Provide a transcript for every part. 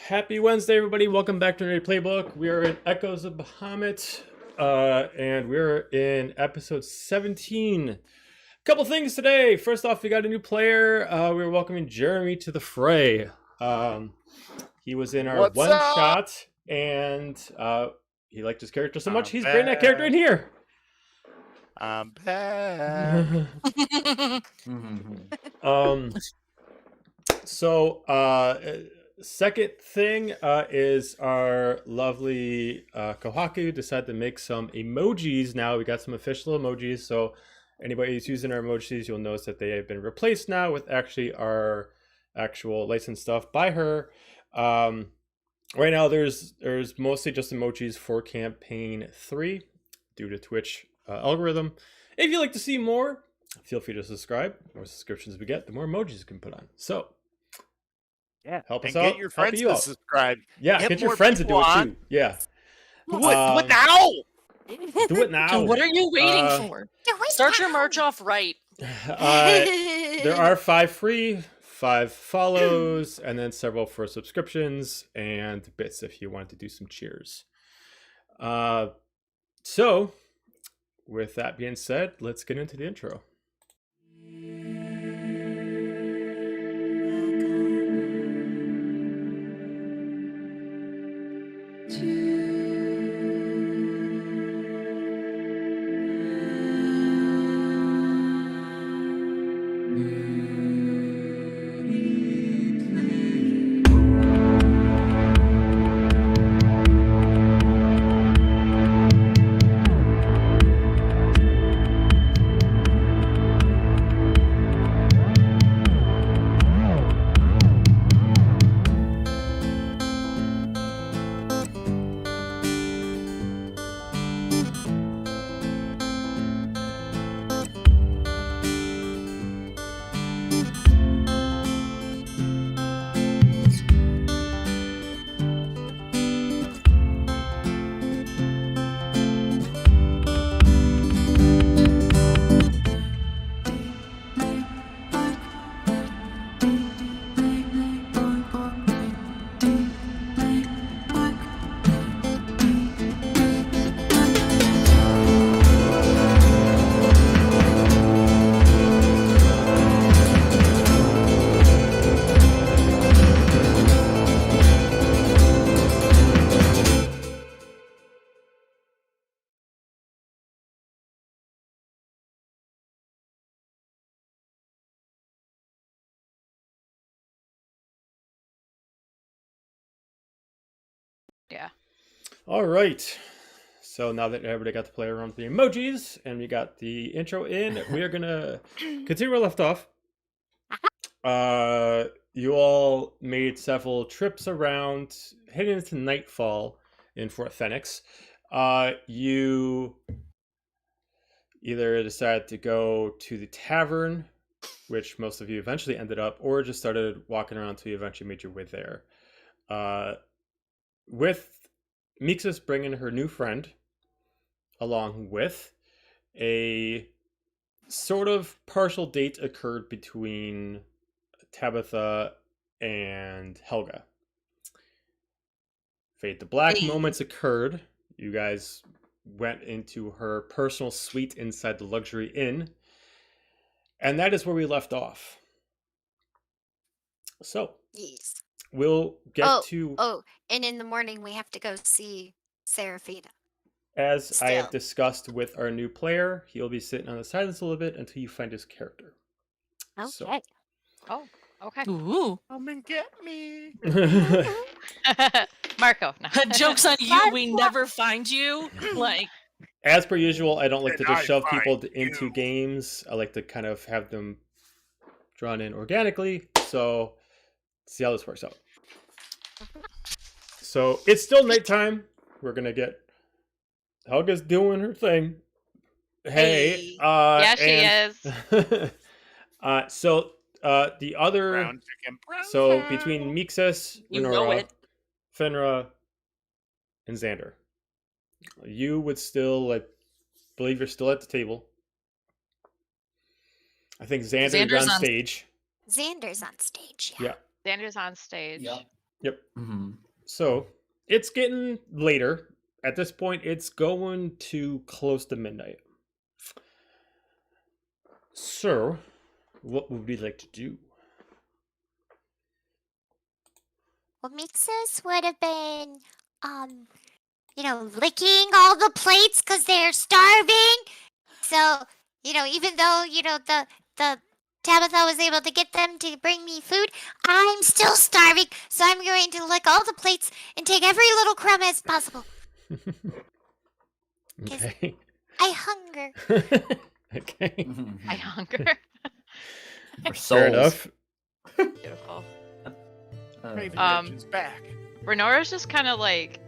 Happy Wednesday, everybody. Welcome back to Nerdy Playbook. We are in Echoes of Bahamut, and we're in episode 17. Couple things today. First off, we got a new player. We're welcoming Jeremy to the fray. He was in our What's up? one-shot, and he liked his character so much, I'm he's bringing that character in here. I'm back. Second thing is our lovely Kohaku decided to make some emojis now. We got some official emojis, so anybody who's using our emojis, you'll notice that they have been replaced now with actually our actual licensed stuff by her. Right now, there's mostly just emojis for campaign 3 due to Twitch algorithm. If you'd like to see more, feel free to subscribe. The more subscriptions we get, the more emojis we can put on. So, Yeah, help us and out. Get your friends to subscribe. Yeah, get your friends to do it too. Yeah. Do it now. Do it now. What are you waiting for? Start your march off right. There are 5 free, 5 follows, and then several for subscriptions and bits if you want to do some cheers. So, with that being said, let's get into the intro. Yeah. All right. So now that everybody got to play around with the emojis and we got the intro in, we are gonna continue where we left off. You all made several trips around, heading into nightfall in Fort Fenix. You either decided to go to the tavern, which most of you eventually ended up, or just started walking around until you eventually made your way there. With Mixus bringing her new friend, along with a sort of partial date occurred between Tabitha and Helga. Fade to black moments occurred. You guys went into her personal suite inside the luxury inn, and that is where we left off. So, Yes. we'll get to... Oh, and in the morning we have to go see Serafina. As I have discussed with our new player, he'll be sitting on the sidelines a little bit until you find his character. Okay. So. Oh, okay. Ooh. Come and get me. Marco. No. Joke's on you, we never find you. Like, As per usual, I don't like to And just I shove find people into you. games. I like to kind of have them drawn in organically. So, see how this works out. So, it's still nighttime. We're going to get... Helga's doing her thing. Hey. Yeah, she is. So, the other... Brown chicken, brown So, cow. between Mixus, You know Renora, it. Fenra, and Xander, you would still believe you're still at the table. I think Xander's Xander's on on- stage. Xander's on stage. Yeah. Xander's on stage. Yep. Yep. Mm-hmm. So it's getting later. At this point, it's going to close to midnight. So, what would we like to do? Well, Mixes would have been, licking all the plates because they're starving. So, even though, the Tabitha was able to get them to bring me food, I'm still starving. So I'm going to lick all the plates and take every little crumb as possible. Okay. I hunger. Okay. I hunger. For Fair souls. enough. Beautiful. Craving Um, Itch is back. Renora's just kind of like.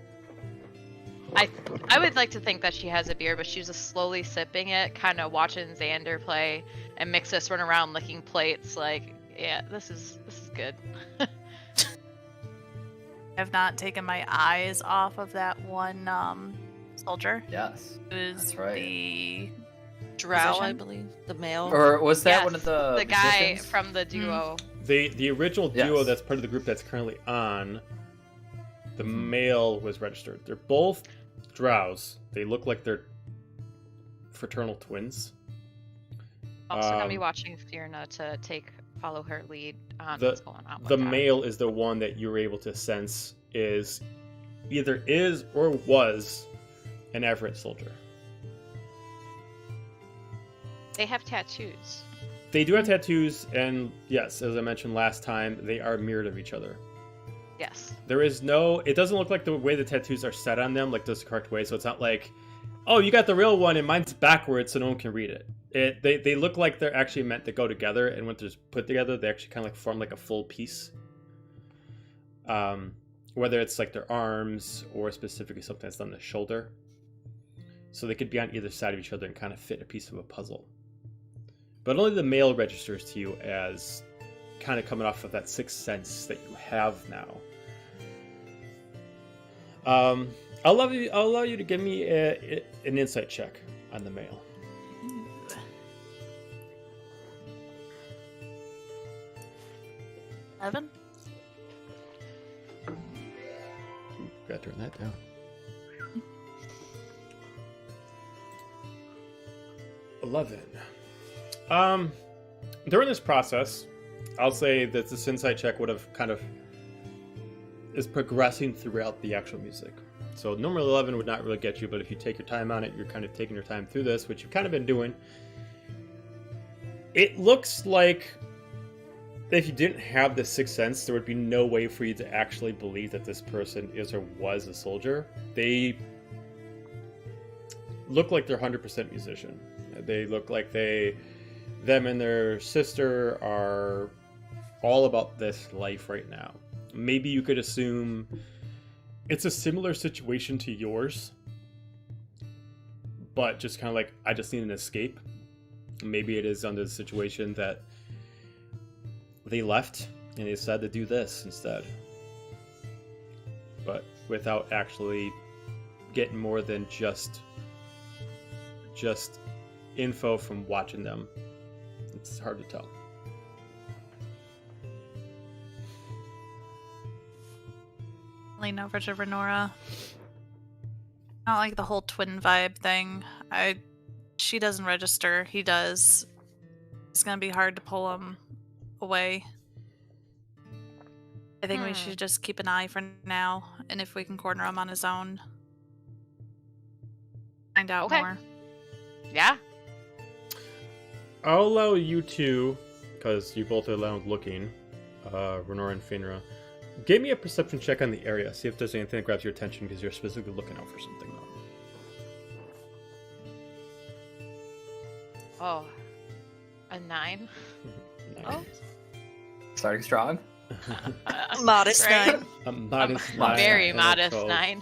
I would like to think that she has a beer, but she's just slowly sipping it, kind of watching Xander play and Mixus run around licking plates. Like, yeah, this is good. I have not taken my eyes off of that one soldier. Yes. Who's That's right. the Drow, I Musician? believe. The male. Or was that Yes, one of the guy musicians? from the duo. The original duo Yes. that's part of the group that's currently on, the male was registered. They're both drows. They look like they're fraternal twins. Also gonna be watching Fierna to follow her lead on The- what's going on. The with that. male is the one that you were able to sense is either is or was an Everett soldier. They have tattoos. They do have tattoos, and yes, as I mentioned last time, they are mirrored of each other. Yes. There is no, it doesn't look like the way the tattoos are set on them, like this correct way, so it's not like, oh, you got the real one and mine's backwards so no one can read it. They look like they're actually meant to go together, and when they're put together, they actually kind of like form like a full piece. Whether it's like their arms or specifically something that's on the shoulder. So they could be on either side of each other and kind of fit a piece of a puzzle. But only the male registers to you as kind of coming off of that sixth sense that you have now. I'll allow you to give me an insight check on the male. Evan? Gotta turn that down. 11. During this process, I'll say that this insight check would have kind of is progressing throughout the actual music. So normally 11 would not really get you, but if you take your time on it, you're kind of taking your time through this, which you've kind of been doing. It looks like if you didn't have the sixth sense, there would be no way for you to actually believe that this person is or was a soldier. They look like they're 100% musician. They look like them and their sister are all about this life right now. Maybe you could assume it's a similar situation to yours, but just kind of like, I just need an escape. Maybe it is under the situation that they left and they decided to do this instead, but without actually getting more than just info from watching them. It's hard to tell. Lean over to Renora. I don't like the whole twin vibe thing. She doesn't register. He does. It's gonna be hard to pull him away. I think we should just keep an eye for now, and if we can corner him on his own, find out Okay. more. Yeah. I'll allow you two, because you both are allowed looking, Renora and Finra. Give me a perception check on the area. See if there's anything that grabs your attention because you're specifically looking out for something. Oh. A 9. Nice. Starting strong. Modest Right. nine. A modest Modest Very and a modest 12. 9.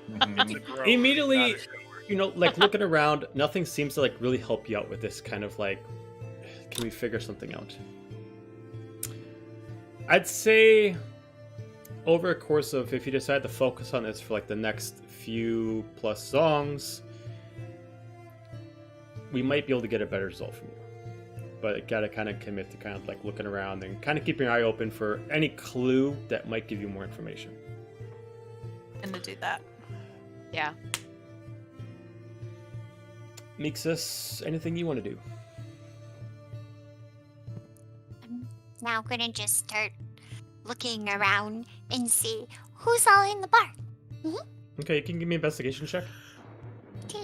It's a growth, Immediately, not a shower. you know, like looking around, nothing seems to like really help you out with this kind of like, can we figure something out? I'd say over a course of, if you decide to focus on this for like the next few plus songs, we might be able to get a better result from you. but you gotta kind of commit to kind of like looking around and kind of keeping your eye open for any clue that might give you more information. And to do that. Yeah. Mixus, anything you want to do? I'm now gonna just start looking around and see who's all in the bar. Okay, you can give me an investigation check. Okay.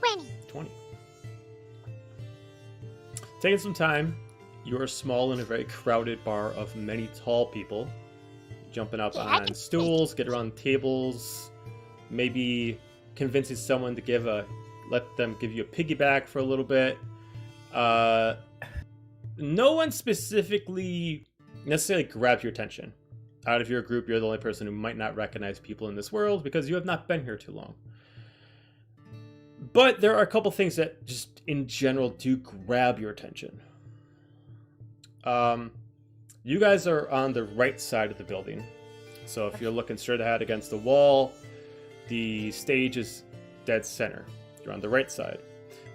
Winnie. 20. Taking some time, you're small in a very crowded bar of many tall people, jumping up Yeah, I on can stools, get around tables, maybe convincing someone to let them give you a piggyback for a little bit. No one specifically necessarily grabs your attention. Out of your group, you're the only person who might not recognize people in this world because you have not been here too long. But there are a couple things that just in general do grab your attention. You guys are on the right side of the building. So if you're looking straight ahead against the wall, the stage is dead center. You're on the right side.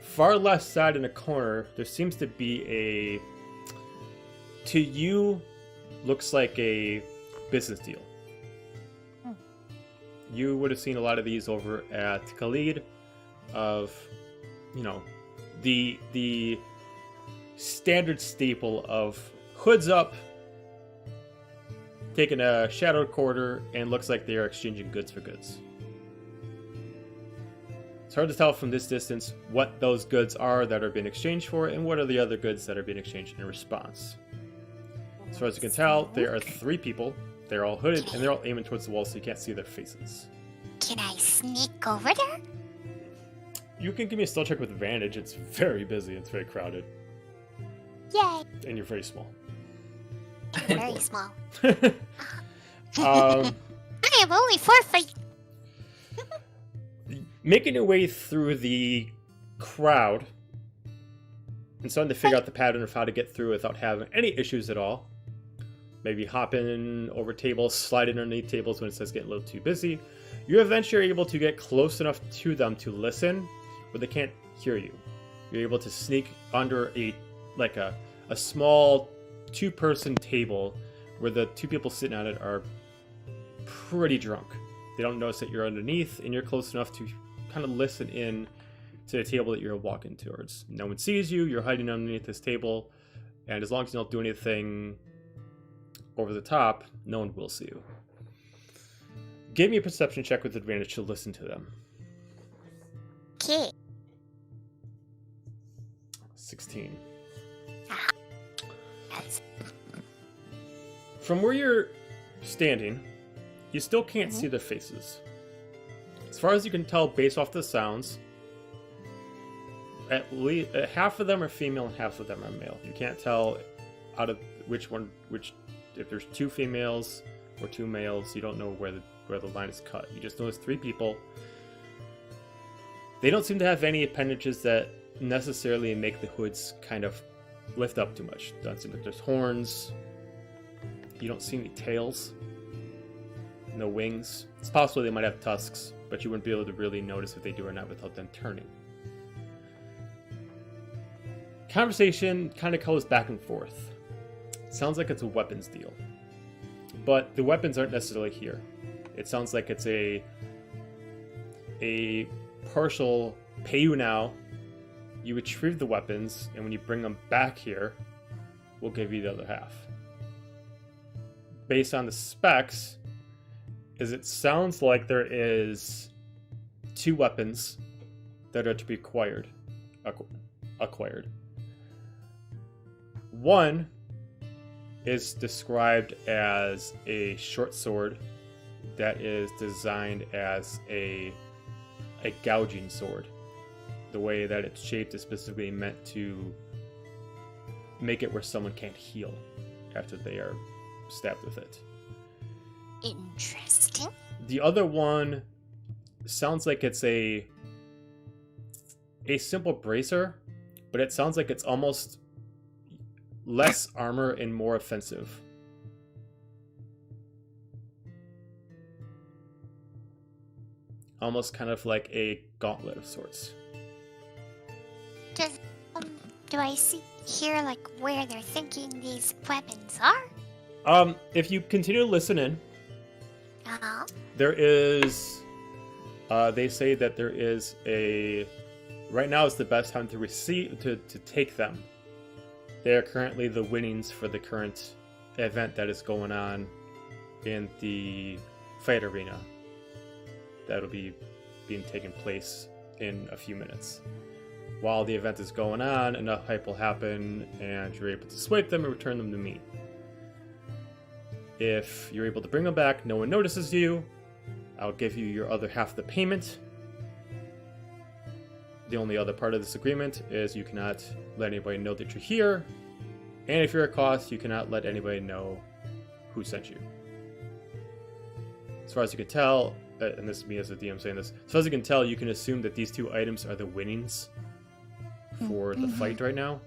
Far left side in a corner, there seems to be to you, looks like a business deal. You would have seen a lot of these over at Khalid of, the standard staple of hoods up, taking a shadowed quarter, and looks like they are exchanging goods for goods. It's hard to tell from this distance what those goods are that are being exchanged for and what are the other goods that are being exchanged in response. As far as you can tell, there are 3 people. They're all hooded and they're all aiming towards the wall so you can't see their faces. Can I sneak over there? You can give me a stealth check with advantage. It's very busy. It's very crowded. Yay! And you're very small. Very small. um, I am only 4 feet. Making your way through the crowd and starting to figure out the pattern of how to get through without having any issues at all. Maybe hopping over tables, sliding underneath tables when it says getting a little too busy. You're eventually able to get close enough to them to listen, but they can't hear you. You're able to sneak under a small 2-person table where the 2 people sitting on it are pretty drunk. They don't notice that you're underneath, and you're close enough to kind of listen in to the table that you're walking towards. No one sees you, you're hiding underneath this table, and as long as you don't do anything over the top, no one will see you. Give me a perception check with advantage to listen to them. Okay. 16. That's From where you're standing, you still can't see their faces. As far as you can tell based off the sounds, at least half of them are female and half of them are male. You can't tell out of which if there's 2 females or 2 males. You don't know where the line is cut. You just know there's 3 people. They don't seem to have any appendages that necessarily make the hoods kind of lift up too much. Doesn't seem like there's horns. You don't see any tails. No wings. It's possible they might have tusks, but you wouldn't be able to really notice if they do or not without them turning. Conversation kind of goes back and forth. Sounds like it's a weapons deal, but the weapons aren't necessarily here. It sounds like it's a partial pay you now. You retrieve the weapons, and when you bring them back here, we'll give you the other half. Based on the specs, it sounds like there is 2 weapons that are to be acquired. One is described as a short sword that is designed as a gouging sword. The way that it's shaped is specifically meant to make it where someone can't heal after they are stabbed with it. interesting. The other one sounds like it's a simple bracer, but it sounds like it's almost less armor and more offensive. almost kind of like a gauntlet of sorts. Does, do I hear like where they're thinking these weapons are? If you continue to listen in, Uh-huh. there is, they say that there is right now is the best time to to take them. They are currently the winnings for the current event that is going on in the fight arena. That'll be being taken place in a few minutes. While the event is going on, enough hype will happen, and you're able to swipe them and return them to me. If you're able to bring them back, no one notices you, I'll give you your other half of the payment. The only other part of this agreement is you cannot let anybody know that you're here, and if you're a cost, you cannot let anybody know who sent you. As far as you can tell, and this is me as a DM saying this, as far as you can tell, you can assume that these two items are the winnings for the fight right now,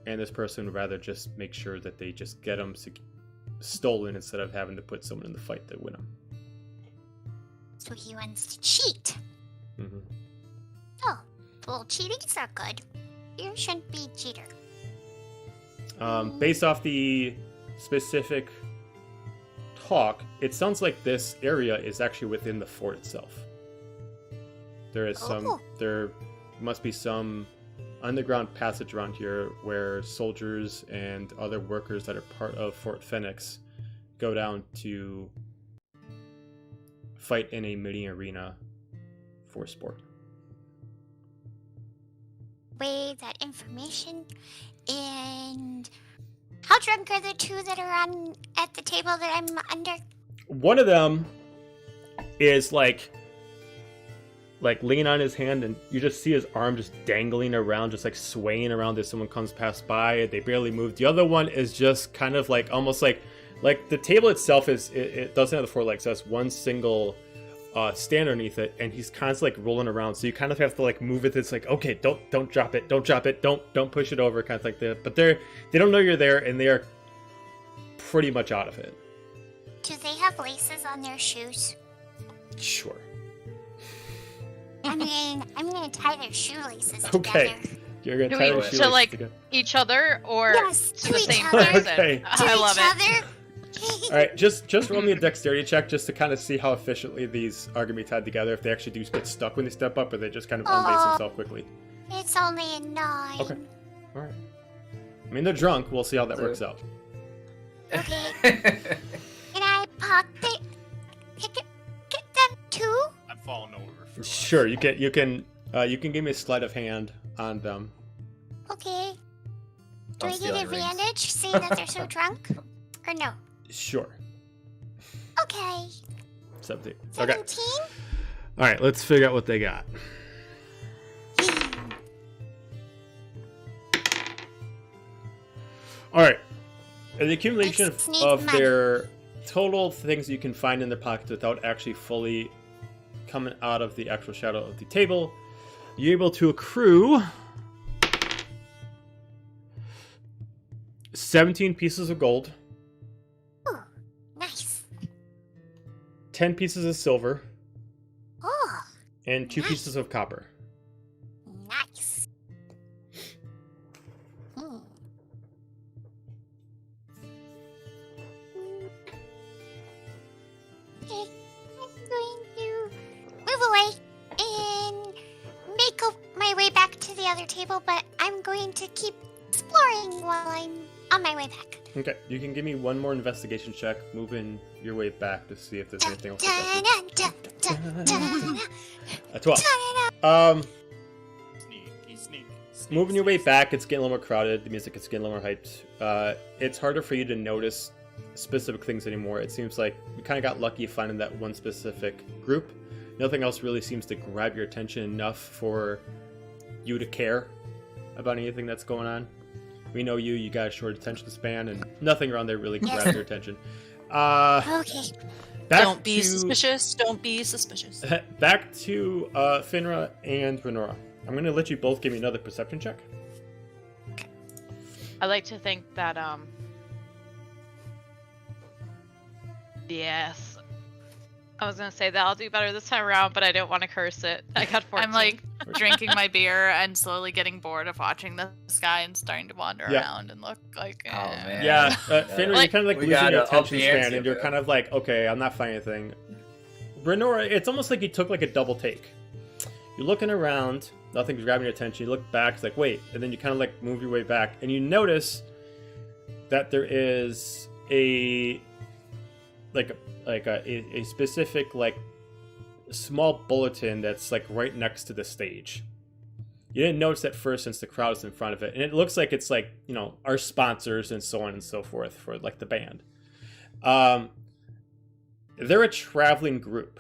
and this person would rather just make sure that they just get them stolen instead of having to put someone in the fight to win them. So he wants to cheat. Mm-hmm. Oh, well, cheating's not good. You shouldn't be a cheater. Based off the specific talk, it sounds like this area is actually within the fort itself. There is there must be some underground passage around here where soldiers and other workers that are part of Fort Fenix go down to fight in a mini arena for sport. Weigh that information. And how drunk are the two that are at the table that I'm under? One of them is like leaning on his hand, and you just see his arm just dangling around, just like swaying around as someone comes past by. They barely move. The other one is just kind of like almost like the table itself is it doesn't have the four legs. It has one single stand underneath it, and he's constantly like rolling around. So you kind of have to like move it. It's like, okay, don't drop it, don't push it over, kind of like that. But they don't know you're there, and they are pretty much out of it. Do they have laces on their shoes? Sure. I mean, I'm gonna tie their shoelaces Okay. together. You're gonna Do tie we- your to, shoelaces like, together. Each other or Yes, to to the each same other. person? Okay. To I love each it. other. All right, just roll me a dexterity check just to kind of see how efficiently these are gonna be tied together. If they actually do get stuck when they step up, or they just kind of unlace themselves quickly. It's only a 9. Okay. All right. I mean, they're drunk. We'll see how that works out. Okay. Can I pick them too? I'm falling over. For Sure, you can give me a sleight of hand on them. Okay. Do I'm I get stealing rings. advantage seeing that they're so drunk? Or no? Sure. Okay. 17. Okay. 17? All right, let's figure out what they got. All right. The accumulation Let's sneak of money. their total things you can find in their pockets without actually fully coming out of the actual shadow of the table, you're able to accrue 17 pieces of gold, Ooh, nice. 10 pieces of silver, Oh, and 2 Nice. pieces of copper. nice. Hmm. Okay, I'm going to move away and make my way back to the other table, but I'm going to keep exploring while I'm on my way back. Okay, you can give me one more investigation check, moving your way back to see if there's anything else. A 12. Sneak. Moving your way back, it's getting a little more crowded. The music is getting a little more hyped. It's harder for you to notice specific things anymore. It seems like you kind of got lucky finding that one specific group. Nothing else really seems to grab your attention enough for you to care about anything that's going on. We know you got a short attention span, and nothing around there really grabs your attention. Okay. Back Don't be to- suspicious. Don't be suspicious. Back to Finra and Renora. I'm going to let you both give me another perception check. I like to think that yes. I was gonna say that I'll do better this time around, but I didn't want to curse it. I got 14. I'm like drinking my beer and slowly getting bored of watching the sky and starting to wander around and look like. Oh, man. Yeah, Finner, you're kind of like We losing gotta your up attention the span, ante and a you're bit. kind of like, okay, I'm not finding anything. Renora, it's almost like you took like a double take. You're looking around, nothing's grabbing your attention. You look back, it's like, wait, and then you kind of like move your way back, and you notice that there is a specific like small bulletin that's like right next to the stage. You didn't notice at first since the crowd is in front of it, and it looks like it's like, you know, our sponsors and so on and so forth for like the band. They're a traveling group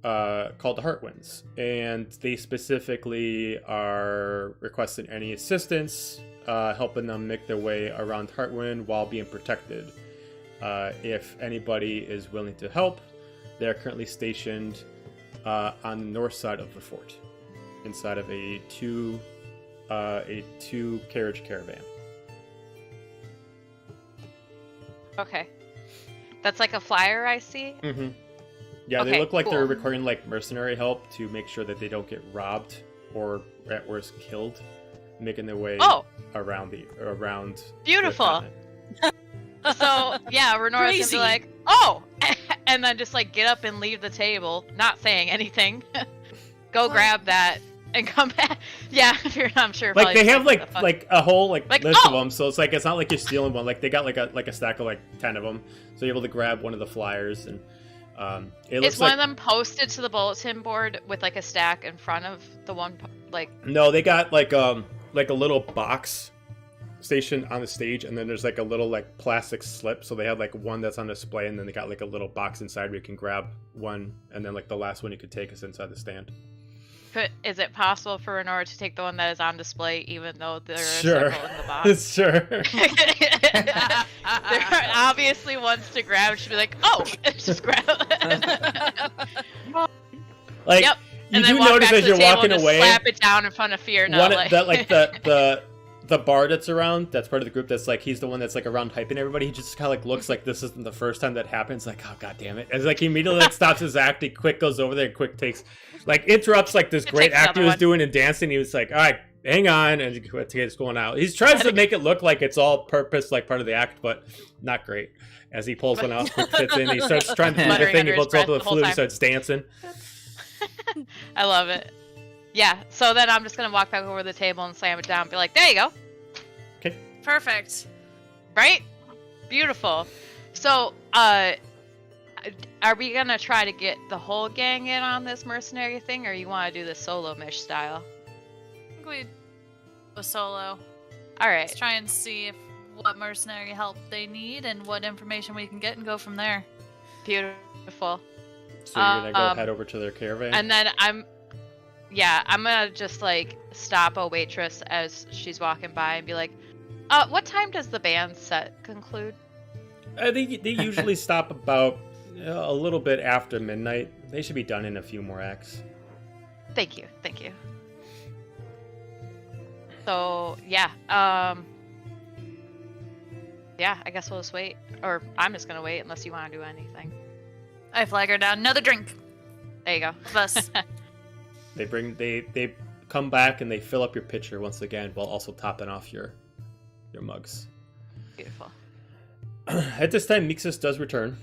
called the Heartwinds, and they specifically are requesting any assistance helping them make their way around Heartwind while being protected. If anybody is willing to help, they're currently stationed on the north side of the fort, inside of a two carriage caravan. Okay. That's like a flyer I see. Mm-hmm. Yeah, they Okay, look like they're cool. requiring like mercenary help to make sure that they don't get robbed or at worst killed, making their way around the Beautiful. continent. So yeah, Renora's gonna Crazy. be like, oh, and then just like get up and leave the table, not saying anything. Go grab that and come back. Yeah, I'm sure. Like they probably have what the fuck. like a whole like Like, list of oh! them, so it's like it's not like you're stealing one. Like they got like a stack of like 10 of them, so you're able to grab one of the flyers, and it looks Is one like of them posted to the bulletin board with like a stack in front of the one like? no, they got like a little box station on the stage, and then there's like a little like plastic slip, so they have like one that's on display, and then they got like a little box inside where you can grab one, and then like the last one you could take is inside the stand. Is it possible for Renora to take the one that is on display, even though there are Sure. several in the box? Sure. There are obviously ones to grab. She'd be like, "Oh, just grab." Like Yep. you And then do walk notice back as to you're the table walking and just away, slap it down in front of Fiona. one like... that like the bar that's around, that's part of the group, that's like he's the one that's like around hyping everybody. He just kind of like looks like this isn't the first time that happens. Like, oh god damn it! As like he immediately like stops his act, he quick goes over there and quick takes like interrupts like this great Takes act he another was one. doing and dancing. He was like, all right, hang on, and he's going out. He tries to make it look like it's all purpose, like part of the act, but not great. As he pulls one out, quick fits in, he starts trying to do the Muttering thing. He under his pulls out the breath the whole flute, he time. starts dancing. I love it. Yeah. So then I'm just gonna walk back over to the table and slam it down. And be like, "There you go." Perfect. Right? Beautiful. So, are we gonna try to get the whole gang in on this mercenary thing, or you want to do this solo-mish style? I think we go solo. All right. Let's try and see what mercenary help they need and what information we can get and go from there. Beautiful. So you're gonna go head Um, over to their caravan. And then I'm gonna just like stop a waitress as she's walking by and be like, what time does the band set conclude? They usually stop about a little bit after midnight. They should be done in a few more acts. Thank you. So yeah, yeah, I guess we'll just wait, or I'm just gonna wait unless you want to do anything. I flag her down. Another drink. There you go. Of us. They come back and they fill up your pitcher once again while also topping off your mugs. Beautiful. At this time, Mixus does return.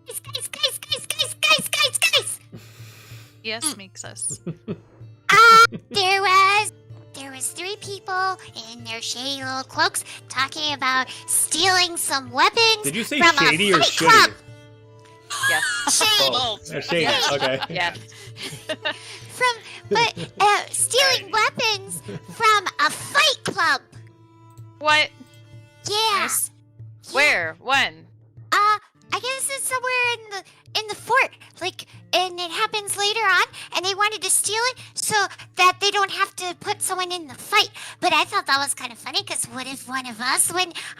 Guys. Yes, makes us. There was 3 people in their shady little cloaks talking about stealing some weapons Did you say from shady a or fight shitty? club. Yes. Shady. Shady. Okay. Yes. Stealing weapons from a fight club. What? Yeah. Nice. Where? When? I guess it's somewhere in the fort, like, and it happens later on, and they wanted to steal it so that they don't have to put someone in the fight. But I thought that was kind of funny, because what if one of us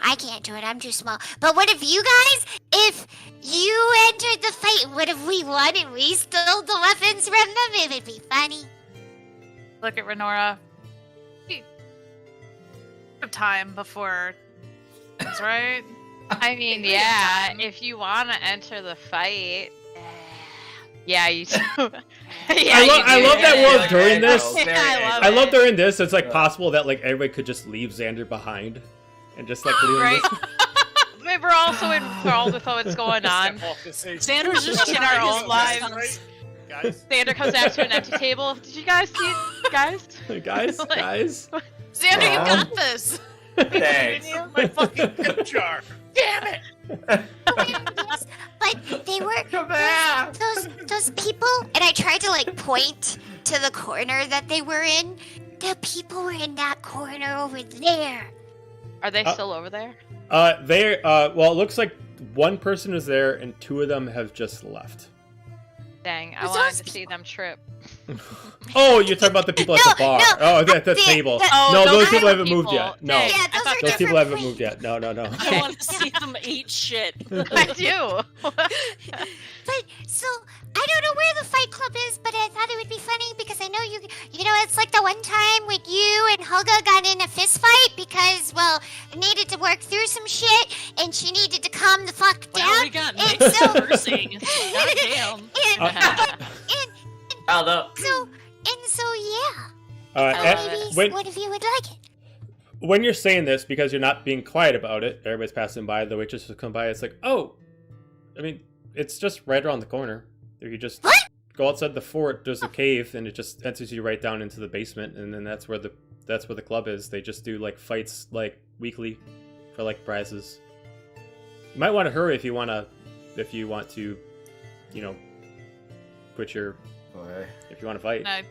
I can't do it, I'm too small. But what if you guys, if you entered the fight, what if we won and we stole the weapons from them? It would be funny. Look at Renora. We have time before. That's right. I mean, We yeah, have time. if you want to enter the fight. Yeah, you do. Yeah, I you do. love that Yeah. world during this. I I love love it. during this. It's like Yeah. possible that like everybody could just leave Xander behind, and just like leave him Right. this- But we're also enthralled with what's going on. Step off the stage. Xander's just In our trying own his lives. best. Guys, Xander comes back to an empty table. Did you guys see it, guys? guys, guys. Xander, you Aw. got this. Thanks. my fucking tip jar. Damn it! Yes, but they were Come back. those people, and I tried to like point to the corner that they were in. The people were in that corner over there. Are they still over there? Well, it looks like one person is there, and two of them have just left. Dang, I Who's wanted those to see them trip. Oh, you're talking about the people at the No, bar. no, Oh, at the the- table. the- Oh, No, those are people the haven't moved people. yet. No. Dang, Yeah, I those thought are Those people different haven't breeds. moved yet. No. I want to see them eat shit. I do. But so I don't know where the Fight Club is, but I thought it would be funny because I know you know it's like the one time when you and Helga got in a fist fight because well needed to work through some shit and she needed to calm the fuck Wow, down. we got and mixed so cursing. Goddamn. Hold up. so yeah. love Maybe it. when, one of you would like it. when you're saying this, because you're not being quiet about it, everybody's passing by, the waitress will come by, it's like, oh, I mean, it's just right around the corner. If you just What? go outside the fort, there's a cave, and it just enters you right down into the basement, and then that's where the club is. They just do like fights like weekly for like prizes. You might want to hurry if you want to, you know, quit your if you want to fight. And I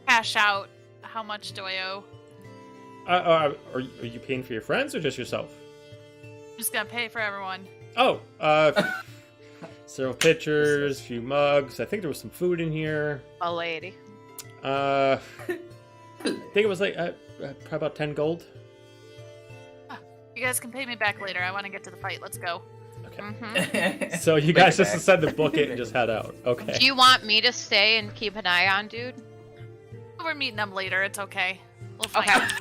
cash out. How much do I owe? Are you paying for your friends or just yourself? I'm just gonna pay for everyone. Oh, several pitchers, a few mugs. I think there was some food in here. A lady. I think it was like probably about 10 gold. You guys can pay me back later. I want to get to the fight. Let's go. Okay. Mm-hmm. So you guys just decide to book it and just head out. Okay. Do you want me to stay and keep an eye on dude? We're meeting them later. It's okay. We'll find Okay. out.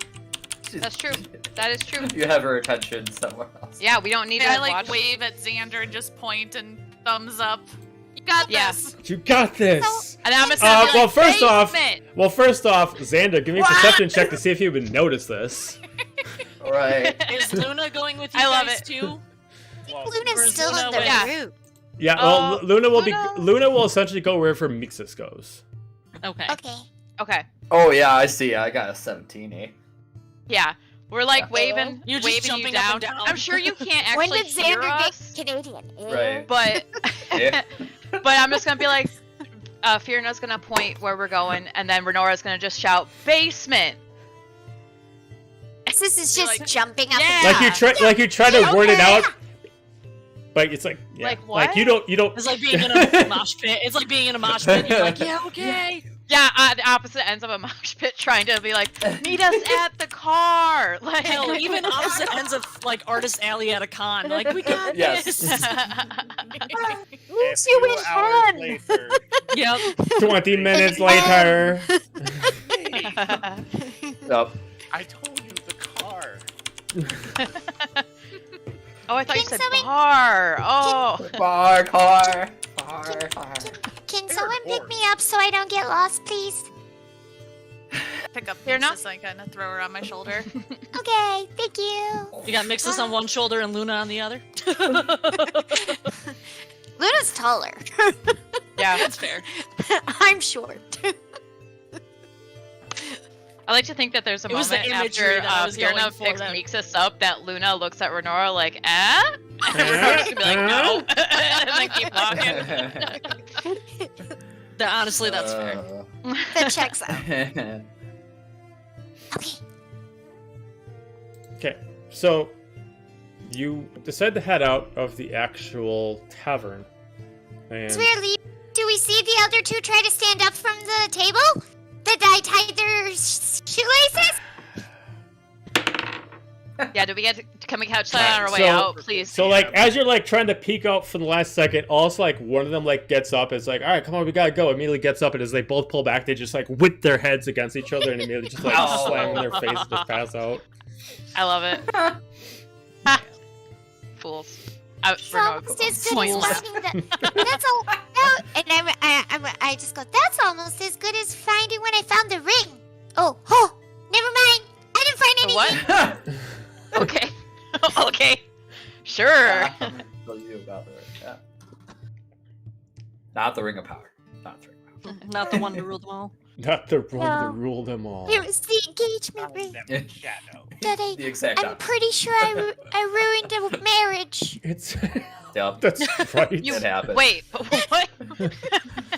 That's true. That is true. You have her attention somewhere else. Yeah, we don't need to I like watch. wave at Xander and just point and thumbs up. You got Yeah. this. You got this. And I'm just gonna be Well, like, first off, basement! Xander, give me a perception check to see if you even noticed this. Right. Is Luna going with you I love guys it. too? Well, Luna's Where's still Luna in the with- Yeah. room. Yeah. Well, Oh, Luna will essentially go wherever Mixus goes. Okay. Okay. Okay. Oh yeah, I see. I got a 17. Yeah. We're like Yeah. waving, You're just waving you jumping up down. and down. I'm sure you can't When actually did hear Xander us, get Canadian? Right. but Yeah. but I'm just gonna be like, Fiona's gonna point where we're going, and then Renora's gonna just shout basement. This is just Like, jumping up yeah. and Like you try to word it out, but it's like yeah, Like, what? you don't. It's like being in a mosh pit. It's like being in a mosh pit. You're like, yeah, okay. Yeah, the opposite ends of a mosh pit, trying to be like, meet us at the car. Like, Hell, even opposite ends of like Artist Alley at a con. Like, we got Yes. this. a lose you few in hours fun. later, Yep. 20 minutes later. Yup. I told you the car. Oh, I thought you Can said someone- bar. Oh, Bar, car. Can someone pick me up so I don't get lost, please? Pick up Here, no? Princess and kind of throw her on my shoulder. Okay, thank you. You got Mixus on one shoulder and Luna on the other. Luna's taller. yeah. That's fair. I'm short. I like to think that there's a It was the moment imagery after that I was Fiona going for picks that- Mixus up that Luna looks at Renora like, eh? And Renora's gonna be like, no. And then keep walking. Honestly, that's fair. That checks out. fair. Okay. Okay, so you decide to head out of the actual tavern, and As we're leaving, do we see the other two try to stand up from the table? That I tied their shoelaces? Yeah, can we catch that on our way So- out, please? so like as you're like trying to peek out for the last second, also like one of them like gets up, is like, all right, come on, we gotta go. Immediately gets up, and as they both pull back, they just like whip their heads against each other and immediately just like Oh. slam in their face and just pass out. I love it. pools. It's almost as good Point as laugh. finding the. That's all. No, and I just go. That's almost as good as finding when I found the ring. Oh, never mind. I didn't find anything. What? Okay. Okay. Sure. Tell you about it. Yeah. Not the Ring of Power. Not the Ring of Power. Not the one to rule them all. Not the one No. to rule them all. It was the engagement ring That shadow. that The exact I'm opposite. pretch sure I ruined a marriage. It's Yep. that's right. It happened. Wait. What?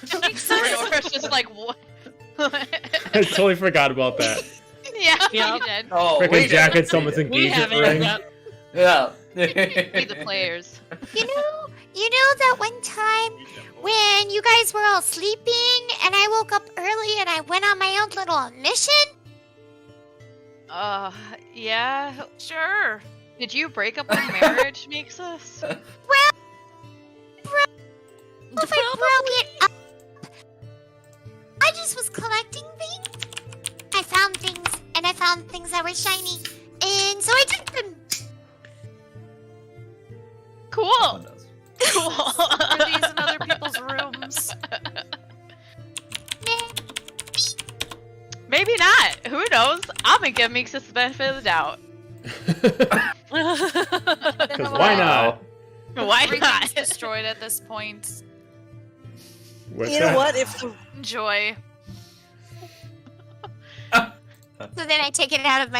Renora's just like what? I totally forgot about that. Yeah, Yeah. you did. Oh, we Freaking did. jacket, someone's We did. We engagement haven't. ring. Yep. Yeah. Be the players. You know that one time when you guys were all sleeping and I woke up early and I went on my own little mission? Yeah. Sure. Did you break up when marriage makes us? If I broke it up, I just was collecting things. I found things, and I found things that were shiny, and so I took them. Cool. Someone does. Cool. Are these in other people's rooms? Maybe not. Who knows? I'm gonna give Meeks the benefit of the doubt. Because why not? Why Everything's not? destroyed at this point. What's You know that? what? If the Enjoy. So then I take it out of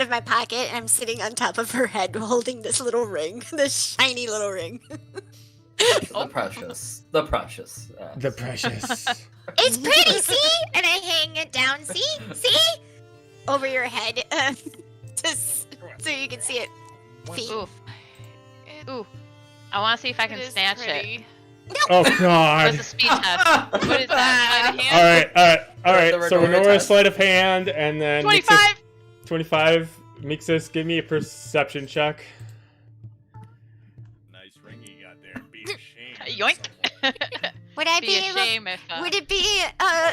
my pocket, and I'm sitting on top of her head, holding this little ring, this shiny little ring. The precious. The precious. The precious. It's pretty, see? And I hang it down, see, over your head, just so you can see it. Feet. Ooh. Ooh. I want to see if I can It is snatch it. pretty. Oh What's god. the speed test? What is that? Sleight of All hand? right. The So Renora Renora test. sleight of hand, and then 25. 25. Mixus, give me a perception check. Nice ring you got there. Be ashamed. Yoink. Would I Be be a able? shame if. Would it be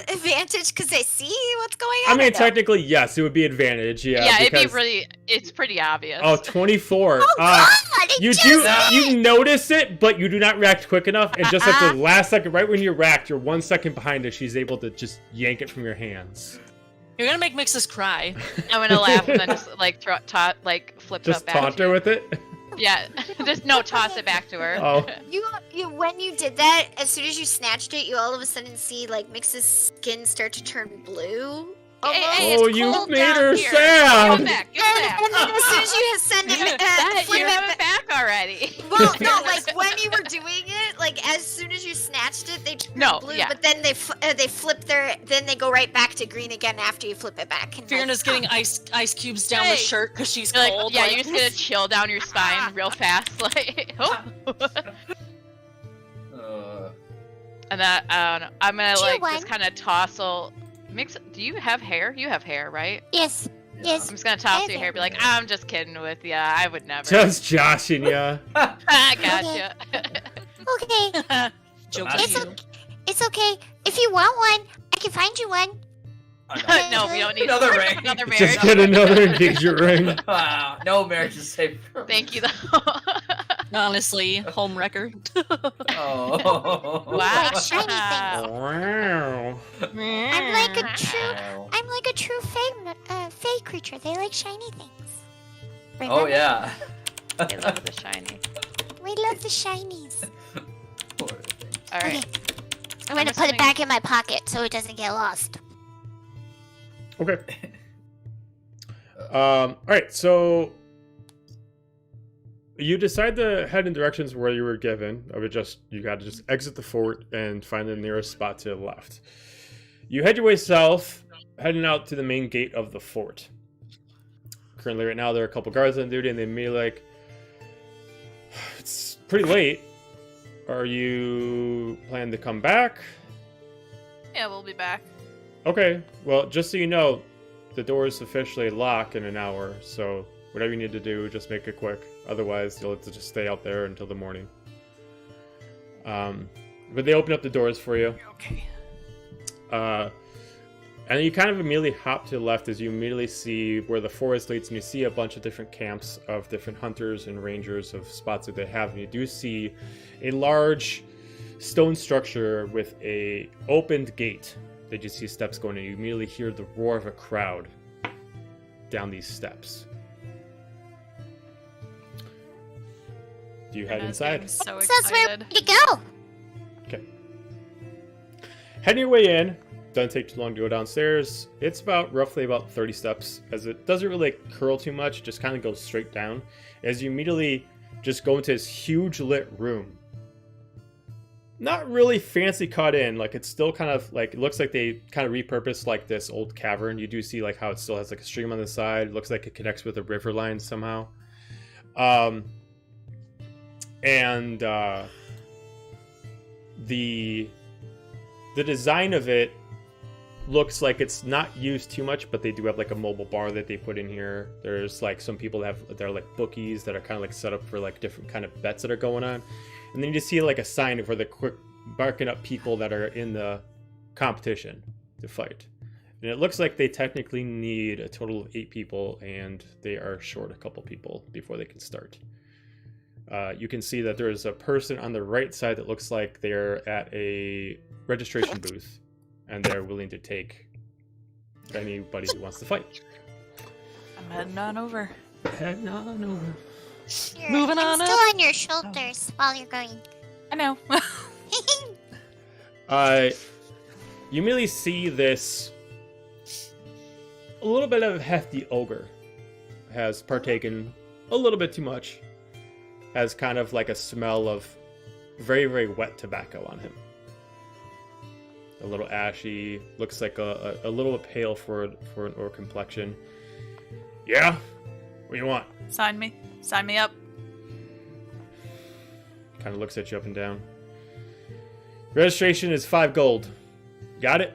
advantage because I see what's going I on? mean, or no? technically, yes, it would be advantage. Yeah. Yeah, it'd be because- really. It's pretty obvious. Oh, 24. Oh God! I You just do said you notice it, but you do not react quick enough, and just at Uh-huh. the last second, right when you react, you're 1 second behind her. She's able to just yank it from your hands. you're gonna make Mixus cry. I'm gonna laugh and then just like flip it Just up back. taunt to her you. with it. Yeah, just no, toss it back to her. Oh. You when you did that, as soon as you snatched it, you all of a sudden see like Mix's skin start to turn blue. Hey, Oh, it's you cold made down her here. sad. Give it back. Give it back. And then as soon as you send it, That, flip you it have it back. back already. Well, no, like when you were doing it, like as soon as you snatched it, they turned No, blue. yeah. But then they flip then they go right back to green again after you flip it back. And Fiona's getting ice cubes down the Hey. shirt because she's You're like, cold. yeah, like, you're just gonna chill down your spine real fast, like, oh. And that I don't know. I'm gonna Chew like one. just kind of tossle. Mix. Do you have hair? You have hair, right? yes, yes. I'm just gonna toss Okay. your hair. Be like, I'm just kidding with ya. I would never. Just joshing ya. I gotcha. Okay, joke It's on it's you. okay. It's okay. If you want one, I can find you one. No, we don't need Another ring. Another marriage. Just get another engagement ring. Wow, no marriage is safe. From Thank you though. Honestly, home wrecker. Oh. Wow. Like shiny things. Wow. I'm like a true fey creature. They like shiny things. Oh Remember? yeah. I love the shiny. We love the shinies. All Okay. right. I'm gonna put it back in my pocket so it doesn't get lost. Okay. All right. So you decide to head in directions where you were given. You got to just exit the fort and find the nearest spot to the left. You head your way south, heading out to the main gate of the fort. Currently, right now, there are a couple guards on duty, and they may like. It's pretty late. Are you planning to come back? Yeah, we'll be back. Okay, well, just so you know, the doors officially lock in an hour, so whatever you need to do, just make it quick. Otherwise, you'll have to just stay out there until the morning. But they open up the doors for you. Okay. And you kind of immediately hop to the left as you immediately see where the forest leads, and you see a bunch of different camps of different hunters and rangers of spots that they have. And you do see a large stone structure with a opened gate that you see steps going, and you immediately hear the roar of a crowd down these steps. Do you head Rena's inside? getting So Says where excited. to go. Okay. Heading your way in. Doesn't take too long to go downstairs. It's roughly about 30 steps, as it doesn't really curl too much, just kind of goes straight down. As you immediately just go into this huge lit room. Not really fancy cut in, like it's still kind of like, it looks like they kind of repurposed like this old cavern. You do see like how it still has like a stream on the side. It looks like it connects with a river line somehow. The design of it looks like it's not used too much, but they do have like a mobile bar that they put in here. There's like some people that have, they're like bookies that are kind of like set up for like different kind of bets that are going on. And then you just see like a sign where they're quick barking up people that are in the competition to fight. And it looks like they technically need a total of 8 people, and they are short a couple people before they can start. You can see that there is a person on the right side that looks like they're at a registration booth, and they're willing to take anybody who wants to fight. I'm heading on over. Heading on over. Moving I'm on still up. on your shoulders while you're going. I know. You immediately see this a little bit of a hefty ogre has partaken a little bit too much. Has kind of like a smell of very, very wet tobacco on him. A little ashy, looks like a little bit pale for an orc complexion. Yeah? What do you want? Sign me. Sign me up. Kind of looks at you up and down. Registration is 5 gold. Got it?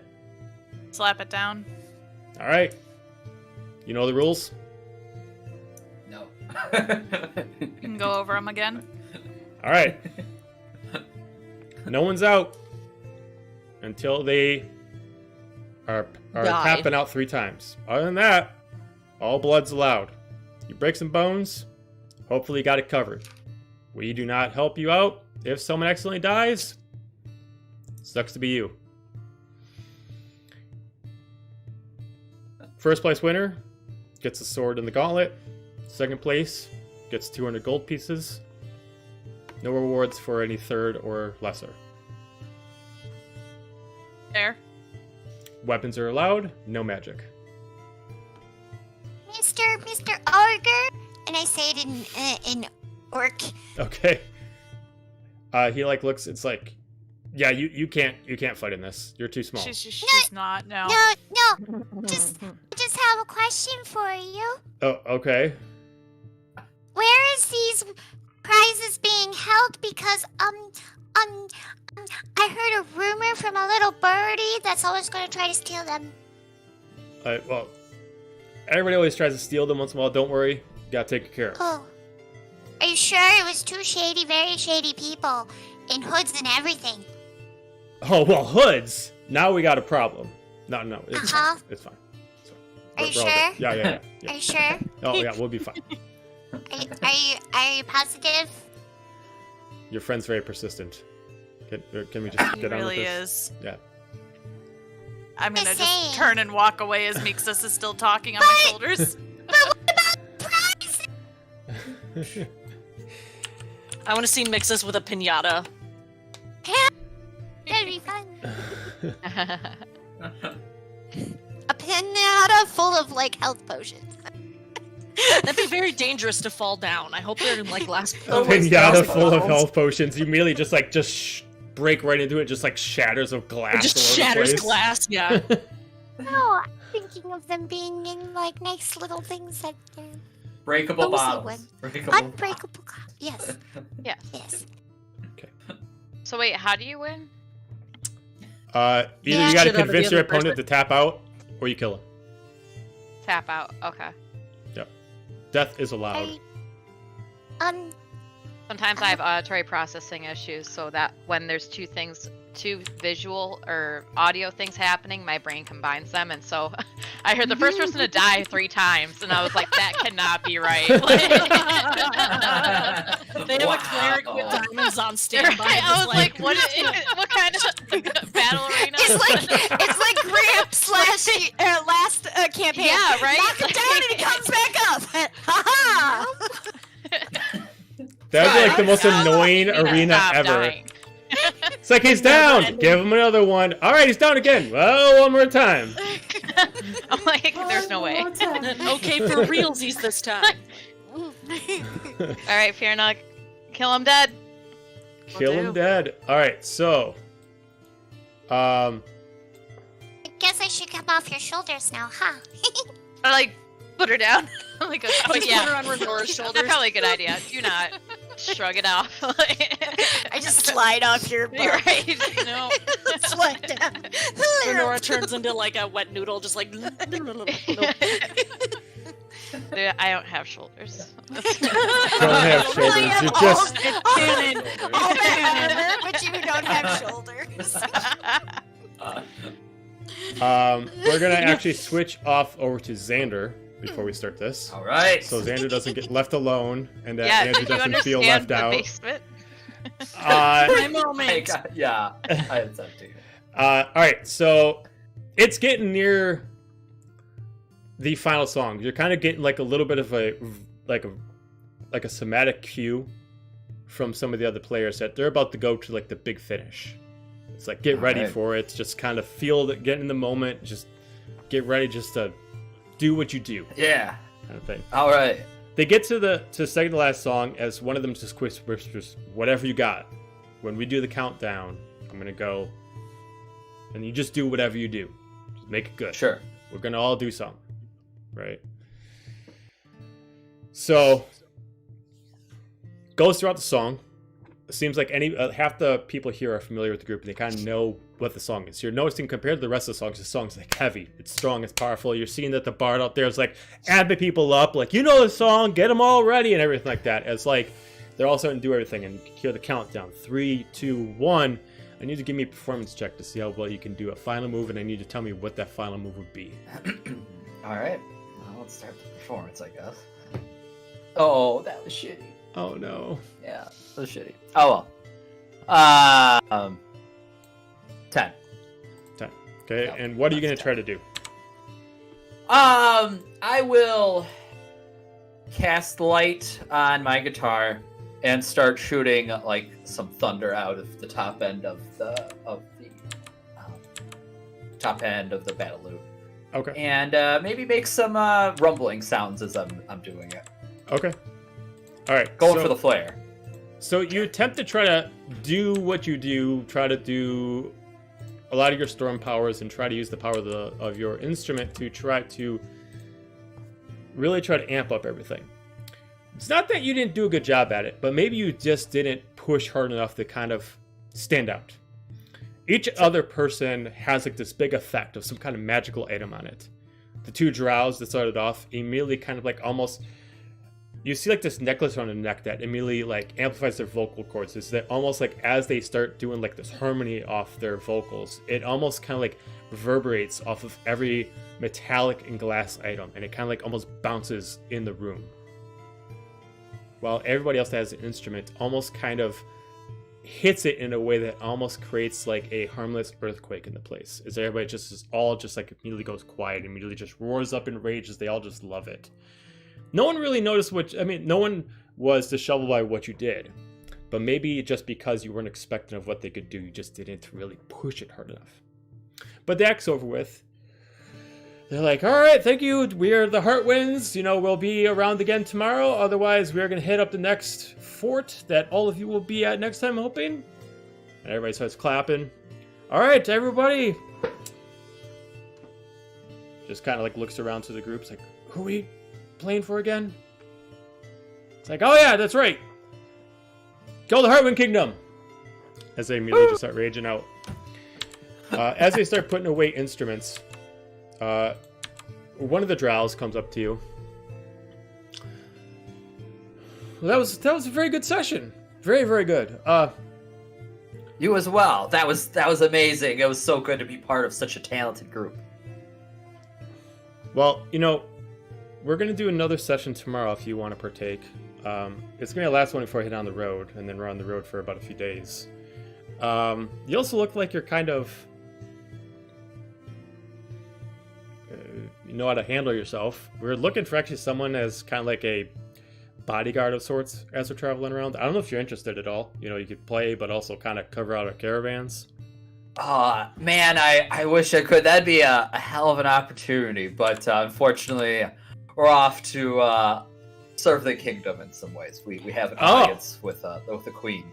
Slap it down. All right. You know the rules? No. You can go over them again. All right. No one's out until they are Die. tapping out 3 times. Other than that, all blood's allowed. You break some bones, hopefully you got it covered. We do not help you out if someone accidentally dies. Sucks to be you. First place winner gets a sword and the gauntlet. Second place gets 200 gold pieces. No rewards for any third or lesser. There. Weapons are allowed, no magic. Mr. Ogre, and I say it in orc. Okay. He like looks. It's like, yeah, you can't fight in this. You're too small. She's not. No. No, just have a question for you. Oh, okay. Where is these prizes being held? Because I heard a rumor from a little birdie that's always going to try to steal them. Well, everybody always tries to steal them once in a while. Don't worry, you gotta take care of. Oh, are you sure it was 2 shady, very shady people in hoods and everything? Oh well, hoods. Now we got a problem. No, it's Uh-huh. fine. It's fine. It's fine. Are you We're all sure? good. Yeah. Are you sure? Oh yeah, we'll be fine. Are you positive? Your friend's very persistent. Can we just He get on with really this? is. Yeah. I'm gonna Just just saying. turn and walk away as Mixus is still talking on my shoulders. I want to see Mixus with a pinata. That'd be fun. A pinata full of like health potions. That'd be very dangerous to fall down. I hope they're in like last. A Oh, it's pinata thousand full of pounds. health potions. You immediately just break right into it, just like shatters of glass. It just all over the shatters place. glass. Yeah. No, I'm thinking of them being in like nice little things that they're Breakable Cozy bottles. one. Breakable unbreakable. Yes, Yes. yes. So wait, how do you win? Either Yeah. you gotta Shit out of the convince your other person. opponent to tap out, or you kill him. Tap out. Okay. Death is allowed. I, Sometimes I have auditory processing issues, so that when there's 2 things two visual or audio things happening, my brain combines them, and so I heard the first person to die 3 times, and I was like, that cannot be right. They have a cleric with diamonds on standby. I was like, what kind of battle arena? It's like Gramps last campaign. Yeah, right? Knock him down and he comes back up. Ha That would be like the most annoying arena ever. It's like, he's down! Give him another one. Alright, he's down again. Well, one more time. I'm like, there's no way. Okay, for realsies this time. Alright, Fearnug. Kill him dead. Kill him dead. Alright, so. I guess I should come off your shoulders now, huh? I like put her down. I'm like, Put her on Renora's shoulders. That's probably a good idea. Do not shrug it off. I just slide off your butt. You're right. No. Slide down. Renora turns into like a wet noodle, just like. Dude, I don't have shoulders. Don't have shoulders. You're just. Canon. All that, but you don't have shoulders. We're gonna actually switch off over to Xander before we start this. All right. So Xander doesn't get left alone, and that Yeah, Andrew did you doesn't feel understand left the out. basement? My moment. Yeah, I had that too. All right, so it's getting near the final song. You're kind of getting like a little bit of a somatic cue from some of the other players that they're about to go to like the big finish. It's like, get ready for it. Just kind of feel it, get in the moment. Just get ready, just to do what you do. Yeah. Kind of thing. All right. They get to the second to last song as one of them just whispers, "Whatever you got. When we do the countdown, I'm gonna go, and you just do whatever you do. Just make it good. Sure. We're gonna all do something, right?" So goes throughout the song. It seems like half the people here are familiar with the group and they kind of know what the song is. You're noticing compared to the rest of the song's like heavy, it's strong, it's powerful. You're seeing that the bard out there is like amping people up, like, you know the song, get them all ready and everything like that. It's like they're all starting to do everything and hear the countdown. 3, 2, 1. I need to give me a performance check to see how well you can do a final move, and I need to tell me what that final move would be. All right. Well, let's start the performance, I guess. Oh, that was shitty. Oh no. Yeah, that was shitty. Oh well. 10. 10. Okay, Yep, and what are you going that's to try to do? I will cast light on my guitar and start shooting like some thunder out of the top end of the top end of the battle loop. Okay. And maybe make some rumbling sounds as I'm doing it. Okay. All right. Going for the flare. So you attempt to try to do what you do, try to do a lot of your storm powers and try to use the power of your instrument to try to really try to amp up everything. It's not that you didn't do a good job at it, but maybe you just didn't push hard enough to kind of stand out. Each other person has like this big effect of some kind of magical item on it. The two drows that started off immediately kind of like almost... You see like this necklace around the neck that immediately like amplifies their vocal cords. Is that almost like as they start doing like this harmony off their vocals, it almost kind of like reverberates off of every metallic and glass item, and it kind of like almost bounces in the room. While everybody else that has an instrument almost kind of hits it in a way that almost creates like a harmless earthquake in the place. Is everybody just is all just like immediately goes quiet, immediately just roars up in rage as they all just love it. No one really noticed no one was disheveled by what you did, but maybe just because you weren't expecting of what they could do, you just didn't really push it hard enough. But the act's over with. They're like, all right, thank you. We are the Heartwinds. We'll be around again tomorrow. Otherwise, we're going to hit up the next fort that all of you will be at next time, hoping. And everybody starts clapping. All right, everybody. Just kind of like looks around to the group. It's like, who are we playing for again? It's like, oh yeah, that's right. Kill the Heartwind Kingdom. As they immediately just start raging out. As they start putting away instruments, one of the drows comes up to you. Well, that was a very good session. Very, very good. You as well. That was amazing. It was so good to be part of such a talented group. Well, we're going to do another session tomorrow if you want to partake. It's going to be the last one before I hit on the road, and then we're on the road for about a few days. You also look like you're kind of... you know how to handle yourself. We're looking for actually someone as kind of like a bodyguard of sorts as we're traveling around. I don't know if you're interested at all. You could play, but also kind of cover out our caravans. Man, I wish I could. That'd be a hell of an opportunity, but unfortunately, we're off to serve the kingdom in some ways. We have an audience with the queen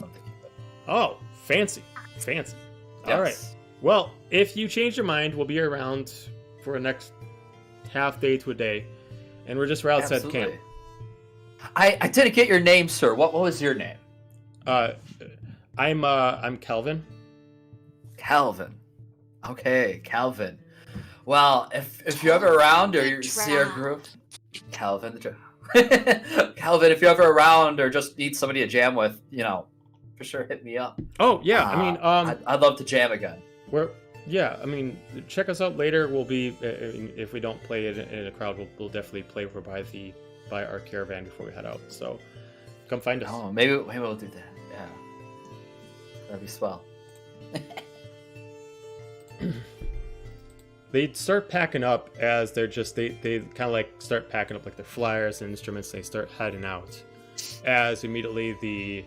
of the kingdom. Oh, fancy. Yes. All right. Well, if you change your mind, we'll be around for the next half day to a day, and we're just right outside camp. I didn't get your name, sir. What was your name? I'm Kelvin. Calvin. Okay, Calvin. Well, if you're ever around or you see our group, Calvin, Calvin, if you're ever around or just need somebody to jam with, for sure hit me up. Oh yeah, I'd love to jam again. Check us out later. We'll be if we don't play it in a crowd, we'll definitely play over by our caravan before we head out. So come find us. Oh, maybe we'll do that. Yeah, that'd be swell. They start packing up as they're just they kind of like start packing up like their flyers and instruments. They start heading out as immediately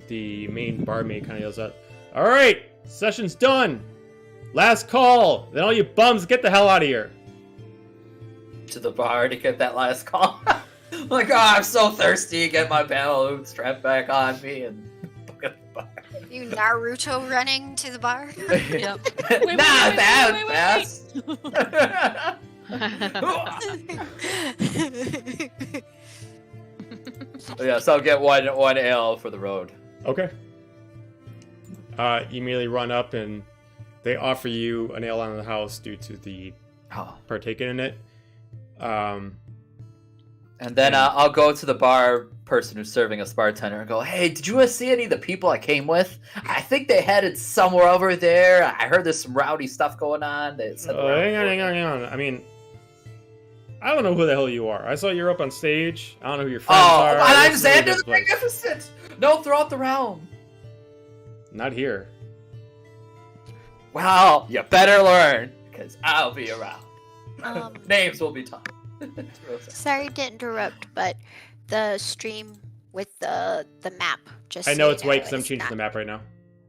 the main barmaid kind of yells out, "All right, session's done. Last call. Then all you bums get the hell out of here." To the bar to get that last call. Like, I'm so thirsty to get my Bahamut strapped back on me and book at the bar. You Naruto running to the bar? Yep. Not that fast. Yeah, so I'll get one ale for the road. Okay. You immediately run up and they offer you an ale on the house due to the partaking in it. And then I'll go to the bar person who's serving us, bartender, and go, "Hey, did you see any of the people I came with? I think they headed somewhere over there. I heard there's some rowdy stuff going on." Hang on. I don't know who the hell you are. I saw you're up on stage. I don't know who your friends are. Oh, I'm Xander the Magnificent! No, throughout the realm. Not here. Well, you better learn, because I'll be around. Um, Names will be tough. Sorry to interrupt, but the stream with the map just. I know so it's you white because I'm is changing not- the map right now.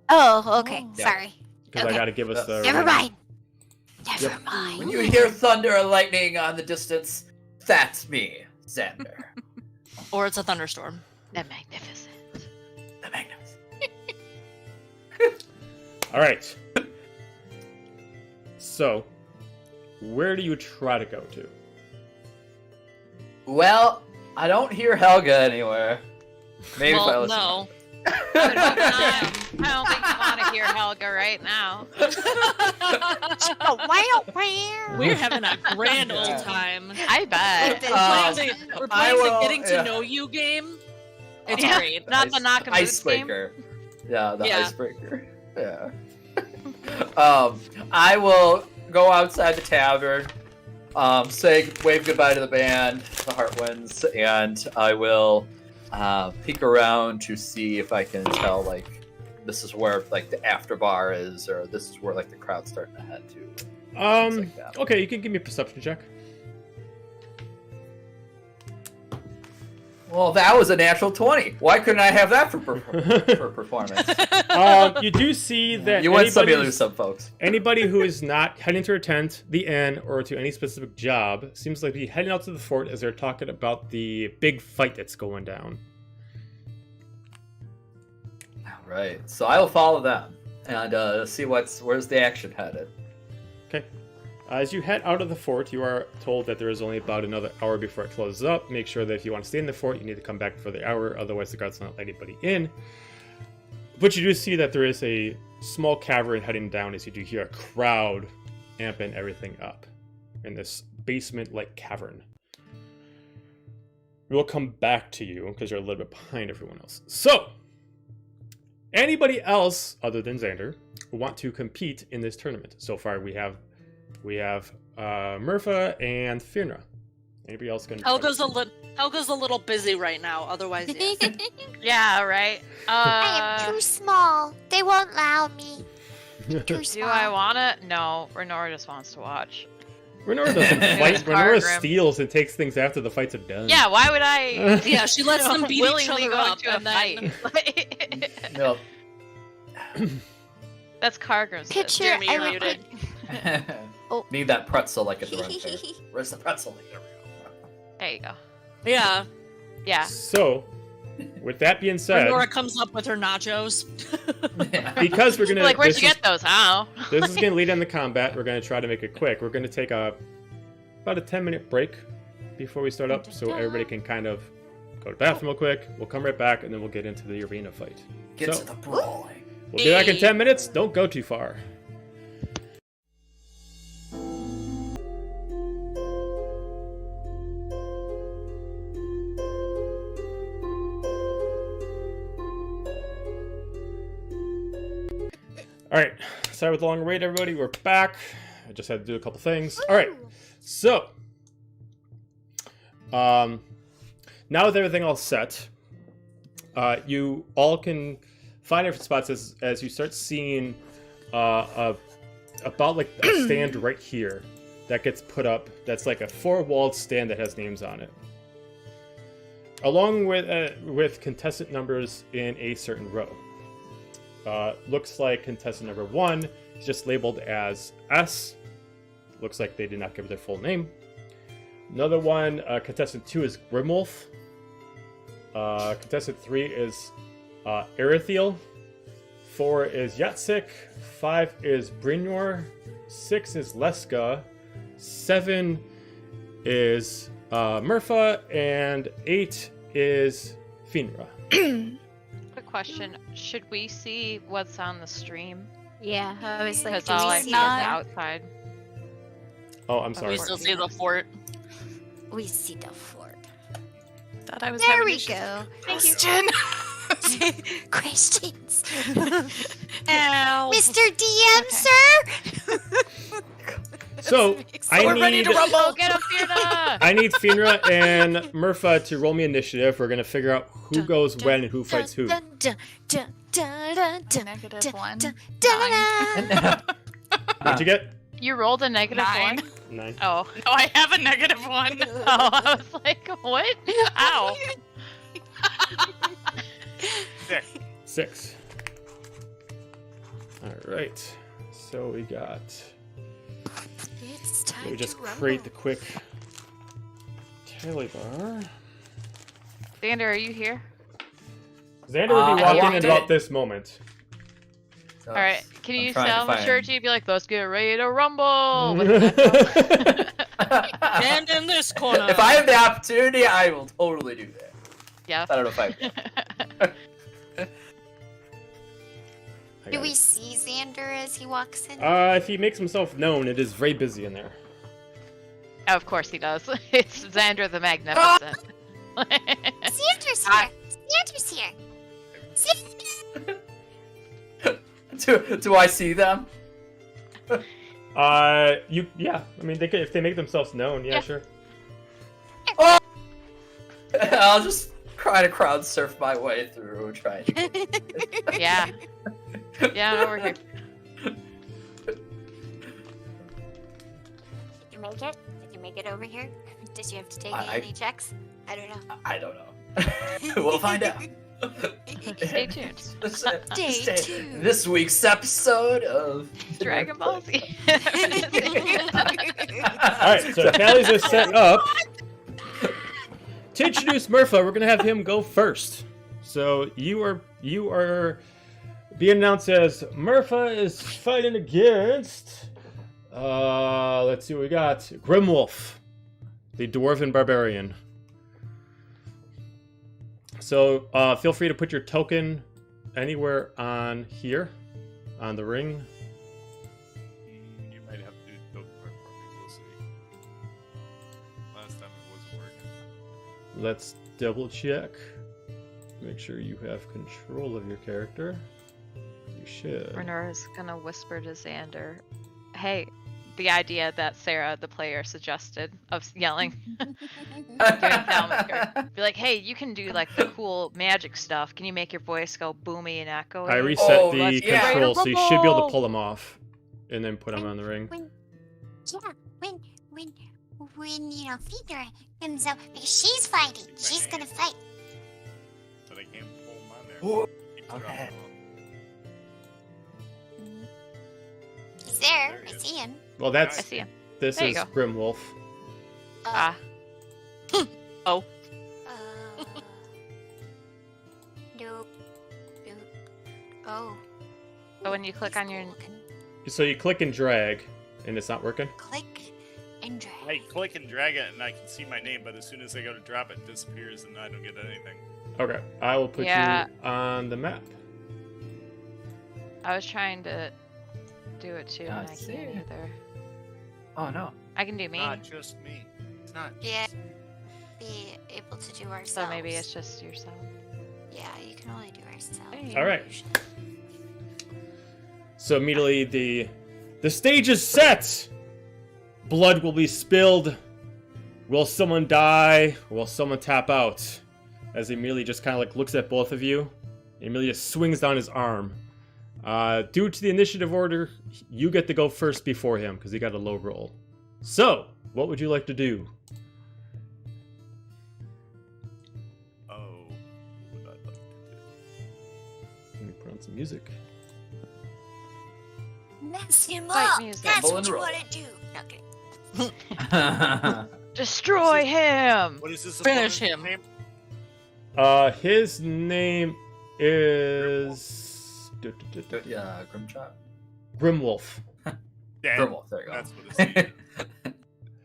Oh, okay. Yeah. Sorry. Because I Okay. got to give us the... Never mind. Never Yep. mind. When you hear thunder and lightning on the distance, that's me, Xander. Or it's a thunderstorm. The magnificent. The Magnificent. All right. So, where do you try to go to? Well, I don't hear Helga anywhere. Maybe if I Well, listen. no. I don't think you want to hear Helga right now. Oh, wow. We're having a grand old time. I bet. We're playing the getting to yeah. know you game. It's Yeah. great. Not the Nakamoots game. Icebreaker. Yeah, the Yeah. icebreaker. Yeah. I will go outside the tavern, wave goodbye to the band, the Heartwinds, and I will peek around to see if I can tell, like, this is where, like, the after bar is, or this is where, like, the crowd's starting to head to. Things like that. Okay, you can give me a perception check. Well, that was a natural 20. Why couldn't I have that for performance? You do see that You win some, you anybody's- lose some, folks. Anybody who is not heading to a tent, the inn, or to any specific job seems like to be heading out to the fort as they're talking about the big fight that's going down. All right, so I will follow them and see where's the action headed. Okay. As you head out of the fort, you are told that there is only about another hour before it closes up. Make sure that if you want to stay in the fort, you need to come back for the hour, otherwise the guards will not let anybody in. But you do see that there is a small cavern heading down as you do hear a crowd amping everything up in this basement-like cavern. We'll come back to you because you're a little bit behind everyone else. So, anybody else other than Xander who want to compete in this tournament. So far, we have Murpha and Finra. Anybody else can? Helga's a little busy right now. Otherwise, yes. Yeah, right. I am too small. They won't allow me. Too Do small. I wanna? No, Renora just wants to watch. Renora doesn't fight. It's Renora Cargrim. steals and takes things after the fights are done. Yeah, why would I? Yeah, she lets them beat each willingly other go up, into a and then fight. No. That's Cargrim's. Picture. Jeremy, I you're want muted. Oh. Need that pretzel like at the run fair. Where's the pretzel? There we go. There you go. Yeah. Yeah. So, with that being said, Renora comes up with her nachos. because we're gonna Like, where'd this you is- get those? How? This is going to lead into combat. We're going to try to make it quick. We're going to take about a 10-minute break before we start up, so everybody can kind of go to the bathroom real quick. We'll come right back, and then we'll get into the arena fight. Get So- to the brawling. We'll be back in 10 minutes. Don't go too far. All right, sorry with the long wait, everybody. We're back. I just had to do a couple things. All right, so now with everything all set, you all can find different spots as you start seeing about like a stand right here that gets put up. That's like a 4-walled stand that has names on it, along with contestant numbers in a certain row. Looks like contestant number 1 is just labeled as S. Looks like they did not give their full name. Another one, contestant 2 is Grimwolf. Contestant 3 is Erithiel. 4 is Yatsik. 5 is Brynor. 6 is Leska. 7 is Murpha. And 8 is Finra. Quick question: should we see what's on the stream? Yeah, I was like, Because do all we I see see is the not? outside. Oh, I'm sorry. We still see the fort. We see the fort. Thought I was There having we issues. go. Question. Questions. Ow. Mr. DM, sir? So I We're ready need to rumble. Go get him, Fiona! I need Finra and Murpha to roll me initiative. We're gonna figure out who goes when and who fights who. Dun, dun, dun, dun, dun, dun, Negative dun, 1. dun, dun, dun. What'd you get? You rolled a negative 9. 1? 9. Oh. Oh, I have a negative 1. Oh, I was like, what? Ow. 6. All right. So we got. It's time Let me just to rumble. create the quick tally bar. Xander, are you here? Xander would be I walking walked in about in. this moment. So, Alright, can I'm you trying to sound the find- surety? Be like, let's get ready to rumble! And in this corner. If I have the opportunity, I will totally do that. Yeah. I don't know if I. I Do got we it. see Xander as he walks in? If he makes himself known, it is very busy in there. Of course he does. It's Xander the Magnificent. Xander's here. Xander's here. Xander. Do I see them? Yeah. I mean, they could if they make themselves known. Yeah, Yeah. sure. I'll just try to crowd surf my way through, trying. Yeah. Yeah, over here. Did you make it? Did you make it over here? Did you have to take any checks? I don't know. I don't know. We'll find out. Stay tuned. Stay tuned. This week's episode of Dragon Ball Z. All right. So tallies are set up. To introduce Murpha, we're gonna have him go first. So you are being announced as Murpha is fighting against. Let's see what we got. Grimwolf, the dwarven barbarian. So feel free to put your token anywhere on here, on the ring. You might have to do the part for me. We'll see. Last time it wasn't working. Let's double check. Make sure you have control of your character. should. Renora's gonna whisper to Xander, "Hey, the idea that Sarah, the player, suggested of yelling, doing Thaumaturgy. Be like, hey, you can do like the cool magic stuff. Can you make your voice go boomy and echoey? I reset Oh, the let's get control, so you should be able to rumble. pull them off, and then put them on the ring. When you know, Figure comes out, because she's fighting. She's gonna fight. But I can't pull him on there. Ooh, Keep okay. He's there. There he I is. see him. Well, I that's see him. this There you is go. Grimwolf. Ah, Uh, nope. Oh. but when you click on your, So you click and drag, and it's not working. Click and drag. I click and drag it, and I can see my name, but as soon as I go to drop it, it disappears, and I don't get anything. Okay, I will put Yeah. you on the map. I was trying to do it too, and I see. can't either. Oh no. I can do me, Not just me. It's not. Yeah. just me. Be able to do ourselves. so maybe it's just yourself. Yeah, you can only do ourselves. There you All right. So immediately the stage is set. Blood will be spilled. Will someone die? Will someone tap out? As he immediately just kind of like looks at both of you. He immediately just swings down his arm. Due to the initiative order, you get to go first before him because he got a low roll. So, what would you like to do? Oh, what would I like to do? Let me put on some music. Mess him Fight up. music. That's Roll what and you roll. want to do. Okay. Destroy him! What is this? Finish opponent's him. Name? His name is Yeah, Grimchop. Grimwolf. Dead. Grimwolf, there you go. That's what his name is.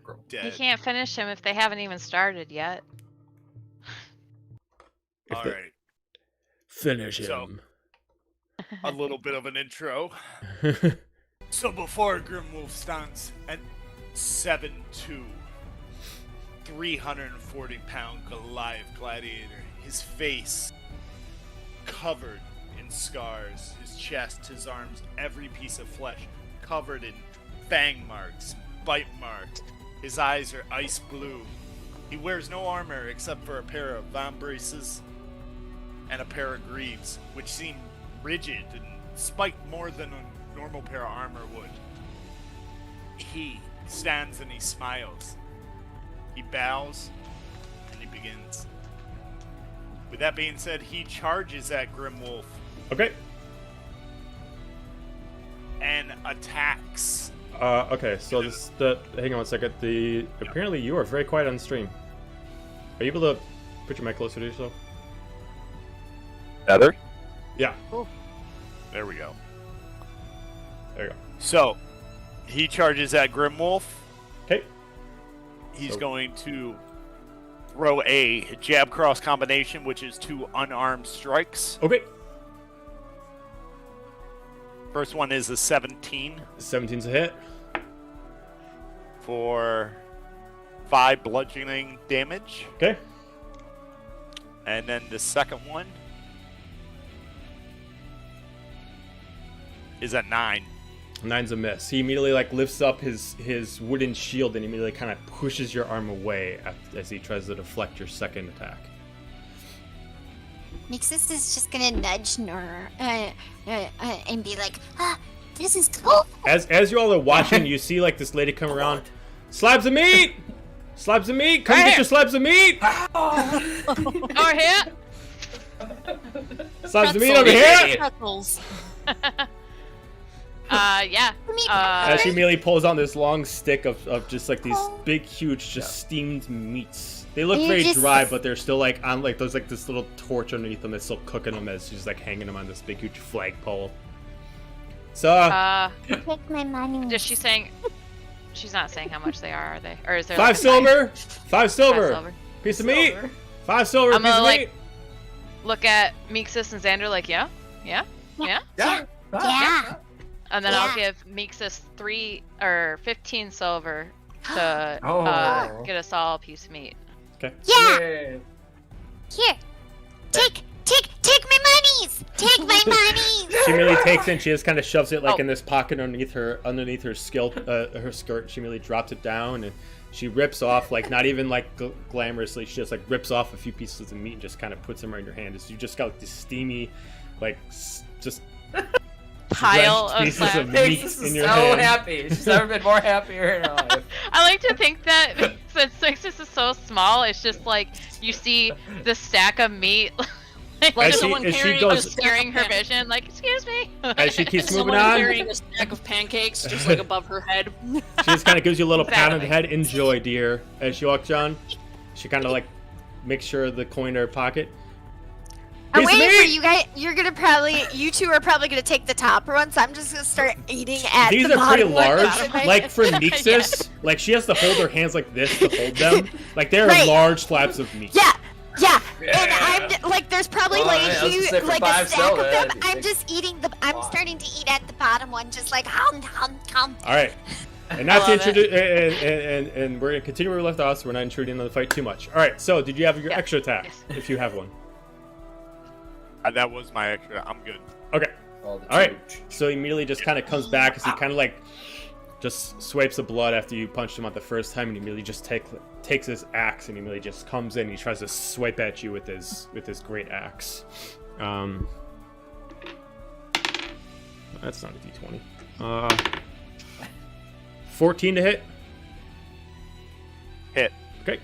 Grimwolf. You Dead. can't finish him if they haven't even started yet. If All they- right. Finish So- him. A little bit of an intro. So before Grimwolf stands at 7'2", 340-pound Goliath gladiator, his face covered in scars, his chest, his arms, every piece of flesh covered in fang marks, bite marks. His eyes are ice blue. He wears no armor except for a pair of vambraces and a pair of greaves, which seem rigid and spiked more than a normal pair of armor would. He stands and he smiles. He bows and he begins. With that being said, he charges at Grimwolf Okay. and attacks. Okay, so hang on one second. Apparently you are very quiet on stream. Are you able to put your mic closer to yourself? Better? Yeah. There we go. There you go. So, he charges at Grimwolf. Okay. He's So- going to throw a jab cross combination, which is 2 unarmed strikes. Okay. First one is a 17 17's a hit. for 5 bludgeoning damage. Okay. And then the second one is a 9. 9's a miss. He immediately like lifts up his wooden shield and immediately kind of pushes your arm away as he tries to deflect your second attack. Nixus is just gonna nudge Nora and be like, this is cool. As you all are watching, you see like this lady come around. Slabs of meat! Slabs of meat! Come Right get here. your slabs of meat! Over here! Slabs of meat over here! Pretzels. Yeah. As she immediately pulls on this long stick of just like these big, huge, just steamed meats. They look You very just- dry, but they're still like on like there's like this little torch underneath them that's still cooking them as she's like hanging them on this big, huge flagpole. So, Take my money. Is she saying? She's not saying how much they are they? Or is there 5 like a silver, price? 5 silver, 5 silver. piece of meat, 5 silver, I'm piece gonna, of like, meat. Look at Meeksis and Xander like, yeah, Yeah. Yeah. and then Yeah. I'll give Meeksis 15 silver to Oh. get us all a piece of meat. Yeah. Yay. Here. Take my money. monies! Take my monies! She immediately takes it and she just kind of shoves it like in this pocket underneath her skirt. She immediately drops it down and she rips off, like not even like glamorously, she just like rips off a few pieces of meat and just kind of puts them right in your hand. So you just got like this steamy, like just Pile drenched of pieces flesh. of meat This in is your so hand. happy. She's never been more happier in her life. I like to think that since Sixtus is so small, it's just like you see the stack of meat Like As she- someone as she carrying goes- a stack obscuring of her pan- vision. Like, excuse me. As she keeps moving Someone on, carrying a stack of pancakes just like above her head. she just kind of gives you a little pat on the Exactly. head. Enjoy, dear. As she walks on, she kind of like makes sure the coin in her pocket. I'm Piece of waiting for meat! you guys. You two are probably gonna take the top one, so I'm just gonna start eating at These the are pretty bottom one. large. Like for Mixus, like she has to hold her hands like this to hold them. Like they're Right. large slabs of meat. Yeah, Yeah. and I'm like, there's probably Well, like yeah, I was a gonna huge, say for like a 5 stack of soda, them. that'd be I'm big. just eating the. I'm Wow. starting to eat at the bottom one, just like hum. All right. And not to love it. introduce, and we're gonna continue where we left off, so we're not intruding on the fight too much. All right. So, did you have your Yeah. extra attack, Yes. if you have one? That was my extra. I'm good. Okay. All the All right. two. So he immediately just kind of comes back as he kind of like just swipes the blood after you punched him out the first time, and he immediately just takes his axe and he immediately just comes in. And he tries to swipe at you with his great axe. That's not a d20. 14 to hit. Hit. Okay.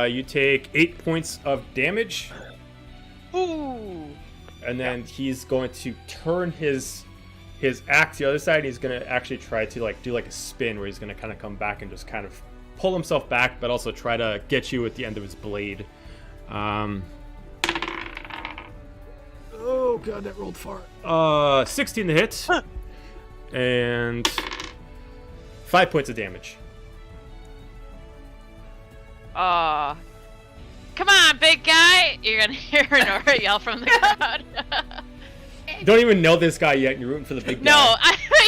You take 8 points of damage. Ooh. And then he's going to turn his axe the other side. And he's going to actually try to like do like a spin where he's going to kind of come back and just kind of pull himself back, but also try to get you at the end of his blade. Oh god, that rolled far. 16 to hit, and 5 points of damage. Come on, big guy! You're gonna hear Nora yell from the crowd. You don't even know this guy yet, and you're rooting for the big guy. No,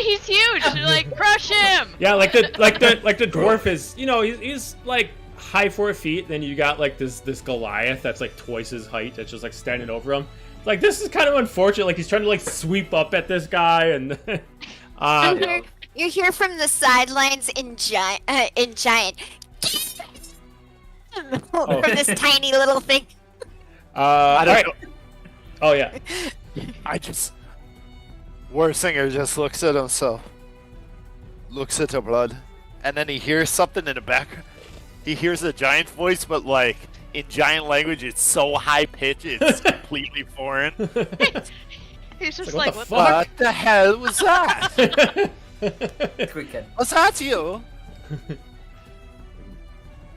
he's huge. You're like, crush him. Yeah, like the dwarf is, you know, he's like high 4 feet. Then you got like this Goliath that's like twice his height. That's just like standing over him. Like this is kind of unfortunate. Like he's trying to like sweep up at this guy, and You hear from the sidelines in giant. From this tiny little thing. all right. Oh yeah. I just. Warsinger just looks at himself. Looks at the blood. And then he hears something in the back. He hears a giant voice, but like in giant language, it's so high pitched, it's completely foreign. He's just Like, like, what what the the What the hell was that? Quick kid. Was that you?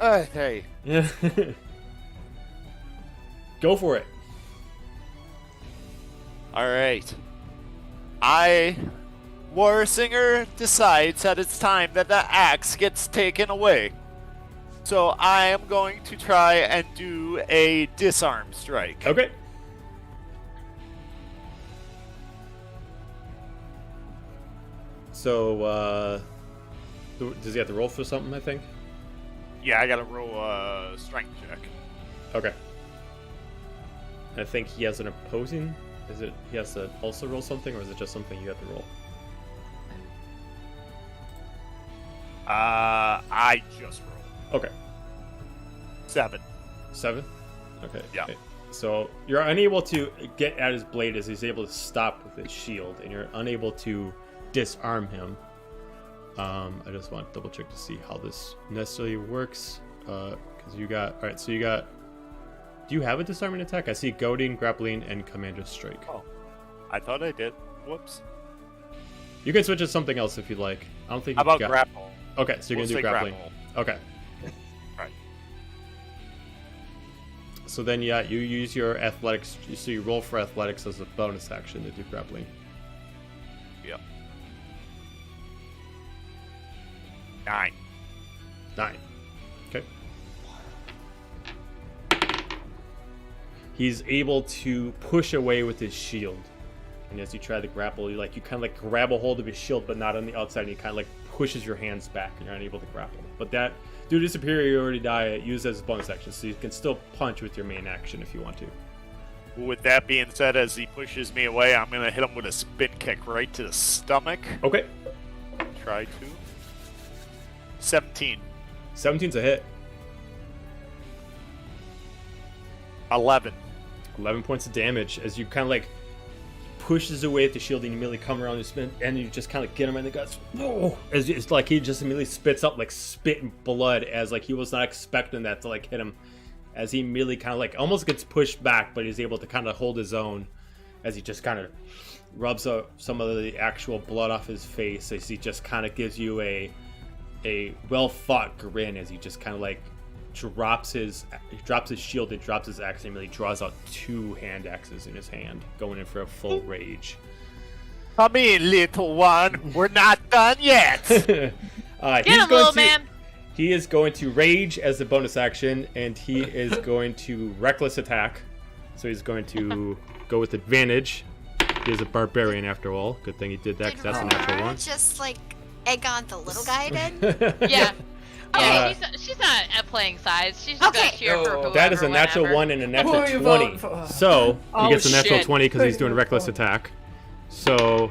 Hey. Yeah. Go for it. Alright. Warsinger decides that it's time that the axe gets taken away. So I am going to try and do a disarm strike. Okay. So, does he have to roll for something, I think? Yeah, I gotta roll a strength check. Okay. I think he has an opposing. Is it he has to also roll something, or is it just something you have to roll? I just rolled. Okay. 7. 7? Okay. Yeah. Okay. So you're unable to get at his blade as he's able to stop with his shield, and you're unable to disarm him. I just want to double check to see how this necessarily works. Because you got. Alright, so you got. Do you have a disarming attack? I see goading, grappling, and commander strike. Oh. I thought I did. Whoops. You can switch to something else if you'd like. I don't think How you about got... grapple? Okay, so you're We'll gonna do say grappling. grapple. Okay. Right. So then, yeah, you use your athletics. So you roll for athletics as a bonus action to do grappling. Yep. 9. 9. Okay. He's able to push away with his shield, and as you try to grapple, you kind of like grab a hold of his shield, but not on the outside. And he kind of like pushes your hands back, and you're unable to grapple. But that due to superiority die, use as a bonus action, so you can still punch with your main action if you want to. With that being said, as he pushes me away, I'm gonna hit him with a spin kick right to the stomach. Okay. Try to. 17. 17's a hit. 11. 11 points of damage as you kind of like pushes away at the shield and you immediately come around and spin, and you just kind of get him in the guts. Whoa! As it's like he just immediately spits up like spit and blood, as like he was not expecting that to like hit him, as he immediately kind of like almost gets pushed back, but he's able to kind of hold his own as he just kind of rubs some of the actual blood off his face, as he just kind of gives you a well fought grin as he just kind of like drops his shield and drops his axe, and really draws out 2 hand axes in his hand, going in for a full rage. Come in, little one. We're not done yet. Get him, little man. He is going to rage as a bonus action, and he is going to reckless attack. So he's going to go with advantage. He is a barbarian after all. Good thing he did that, because that's a natural one. Just like egg on the little guy then? Yeah. Okay, she's not playing size. She's just gonna cheer for whoever. That is a natural whenever. 1 and a natural 20. So he gets a natural 20 because he's doing reckless attack. So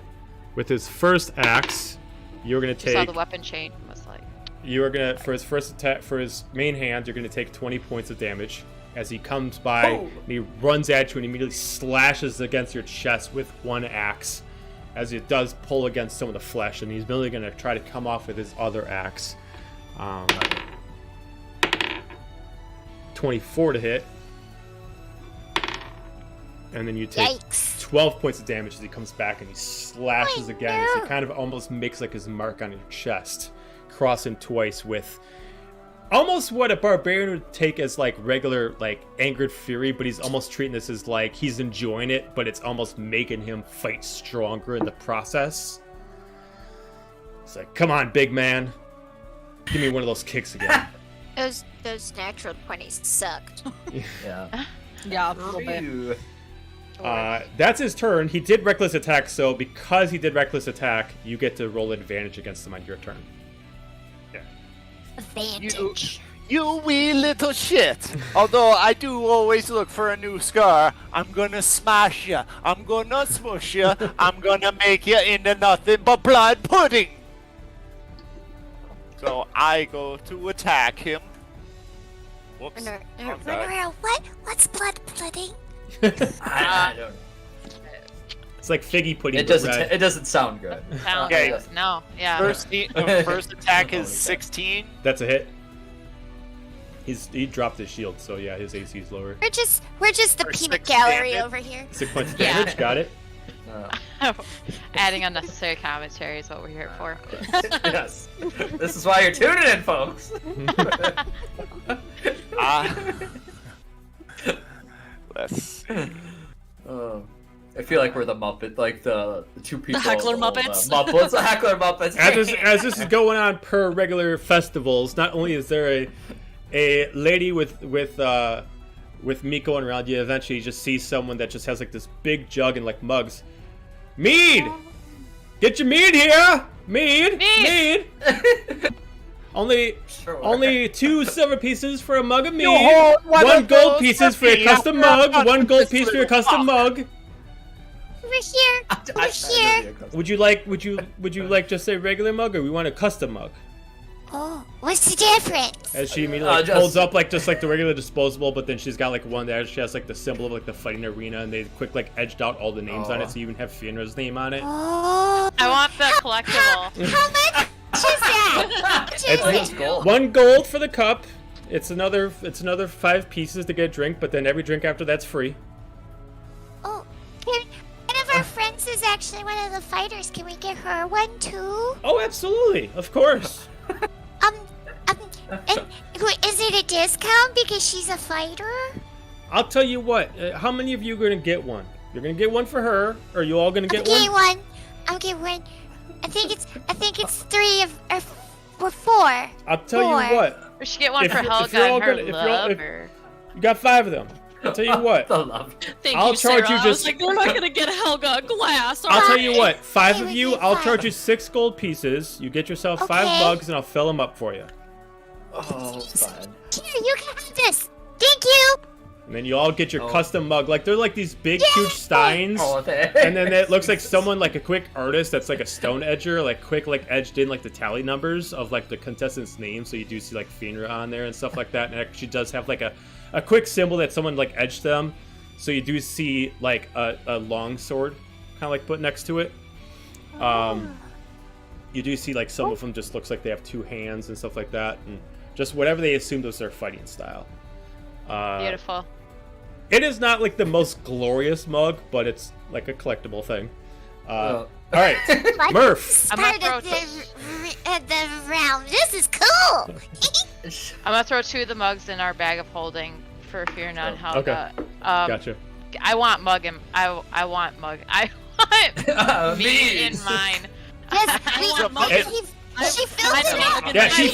with his first axe, you're gonna take. You saw the weapon chain was like. You are gonna, for his first attack, for his main hand, you're gonna take 20 points of damage as he comes by and he runs at you and immediately slashes against your chest with 1 axe, as it does pull against some of the flesh, and he's really gonna try to come off with his other axe. 24 to hit, and then you take 12 points of damage as he comes back and he slashes again, as he kind of almost makes like his mark on your chest, crossing twice with almost what a barbarian would take as like regular like angered fury, but he's almost treating this as like he's enjoying it, but it's almost making him fight stronger in the process. It's like, come on, big man. Give me one of those kicks again. Those natural 20s sucked. Yeah. Yeah, a little bit. That's his turn. He did reckless attack, so because he did reckless attack, you get to roll advantage against him on your turn. Advantage. You wee little shit. Although I do always look for a new scar, I'm gonna smash ya. I'm gonna smush ya. I'm gonna make ya into nothing but blood pudding. So I go to attack him. Whoops. Renora, what's blood pudding? I don't. It's like figgy pudding. It doesn't. It doesn't sound good. Okay. No, yeah. First attack is 16. That's a hit. He dropped his shield, so yeah, his AC is lower. We're just the For peanut 6 gallery damage. over here. 6 points of Yeah. damage. Got it. Adding unnecessary commentary is what we're here for. Yes. This is why you're tuning in, folks. Let's see. I feel like we're the Muppet, like the 2 people. Heckler Muppets. Muppets, the Heckler Muppets. As this is going on per regular festivals, not only is there a lady with Miko and around you, eventually you just see someone that just has like this big jug and like mugs. Mead! Get your mead here! Mead! Only 2 silver pieces for a mug of mead. 1 gold pieces for a custom mug. 1 gold piece for your custom mug. We're here. Would you like just a regular mug, or we want a custom mug? Oh, what's the difference? As she immediately holds up just like the regular disposable, but then she's got like one there. She has like the symbol of like the fighting arena, and they quick like edged out all the names on it, so you even have Fiona's name on it. Oh, I want the collectible. how much is that? It's gold. 1 gold for the cup. It's another 5 pieces to get a drink, but then every drink after that's free. Oh, one of our friends is actually one of the fighters. Can we get her one too? Oh, absolutely, of course. And is it a discount because she's a fighter? I'll tell you what. How many of you are gonna get one? You're gonna get one for her, or are you all gonna get one? I'll get one. I think it's 3 or 4. I'll tell you what. We should get one If for you're- if Helga you're all and her gonna- if you're all- if- lover. You got 5 of them. I'll tell you what. The love. Thank I'll you, charge Sarah. you I just- was like, they're not gonna get Helga a glass. I'll tell you what. 5 Okay, of we you, get I'll 5. charge you 6 gold pieces. You get yourself 5 Okay. mugs, and I'll fill them up for you. Oh, fine. Here, you can have this. Thank you. And then you all get your Oh. custom mug. Like, they're like these big, huge steins. Oh, thanks. And then it looks like someone, like a quick artist that's like a stone edger, like quick, like edged in like the tally numbers of like the contestants' names. So you do see like Fenrir on there and stuff like that. And it actually does have like a quick symbol that someone like edged them. So you do see like a long sword kind of like put next to it. You do see like some of them just looks like they have two hands and stuff like that. And just whatever they assumed was their fighting style. Beautiful. It is not like the most glorious mug, but it's like a collectible thing. Oh. All right, Murph. I'm gonna Start throw of the round. This is cool. I'm gonna throw 2 of the mugs in our bag of holding for Fear None Helga. Gotcha. I want mug and I want mug. I want me in mine. Yes, want mug. she filled them up. Yeah, she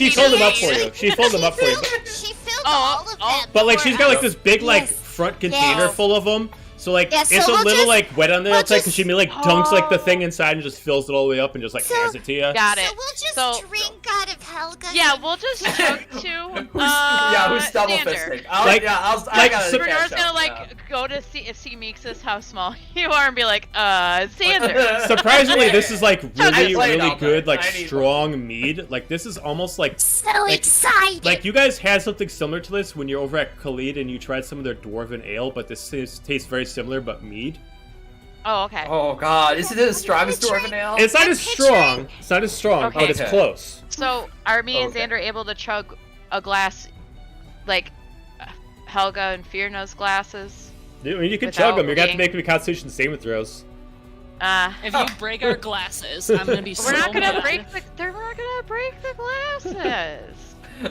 filled them up for you. She filled them up for you. She filled all of them. But like she's got like this big like Yes. front container Yes. full of them. So like Yeah, so it's a we'll little just- like wet on the we'll outside because just- she like dunks like the thing inside and just fills it all the way up and just like So- hands it to you. Got So it. we'll just So- drink out of Helga's. Yeah, we'll just chug to Who's double Xander. fisting? Like- I like, gotta so- catch Bernard's up gonna now. like go to see Meeks' how small you are and be like, Xander. Surprisingly, this is like really played really all good night. like I need strong mead. Like this is almost like So excited. Like, you guys had something similar to this when you're over at Khalid and you tried some of their Dwarven Ale, but this tastes very similar, but mead. Oh, okay. Oh god, is it the strongest dwarven ale? It's not I'm as strong. It's not as strong, Okay. but it's Okay. close. So are me and Okay. Xander able to chug a glass, like Helga and Fierna's glasses? I mean, you can Without chug them. You're going to have to being- make me Constitution saving throws. If you break our glasses, I'm gonna be so We're not gonna mad. break the. We're not gonna break the glasses.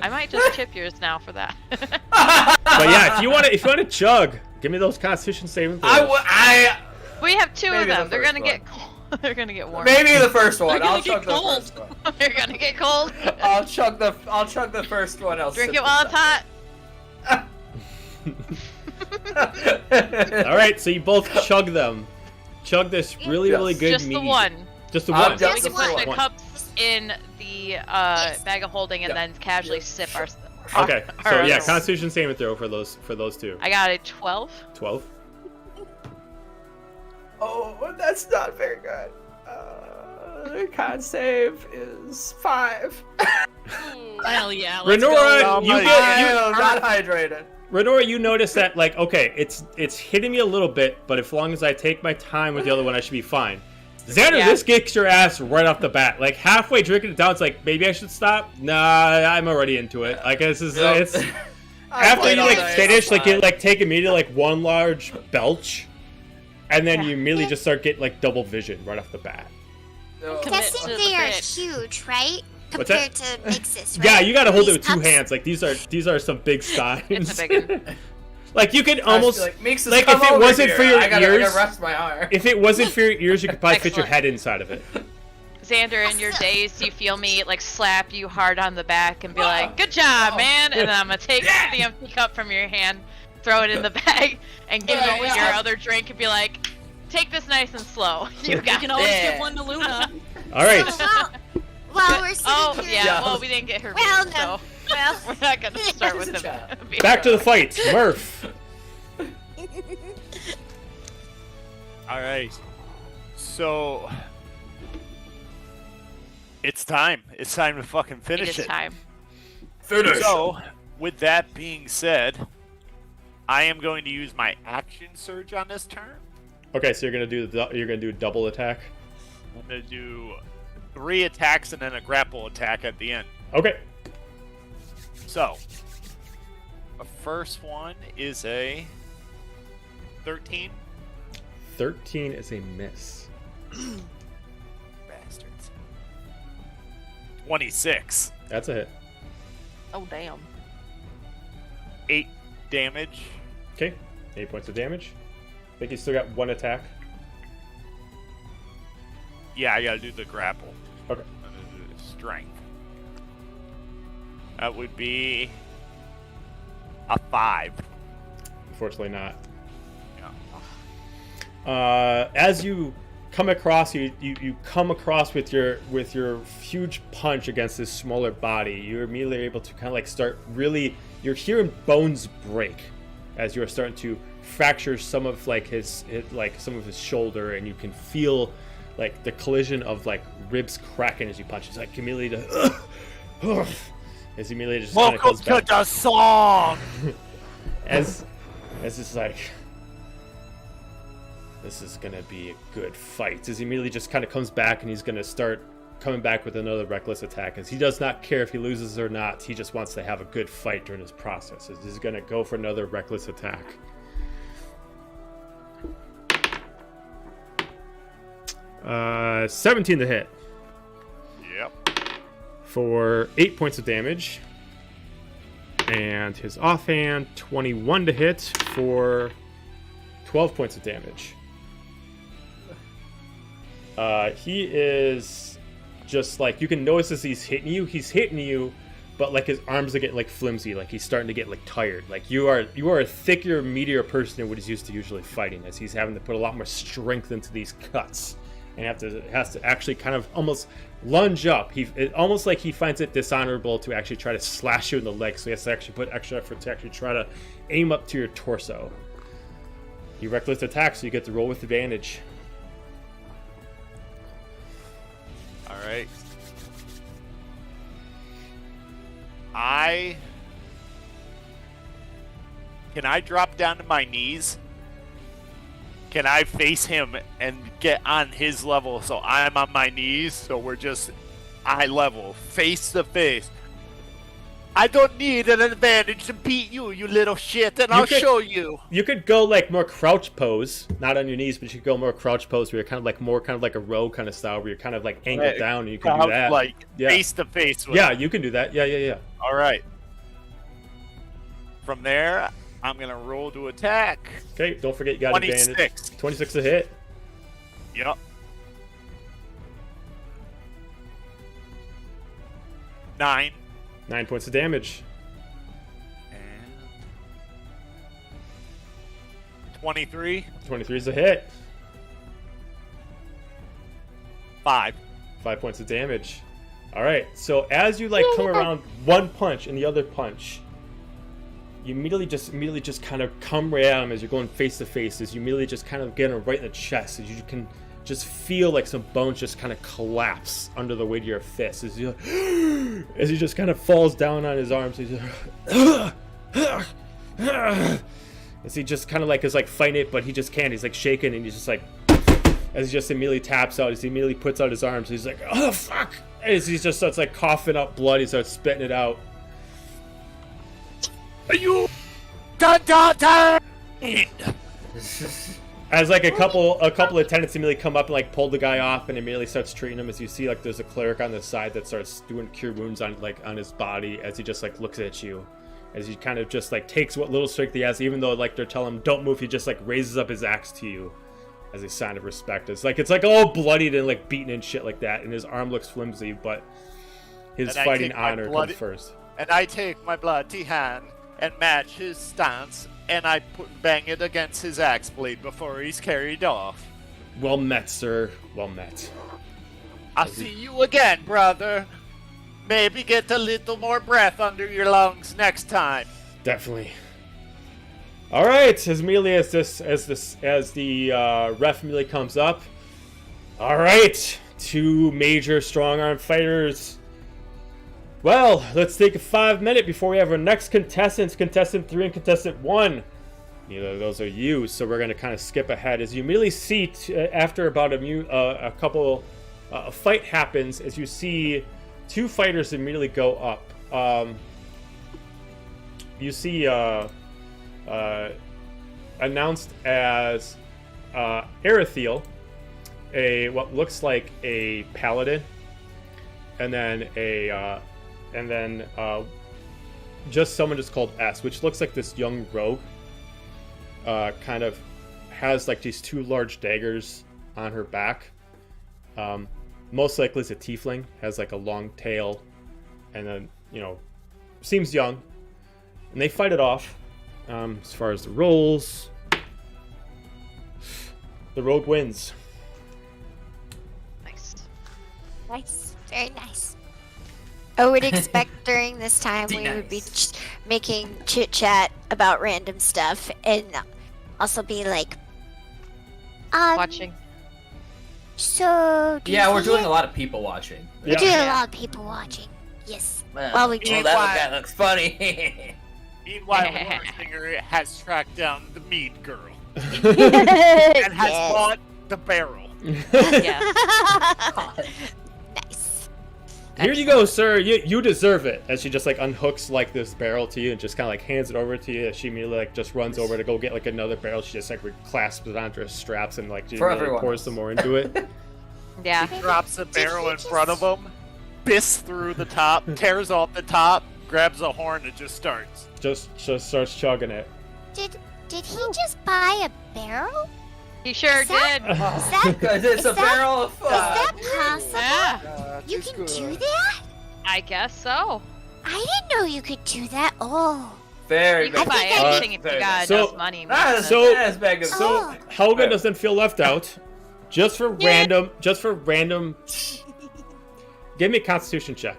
I might just chip yours now for that. But yeah, if you want to chug, give me those Constitution saving throws. We have 2 of Maybe the them. They're first gonna one. get cold. They're gonna get warm. Maybe the first one. They're gonna I'll get chug the cold. first one. They're gonna get cold. I'll chug the first one. I'll Drink sip it while it's hot. All right, so you both chug them. Chug this really, Yes. really good Just mead. the one. Just the I'm one. just We can the put one. the cups in the bag of holding and Yeah. then casually sip our. Okay, so our yeah, others. Constitution saving throw for those 2. I got a 12. 12. Oh, that's not very good. Con save is 5. Hell yeah. Let's Renora, go. you my get I'm not hydrated. Renora, you notice that like okay, it's hitting me a little bit, but as long as I take my time with the other one, I should be fine. Xander, Yeah. this kicks your ass right off the bat. Like halfway drinking it down, it's like maybe I should stop. Nah, I'm already into it. Like this is Yep. it's I after played you all like night, finish, I'm like you fine. like take immediately like one large belch, and then Yeah. you immediately just start getting like double vision right off the bat. No. Commit Guessing to they the are bit. huge, right? What's that? Compared to mixes, right? Yeah, you got to hold it These with 2 cups? hands. Like these are some big steins. It's a big one. Like you could I was almost like, Meeks has like, come if it over wasn't here. for your I gotta ears- rest my arm. if it wasn't for your ears, you could probably fit your Excellent. head inside of it. Xander, in your days, you feel me like slap you hard on the back and be like, "Good job, man!" And then I'm gonna take the empty cup from your hand, throw it in the bag, and give you your other drink and be like, "Take this nice and slow. You You got can it." always Yeah. give one to Luna. All right. So while we're sitting Oh here, yeah, Yeah. well we didn't get her, Well, beat, no. so well, we're not gonna start with It's a them. job. being- Back to the fight, Murph. All right. So it's time. It's time to fucking It finish is it. time. Finish. So, with that being said, I am going to use my action surge on this turn. Okay, so you're gonna do a double attack. I'm going to do 3 attacks and then a grapple attack at the end. Okay. So, the first one is a 13. 13 is a miss. Bastards. 26. That's a hit. Oh damn. 8 damage. Okay. 8 points of damage. I think you still got 1 attack. Yeah, I gotta do the grapple. Okay. Strength. That would be a 5. Unfortunately not. Yeah. As you come across you come across with your huge punch against this smaller body. You're immediately able to kind of like start really. You're hearing bones break as you're starting to fracture some of like his some of his shoulder, and you can feel like the collision of like ribs cracking as you punch. It's like immediately as he immediately just kind of Welcome comes to back. the song. As it's like, this is gonna be a good fight. As he immediately just kind of comes back, and he's gonna start coming back with another reckless attack. As he does not care if he loses or not, he just wants to have a good fight during this process. As he's gonna go for another reckless attack. 17 to hit Yep. for 8 points of damage. And his offhand, 21 to hit for 12 points of damage. He is just like, you can notice as he's hitting you, but like his arms are getting like flimsy, like he's starting to get like tired. Like you are a thicker, meatier person than what he's used to usually fighting, as he's having to put a lot more strength into these cuts. And has to actually kind of almost lunge up. Almost like he finds it dishonorable to actually try to slash you in the leg, so he has to actually put extra effort to actually try to aim up to your torso. You reckless attack, so you get to roll with advantage. All right. Can I drop down to my knees? Can I face him and get on his level so I'm on my knees, so we're just eye level, face to face? I don't need an advantage to beat you, you little shit, and I'll show you. You could go like more crouch pose, not on your knees, but you could go more crouch pose where you're kind of like more kind of like a row kind of style where you're kind of like angled down, and you can do that. Like face to face with him. You can do that. Yeah. All right. From there, I'm gonna roll to attack. Okay, don't forget you got 26. advantage. 26 to hit. Yep. Nine. 9 points of damage. And 23. 23 is a hit. 5. 5 points of damage. All right, so as you like come around one punch and the other punch, you immediately just kind of come right at him as you're going face to face. As you immediately just kind of get him right in the chest, as you can just feel like some bones just kind of collapse under the weight of your fist. As he just kind of falls down on his arms. As he just kind of like is like fighting it, but he just can't. He's like shaking, and he's just like, as he just immediately taps out, as he immediately puts out his arms, he's like, oh fuck! As he just starts like coughing up blood, he starts spitting it out. Are you done? As like a couple of attendants immediately come up and like pull the guy off and immediately starts treating him. As you see, like there's a cleric on the side that starts doing cure wounds on his body, as he just like looks at you, as he kind of just like takes what little strength he has, even though like they're telling him don't move, he just like raises up his axe to you as a sign of respect. It's like all bloodied and like beaten and shit like that, and his arm looks flimsy, but his fighting honor comes first. And I take my bloody hand and match his stance, and I bang it against his axe blade before he's carried off. Well met, sir. Well met. I'll see you again, brother. Maybe get a little more breath under your lungs next time. Definitely. All right. As immediately as the ref immediately comes up. All right, 2 major strong arm fighters. Well, let's take a 5-minute before we have our next contestants, contestant 3 and contestant 1. Neither of those are you, so we're going to kind of skip ahead. As you immediately see, after about a fight happens, as you see 2 fighters immediately go up. You see announced as Arethiel, what looks like a paladin, and then just someone just called S, which looks like this young rogue. Kind of has like these 2 large daggers on her back. Most likely it's a tiefling, has like a long tail, and then seems young. And they fight it off. As far as the rolls, the rogue wins. Nice. Very nice. I would expect during this time we would be making chit chat about random stuff and also be like, Watching. So. Yeah, we're doing a lot of people watching. We're doing a lot of people watching. Yes. While we drink that looks funny. Meanwhile, Warsinger has tracked down the mead girl and has bought the barrel. Yeah. Nice. Here you go, sir. You deserve it. As she just like unhooks like this barrel to you and just kind of like hands it over to you. She immediately like just runs over to go get like another barrel. She just like clasps it onto her straps and like she pours some more into it. Yeah. He drops a barrel in front of him, bists through the top, tears off the top, grabs a horn, and just starts. Just starts chugging it. Did he just buy a barrel? He sure did. Because it's a barrel of Is that possible? Yeah. You can do that? I guess so. I didn't know you could do that. Oh. Very You can buy anything if you got enough money. man. So Helga doesn't feel left out. Just for random. Give me a Constitution check.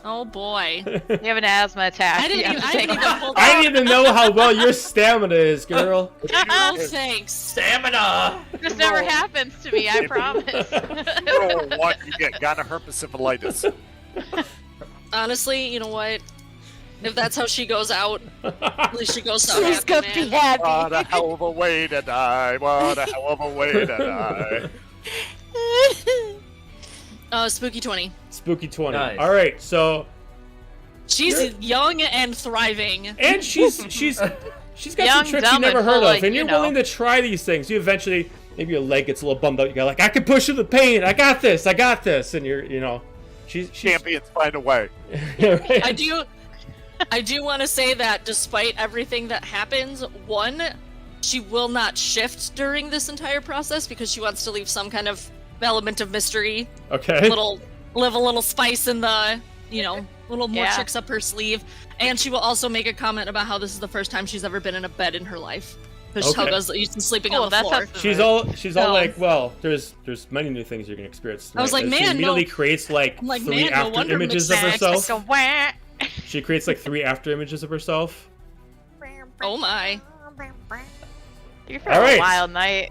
Oh boy. You have an asthma attack. I didn't even pull I need to know how well your stamina is, girl. Oh, thanks. Stamina! This never happens to me, I promise. Roll 1, you get gonorrhea herpessyphilitis. Honestly, you know what? If that's how she goes out, at least she goes out She's gonna happy, be man. happy. What a hell of a way to die. What a hell of a way to die. Spooky 20. Spooky 20. Nice. All right, so She's young and thriving. and she's got Young, some tricks you dumb, never and heard full of, of, and you you're know. willing to try these things. You eventually maybe your leg gets a little bummed out. You go like, I can push through the pain. I got this, and she's Champions find a way. right? I do want to say that despite everything that happens, one, she will not shift during this entire process because she wants to leave some kind of element of mystery. Okay. Live a little spice in the, little more Yeah. tricks up her sleeve. And she will also make a comment about how this is the first time she's ever been in a bed in her life. Because Okay. Helga's used to sleeping Cool, on the that's floor. awesome. She's all No. like, well, there's many new things you're gonna experience. I was like, She man, immediately no- creates like I'm like, 3 man, no after wonder images of Mick herself. So, wah. She creates like 3 after images of herself. Oh my. You're for All right. a wild night.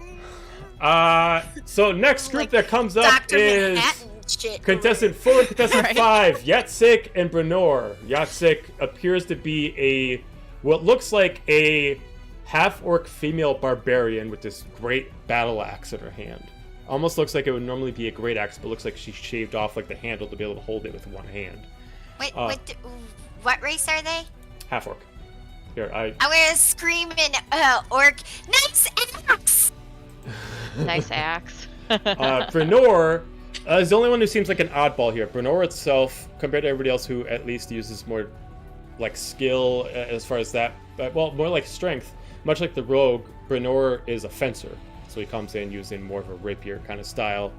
So next group that comes up Dr. is Manhattan shit. contestant 4 and contestant Right. 5, Yatsik and Brenor. Yatsik appears to be what looks like a half-orc female barbarian with this great battle axe in her hand. Almost looks like it would normally be a great axe, but looks like she shaved off like the handle to be able to hold it with one hand. Wait, what race are they? Half-orc. Here, I'm gonna scream in orc. Nice axe! Nice axe. Brenor is the only one who seems like an oddball here. Brenor itself, compared to everybody else who at least uses more like skill as far as that, well, more like strength. Much like the rogue, Brenor is a fencer, so he comes in using more of a rapier kind of style,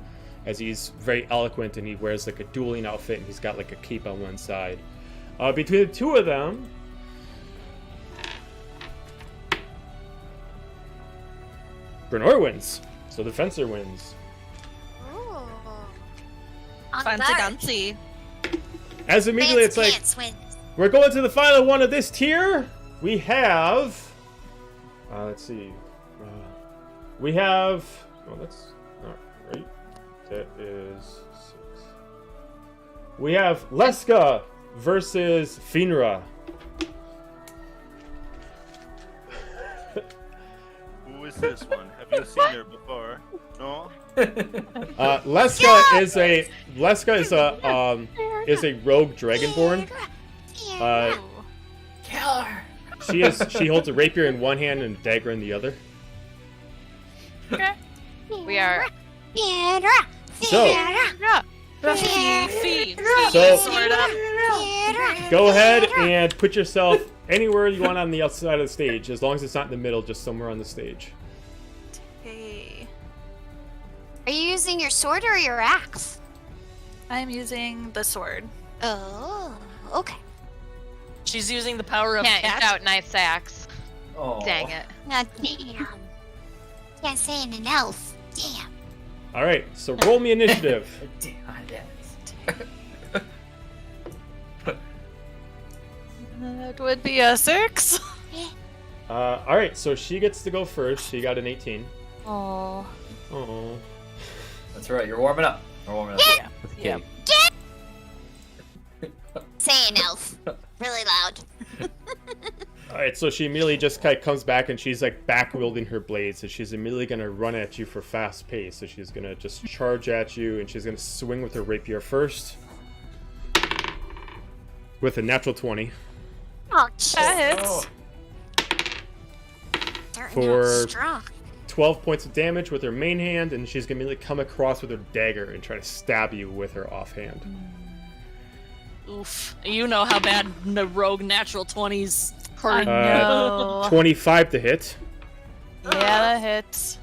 as he's very eloquent and he wears like a dueling outfit and he's got like a cape on one side. Between the two of them, Brenor wins, so the fencer wins. Ooh. On Fancy guard. dancy. As immediately it's like, Pants wins. we're going to the final one of this tier. We have, let's see, we have, that's not right. That is 6. We have Leska versus Finra. Who is this one? Have you seen her before? No? Leska is a rogue dragonborn. Kill her! She holds a rapier in one hand and a dagger in the other. We are. So, Yeah. Feed. So- Sword up. go ahead and put yourself anywhere you want on the outside of the stage, as long as it's not in the middle, just somewhere on the stage. Okay. Are you using your sword or your axe? I'm using the sword. Oh, okay. She's using the power of Can't cat. shout nice axe. Oh. Dang it. Now, damn. Can't say in an elf. Damn. All right, so roll me initiative. Damn it. That would be a 6. All right, so she gets to go first. She got an 18. Oh. Oh. That's right. You're warming up. We're warming up. Yeah. Yep. Say an elf. Really loud. All right, so she immediately just kind of comes back and she's like back wielding her blade. So she's immediately gonna run at you for fast pace. So she's gonna just charge at you and she's gonna swing with her rapier first with a natural 20 Oh, That jeez. hits. Starting For- out strong. 12 points of damage with her main hand, and she's gonna immediately come across with her dagger and try to stab you with her offhand. Oof. You know how bad the rogue natural 20s I hurt. know. 25 to hit. Yeah, that hits.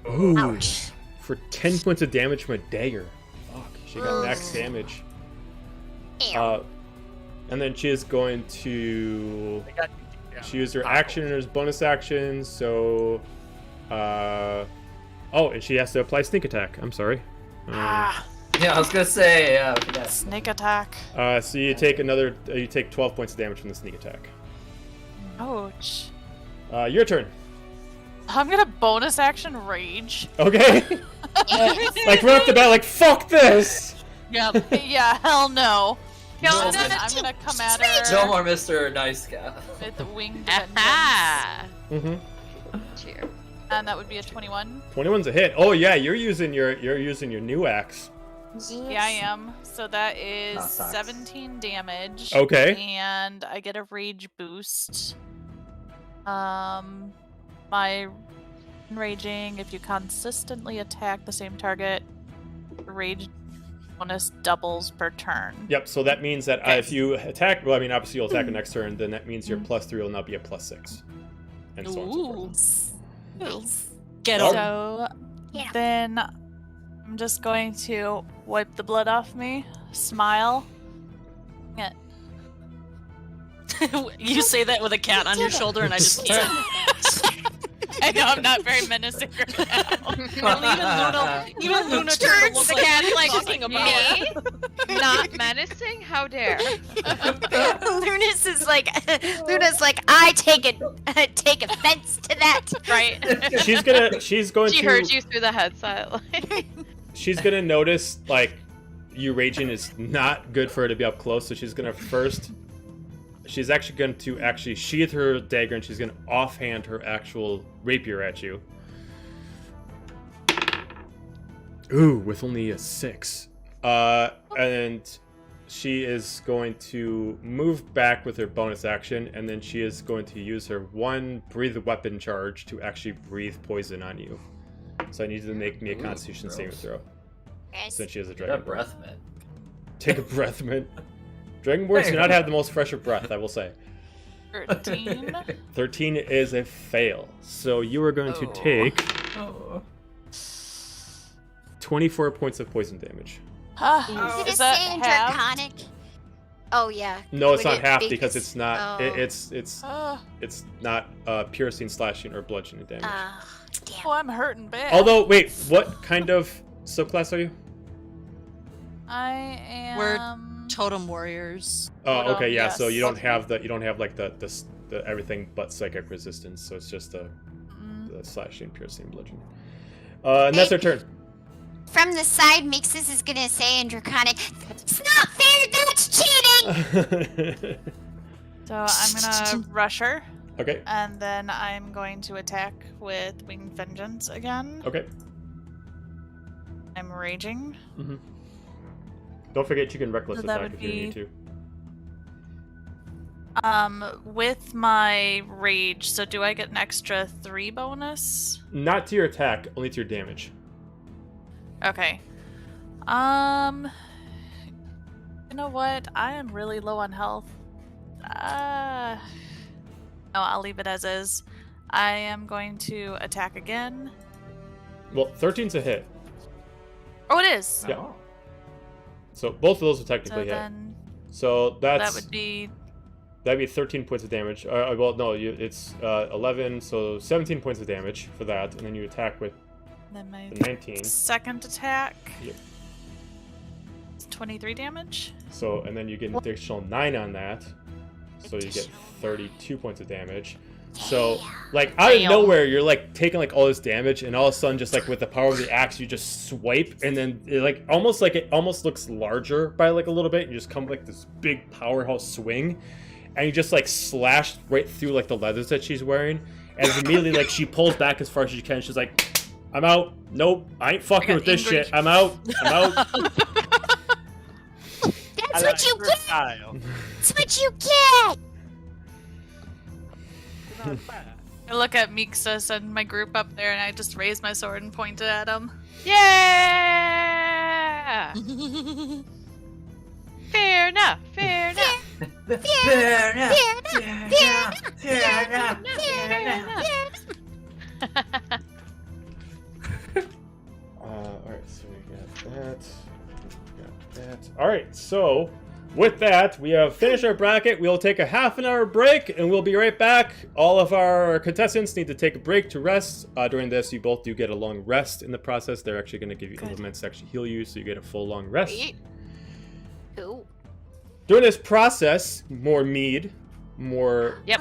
Ooh, Ouch. for 10 points of damage from a dagger. Fuck, she got Ugh. max damage. Ew. And then she is going to I got you. she used her action and her bonus action, so oh, and she has to apply sneak attack. I'm sorry. Ah, Yeah, I was gonna say. Yeah. I forgot. sneak attack. So you take you take 12 points of damage from the sneak attack. Ouch. Your turn. I'm gonna bonus action rage. Okay. Like right off the bat, like fuck this. Yeah. Yeah, hell no. No, And no, then no, I'm gonna come at her No more Mr. Nice Guy. with the winged vengeance. Aha! Mm-hmm. Cheer. And that would be a 21. 21's a hit. Oh yeah, you're using your new axe. Yeah, I am. So that is Not sucks. 17 damage. Okay. And I get a rage boost. My raging, if you consistently attack the same target, rage bonus doubles per turn. Yep. So that means that Okay. if you attack, well, I mean, obviously you'll attack the next turn. Then that means your +3 will now be a +6, and so on and so forth. Ooh. Nice. Get Oh. over. So Yeah. then I'm just going to wipe the blood off me, smile. Yeah. You say that with a cat on your shoulder, and I just can't. I know I'm not very menacing right now. Even Luna Turns turned to look the like cat she's like talking about. me? Not menacing? How dare? Luna's is like, Luna's like, I take offense to that. Right? She's going She to heard you through the headset. Like, she's gonna notice like you raging is not good for her to be up close, so she's gonna first. She's actually going to actually sheath her dagger and she's going to offhand her actual rapier at you. Ooh, with only a 6. And she is going to move back with her bonus action, and then she is going to use her one breathe weapon charge to actually breathe poison on you. So I need you to make me a Ooh, Constitution saving gross. throw, Yes. since she has a That dragon. breath, man. Take a breath, man. Dragonborns do not have the most fresher breath, I will say. 13. 13 is a fail. So you are going to Oh. take Oh. 24 points of poison damage. Is it Is a that saying half? draconic? Oh yeah. No, it's Would not it half be because it's not. Oh. It's not piercing, slashing, or bludgeoning damage. Damn. Oh, I'm hurting bad. Although, wait, what kind of subclass are you? I am. We're totem warriors. Oh, Totem, okay, yeah. So yes. you don't have like the everything but psychic resistance. So it's just the slashing, piercing, bludgeoning. And that's their turn. From the side, Mixus is gonna say in draconic, "It's not fair. That's cheating." So I'm gonna rush her, Okay. and then I'm going to attack with winged vengeance again. Okay. I'm raging. Mm-hmm. Don't forget you can reckless So that attack would if you need be- to. With my rage, so do I get an extra 3 bonus? Not to your attack, only to your damage. Okay. You know what? I am really low on health. No, I'll leave it as is. I am going to attack again. Well, 13's a hit. Oh, it is. Yeah. So both of those are So technically hit. then So that that'd would be be 13 points of damage. Well, no, it's 11, so 17 points of damage for that, and then you attack with Then my 19. second attack. Yep. 23 damage. So, and then you get an additional 9 on that. So you get 32 points of damage. So, like, out of Damn. nowhere, you're, like, taking, like, all this damage, and all of a sudden, just, like, with the power of the axe, you just swipe, and then, it, it almost looks larger by, like, a little bit, and you just come, like, this big powerhouse swing, and you just, like, slash right through, like, the leathers that she's wearing, and immediately, like, she pulls back as far as she can, she's like, I'm out. Nope, I ain't fucking with this angry. shit. I'm out. I'm out. That's what you get. Style. That's what you get. I look at Mixus and my group up there, and I just raise my sword and point it at him. Yeah! Fair enough. Fair enough. Fair enough. Alright, so we got that. We got that. Alright, so with that, we have finished our bracket. We'll take a half an hour break and we'll be right back. All of our contestants need to take a break to rest. During this, you both do get a long rest in the process. They're actually going to give you elements to actually heal you, so you get a full long rest. Sweet. Cool. During this process, more mead, more Yep.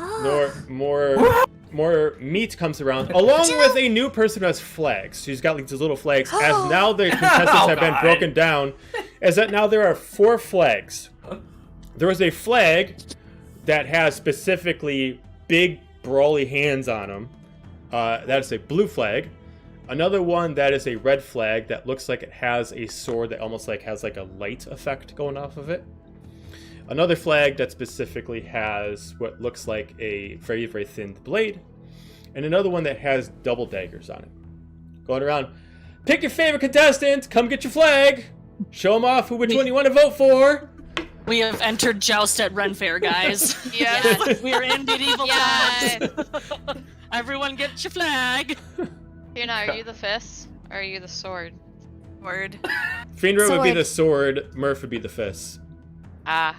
more meat comes around, along with a new person who has flags. She's got like these little flags. As now the contestants have been broken down, is that now there are 4 flags. There is a flag that has specifically big brawly hands on them. That is a blue flag. Another one that is a red flag that looks like it has a sword that almost like has like a light effect going off of it. Another flag that specifically has what looks like a very, very thin blade. And another one that has double daggers on it. Going around, pick your favorite contestant, come get your flag, show them off which one you want to vote for. We have entered Joust at Ren Fair, guys. Yes. We're in medieval Yes. times. Everyone get your flag. Fiona, are you the fist or are you the sword? Word. Fiendra would be Sword. the sword, Murph would be the fist. Ah.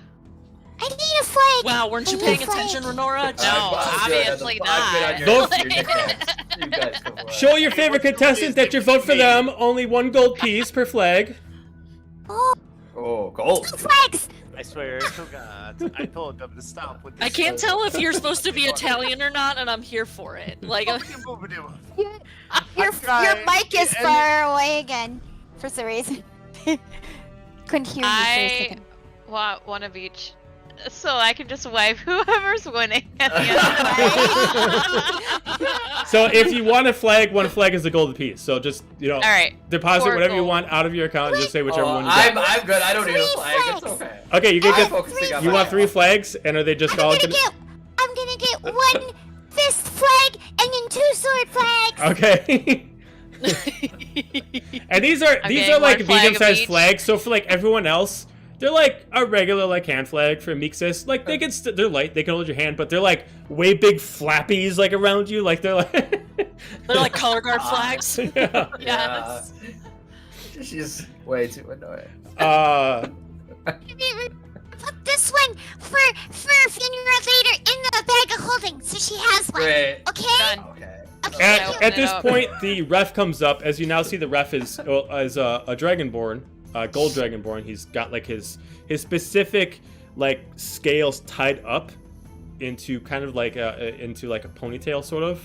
I need a flag. Wow, weren't you I need a paying flag. attention, Renora? No, obviously not. Vote- You guys go for it. Show your favorite contestant that you vote for them. Only 1 gold piece per flag. Oh, Oh, gold. 2 flags. I swear to God, I told them to stop with this. I can't tell if you're supposed to be Italian or not, and I'm here for it. Like, Your trying. mic is far away again, for some reason. Couldn't hear you for a I second. want one of each, so I can just wipe whoever's winning at the end. So if you want a flag, 1 flag is a gold piece. So just, you know, All right. deposit 4 whatever you gold. want out of your account and just say whichever one you I'm got. good. I don't need a 3 flag. It's flags. okay. Okay, you I'm get focusing on you my want 3 health. flags, and are they just all I'm gonna get 1 fist flag and then 2 sword flags. Okay. And these are Okay, like 1 flag of medium-sized each. flags. So for like everyone else, they're like a regular like hand flag for Mixus. Like they can they're light, they can hold your hand, but they're like way big flappies like around you. Like they're like they're like color guard flags. yeah. Yes. She's way too annoying. Put this one for Finra later in the bag of holding, so she has one. Great. Okay? Done. Okay. Okay. Open At it this up. point, the ref comes up. As you now see, the ref is a dragonborn, gold dragonborn. He's got like his specific like scales tied up into kind of like into like a ponytail sort of,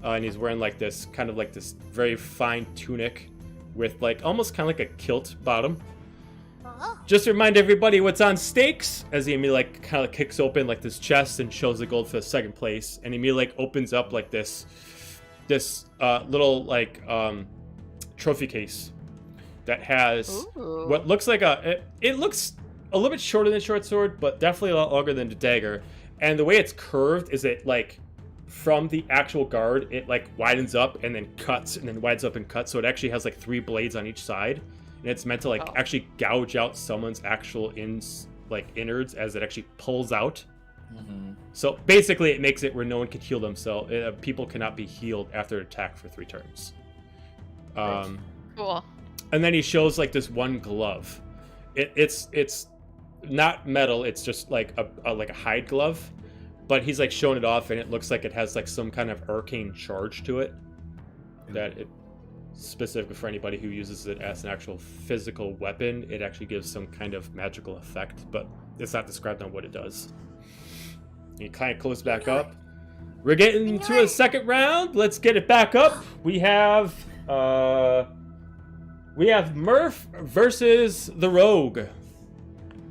and he's wearing like this kind of like this very fine tunic with like almost kind of like a kilt bottom. Oh. Just to remind everybody what's on stakes, as he immediately like kind of kicks open like this chest and shows the gold for the second place, and he immediately like opens up like this little like trophy case that has Ooh. what looks like it looks a little bit shorter than a short sword, but definitely a lot longer than the dagger. And the way it's curved is it like from the actual guard, it like widens up and then cuts and then widens up and cuts, so it actually has like 3 blades on each side. And it's meant to like Oh. actually gouge out someone's actual innards as it actually pulls out. Mm-hmm. So basically, it makes it where no one can heal themselves. People cannot be healed after an attack for 3 turns. Cool. And then he shows like this one glove. It's not metal. It's just like a hide glove. But he's like showing it off, and it looks like it has like some kind of arcane charge to it. That it specific for anybody who uses it as an actual physical weapon. It actually gives some kind of magical effect, but it's not described on what it does. You kind of close back up. We're getting to a second round. Let's get it back up. We have Murph versus the Rogue.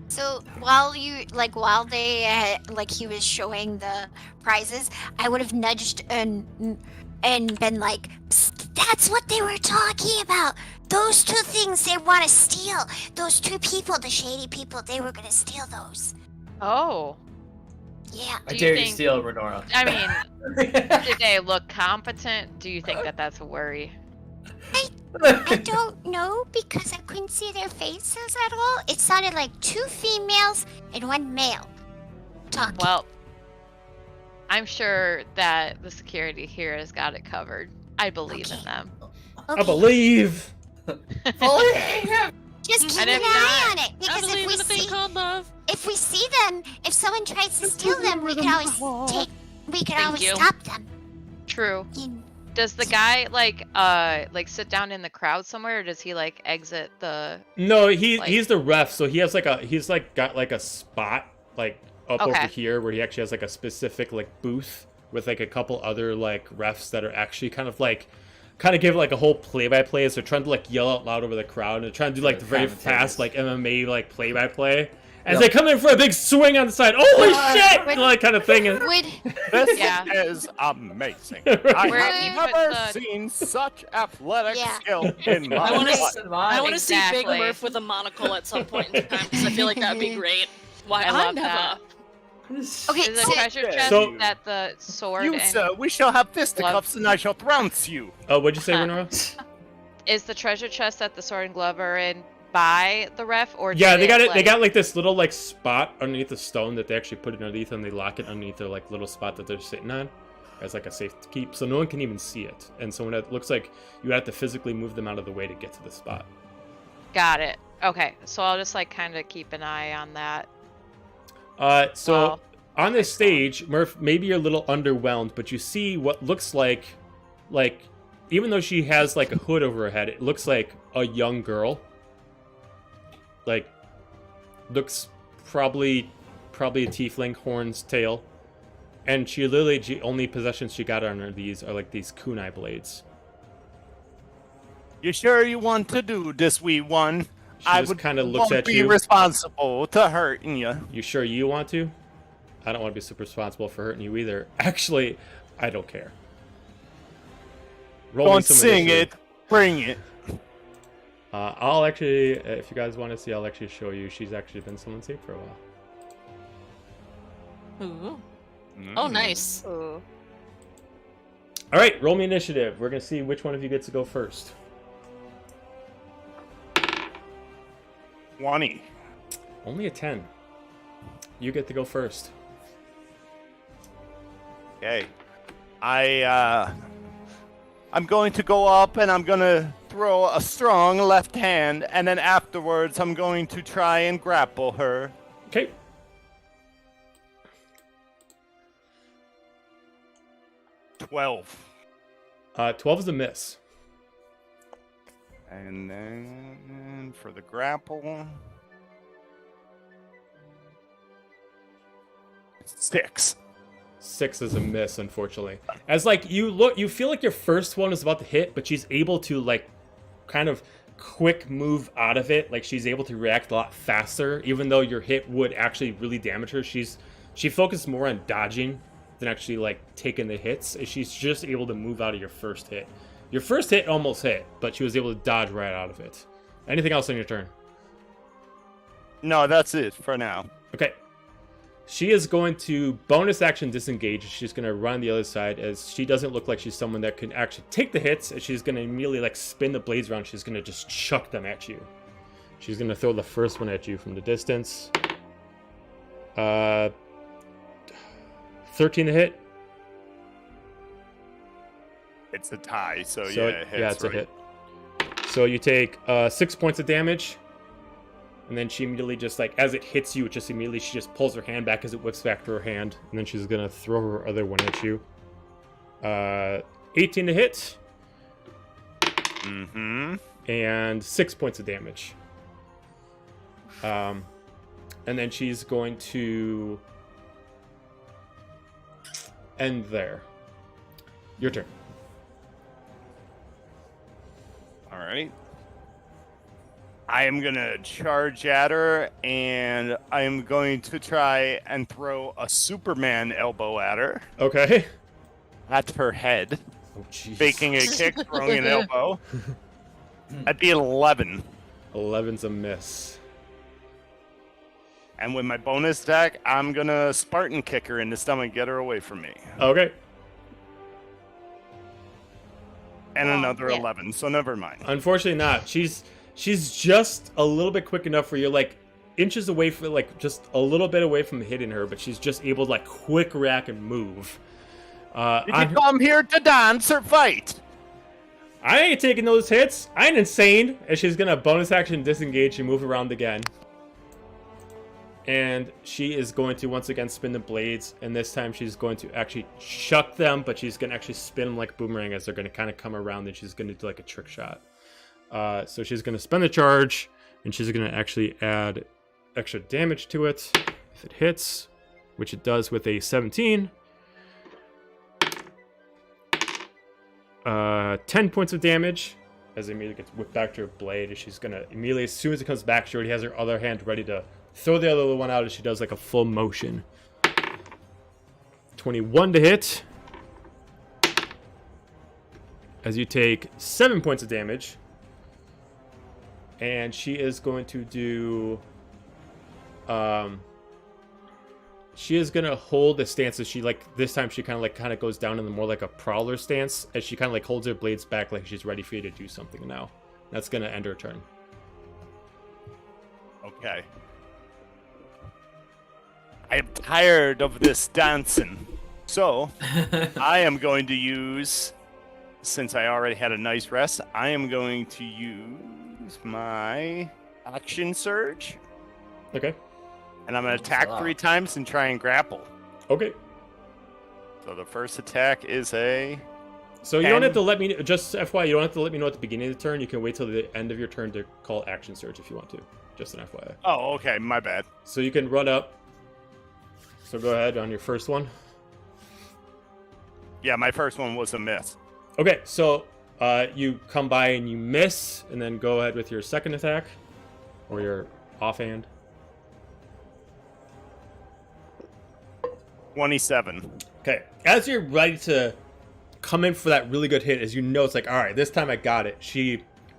So while he was showing the prizes, I would have nudged and been like, "Psst, that's what they were talking about. Those two things they want to steal. Those two people, the shady people, they were gonna steal those." Oh. Yeah. I Do you dare you think- steal, Renora. I mean, did they look competent? Do you think that that's a worry? I don't know because I couldn't see their faces at all. It sounded like two females and one male talking. Well, I'm sure that the security here has got it covered. I believe in them. I believe. Just keep And an if eye not, on it I because believe in a thing called love. if we see them, if someone tries to steal them, we can always Thank you. stop them. True. You- Does the guy like sit down in the crowd somewhere, or does he like exit the? No, Like- he's the ref, so he has got like a spot like up over Okay. here where he actually has like a specific like booth with like a couple other like refs that are actually kind of give like a whole play-by-play as they're trying to like yell out loud over the crowd and they're trying to do like the very fast like MMA like play-by-play as they come in for a big swing on the side. Holy shit! Like kind of thing. And, Would This Yeah. is amazing. Right. I Where have you never put the- seen such athletic Yeah. skill in my I want life. to. I want to see Big Exactly. Murph with a monocle at some point in time because I feel like that'd be great. Why I love never? that. Okay, Is the so treasure chest So- that the sword You, and sir, we shall have fisticuffs and I shall trounce you. oh, what'd you say, Huh. Renora? is the treasure chest that the sword and glove are in by the ref, or Yeah, did they got it. Like, They got like this little like spot underneath the stone that they actually put it underneath, and they lock it underneath their like little spot that they're sitting on, as like a safe to keep, so no one can even see it. And so when it looks like you have to physically move them out of the way to get to the spot. Got it. Okay, so I'll just like kind of keep an eye on that. So Well, on this stage, Murph, maybe you're a little underwhelmed, but you see what looks like even though she has like a hood over her head, it looks like a young girl. Like, looks probably a tiefling, horns, tail, and she literally the only possessions she got on her these are like these kunai blades. You sure you want to do this, wee one? She I just would kind of looks won't at be you. responsible to hurting you. You sure you want to? I don't want to be super responsible for hurting you either. Actually, I don't care. Roll me Don't some sing initiative. it, bring it. I'll actually, if you guys want to see, I'll actually show you. She's actually been someone safe for a while. Ooh. Oh, nice. ooh. All right, roll me initiative. We're gonna see which one of you gets to go first. 20. Only a 10. You get to go first. Okay. I'm going to go up and I'm going to throw a strong left hand, and then afterwards I'm going to try and grapple her. Okay. $12. 12 is a miss. And then for the grapple, 6. 6 is a miss, unfortunately. As like you feel like your first one is about to hit, but she's able to like kind of quick move out of it. Like she's able to react a lot faster, even though your hit would actually really damage her. She focused more on dodging than actually like taking the hits. She's just able to move out of your first hit. Your first hit almost hit, but she was able to dodge right out of it. Anything else on your turn? No, that's it for now. Okay. She is going to bonus action disengage. She's going to run the other side as she doesn't look like she's someone that can actually take the hits. And she's going to immediately like spin the blades around. She's going to just chuck them at you. She's going to throw the first one at you from the distance. 13 to hit. It's a tie, so, So yeah, it hits, it's a right? hit. So you take 6 points of damage. And then she immediately just like, as it hits you, she just pulls her hand back as it whips back to her hand. And then she's going to throw her other one at you. 18 to hit. Mm-hmm. And 6 points of damage. And then she's going to end there. Your turn. All right. I am going to charge at her, and I am going to try and throw a Superman elbow at her. Okay. At her head. Oh, jeez. Faking a kick, throwing an elbow. That'd be 11. 11's a miss. And with my bonus attack, I'm going to Spartan kick her in the stomach and get her away from me. Okay. And another yeah. 11, so never mind. Unfortunately not. She's just a little bit quick enough where you're like inches away from, like just a little bit away from hitting her, but she's just able to like quick rack and move. Did you come here to dance or fight? I ain't taking those hits. I ain't insane. And she's gonna bonus action disengage and move around again. And she is going to once again spin the blades, and this time she's going to actually chuck them, but she's gonna actually spin them like a boomerang as they're gonna kind of come around, and she's gonna do like a trick shot. So she's gonna spend the charge, and she's gonna actually add extra damage to it if it hits, which it does with a 17. 10 points of damage as it immediately gets whipped back to her blade, and she's gonna immediately, as soon as it comes back, she already has her other hand ready to throw the other one out as she does like a full motion. 21 to hit. As you take 7 points of damage. And she is going to do... she is going to hold the stance as she, like, this time she kind of goes down in the more like a prowler stance, as she kind of like holds her blades back like she's ready for you to do something now. That's going to end her turn. Okay. I am tired of this dancing. So, I am going to use, since I already had a nice rest, I am going to use my action surge. Okay. And I'm going to attack 3 times and try and grapple. Okay. So the first attack is a... So you don't have to let me, just FYI, you don't have to let me know at the beginning of the turn. You can wait till the end of your turn to call action surge if you want to. Just an FYI. Oh, okay, my bad. So you can run up. So go ahead on your first one. Yeah, my first one was a miss. Okay, so you come by and you miss, and then go ahead with your second attack. Or your offhand. 27. Okay, as you're ready to come in for that really good hit, as you know, it's like, all right, this time I got it.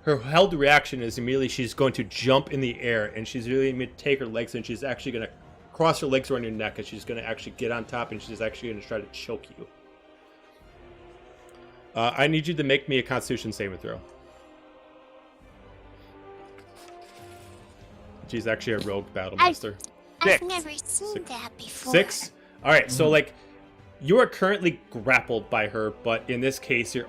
Her held reaction is immediately she's going to jump in the air, and she's really going to take her legs, and she's actually going to cross her legs around your neck, and she's going to actually get on top, and she's actually going to try to choke you. I need you to make me a Constitution saving throw. She's actually a rogue battle master. I've never seen that before. 6? All right, so like you are currently grappled by her, but in this case, your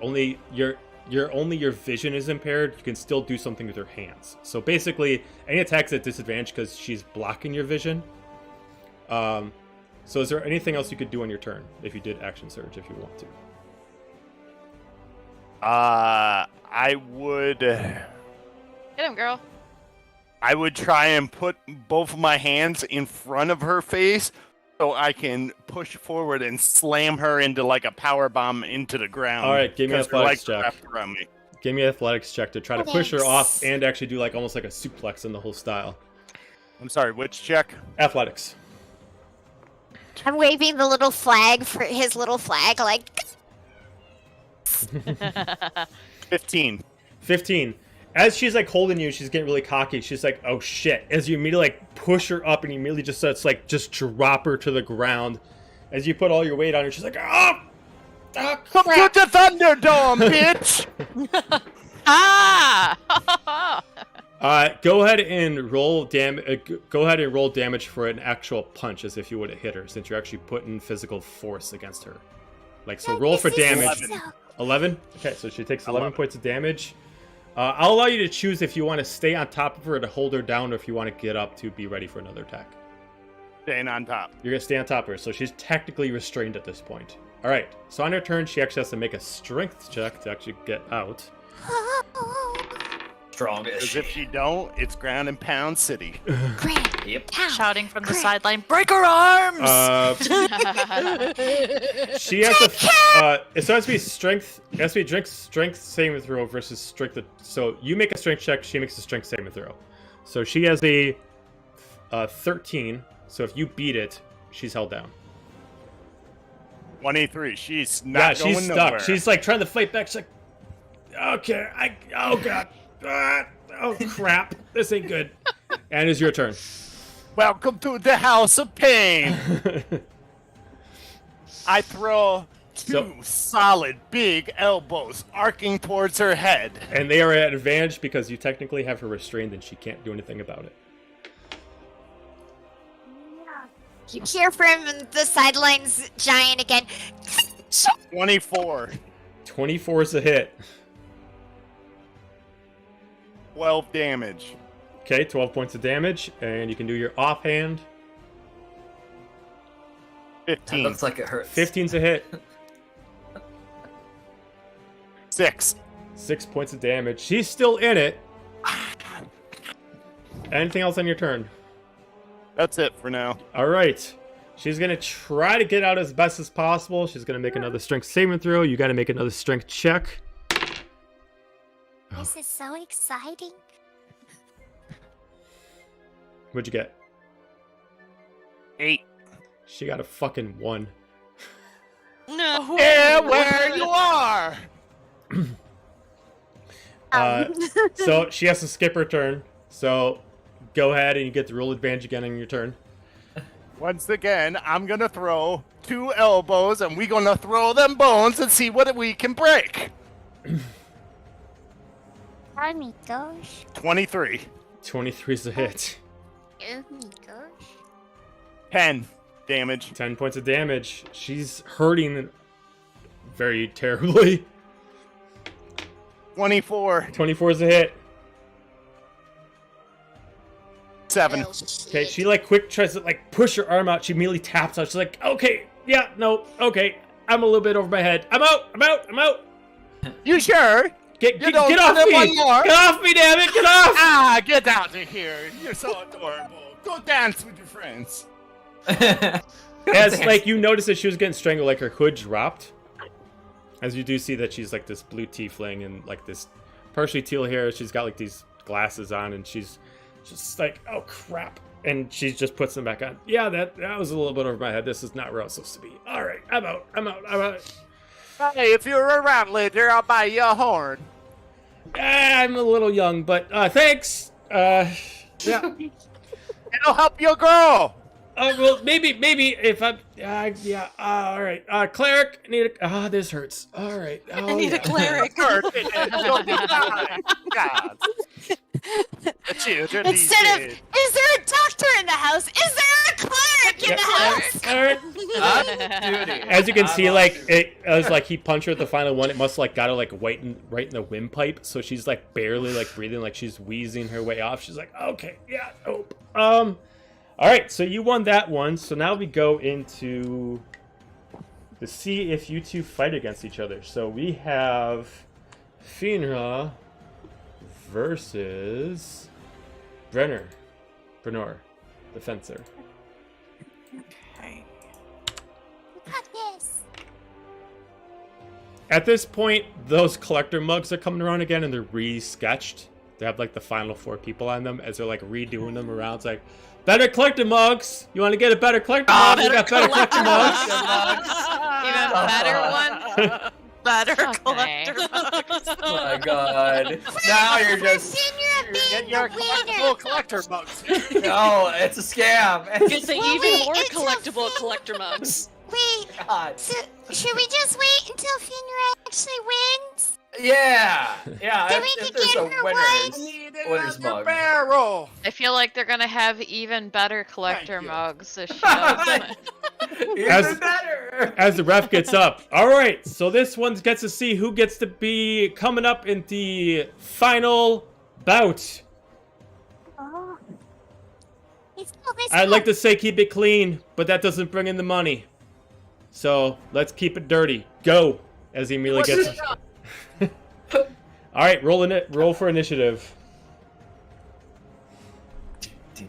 vision is impaired. You can still do something with your hands. So basically, any attacks at disadvantage because she's blocking your vision. So is there anything else you could do on your turn if you did action surge if you want to? I would. Get him, girl. I would try and put both of my hands in front of her face so I can push forward and slam her into like a power bomb into the ground. All right, give me an athletics check. Wrapped around me. Give me an athletics check to try to push her off and actually do like almost like a suplex in the whole style. I'm sorry, which check? Athletics. I'm waving the little flag for his little flag, like. 15. 15. As she's like holding you, she's getting really cocky. She's like, "Oh shit!" As you immediately like push her up, and you immediately just like just drop her to the ground. As you put all your weight on her, she's like, "Oh, Come to the Thunderdome, bitch!" Ah! Go ahead and roll Go ahead and roll damage for an actual punch, as if you would have hit her, since you're actually putting physical force against her. Like, so roll for damage. 11. Okay, so she takes 11 points of damage. I'll allow you to choose if you want to stay on top of her to hold her down, or if you want to get up to be ready for another attack. Staying on top. You're going to stay on top of her, so she's technically restrained at this point. All right, so on her turn, she actually has to make a strength check to actually get out. Strong as Because if she. you don't, it's ground and pound city. Grand Yep. pound. Shouting from the Great. sideline, break her arms! She has a. It has to be strength. It has to be strength saving throw versus strength. So you make a strength check. She makes a strength saving throw. So she has a 13. So if you beat it, she's held down. 23. She's not going she's stuck. nowhere. She's like trying to fight back. She's like, okay, oh god, oh crap, this ain't good. And it's your turn. Welcome to the House of Pain. I throw two solid big elbows arcing towards her head. And they are at advantage because you technically have her restrained and she can't do anything about it. You hear from the sidelines, giant again. 24. 24 is a hit. 12 damage. Okay, 12 points of damage, and you can do your offhand. 15. Looks like it hurts. 15's a hit. 6. 6 points of damage. She's still in it. Anything else on your turn? That's it for now. All right. She's going to try to get out as best as possible. She's going to make another strength saving throw. You got to make another strength check. This is so exciting. What'd you get? 8. She got a fucking 1. No. Yeah, where you are. So she has to skip her turn. So go ahead and you get the roll advantage again on your turn. Once again, I'm gonna throw 2 elbows, and we're gonna throw them bones and see what we can break. Oh my gosh. 23. 23 is a hit. Oh my gosh. 10 damage. 10 points of damage. She's hurting very terribly. 24. 24 is a hit. 7. Oh, Okay, shit. she like quick tries to like push her arm out. She immediately taps out. She's like, okay, yeah, no, okay. I'm a little bit over my head. I'm out. You sure? Get You don't off want me! one more? Get off me, damn it! Get off! Ah, get out of here. You're so adorable. Go dance with your friends. As like you notice that she was getting strangled, like her hood dropped. As you do see that she's like this blue tiefling and like this partially teal hair. She's got like these glasses on, and she's just like, oh crap, and she just puts them back on. Yeah, that was a little bit over my head. This is not where I was supposed to be. All right, I'm out. Hey, if you're around later, I'll buy you a horn. I'm a little young, but thanks. Yeah. It'll help you grow. Well, maybe if I'm. Yeah. All right. Cleric, I need a. This hurts. All right. Oh, I need a cleric. You'll be fine. God. The children these Instead of, days. is there a doctor in the house? Is there a cleric in the house? Cleric. As you can see, like it was like he punched her at the final one. It must like got her like right in the windpipe, so she's like barely like breathing, like she's wheezing her way off. She's like, okay, yeah, nope. All right, so you won that one. So now we go into to see if you two fight against each other. So we have Finra versus Brenner, the fencer. Okay. Got this. At this point, those collector mugs are coming around again, and they're re-sketched. They have like the final 4 people on them as they're like redoing them around. It's like, better collector mugs. You want to get a better collector mug? We got better collector mugs. Even better one. Better Okay. collector. Oh my god. Now you're just. Finra being Your the collectible winner. collector mugs. No, it's a scam. Get the Well, even wait, more it's a collectible thing. collector mugs. Wait, God. so should we just wait until Finra actually wins? Yeah. Then we If can there's get a her winner's mug. Barrel. I feel like they're gonna have even better collector you. mugs if she does. Even better. As the ref gets up. All right, so this one gets to see who gets to be coming up in the final bout. Oh. Let's go. I'd like to say keep it clean, but that doesn't bring in the money. So let's keep it dirty. Go. As he immediately gets. All right, roll for initiative.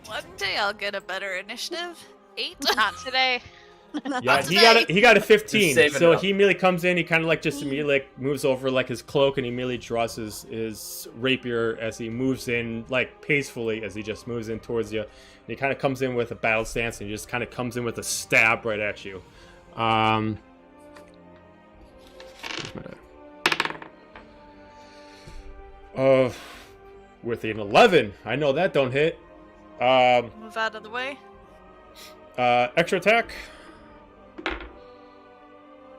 One day I'll get a better initiative. 8. Not today. Yeah, he got a 15. saving So it up. he immediately comes in. He kind of like just immediately like moves over like his cloak, and he immediately draws his rapier as he moves in, like peacefully as he just moves in towards you. And he kind of comes in with a battle stance, and he just kind of comes in with a stab right at you. With an 11, I know that don't hit. Move out of the way. Extra attack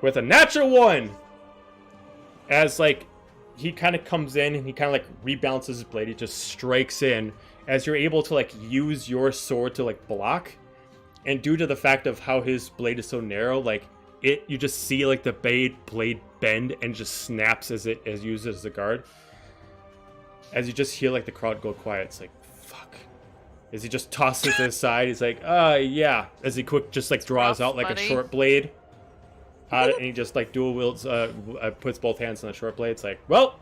with a natural 1. As like he kind of comes in and he kind of like rebalances his blade. He just strikes in as you're able to like use your sword to like block. And due to the fact of how his blade is so narrow, like you just see like the blade bend and just snaps as used as a guard. As you just hear like the crowd go quiet, it's like fuck. As he just tosses it to the side, he's like, yeah. As he just like draws out like buddy. a short blade. And he just like dual wields, puts both hands on the short blade. It's like, well,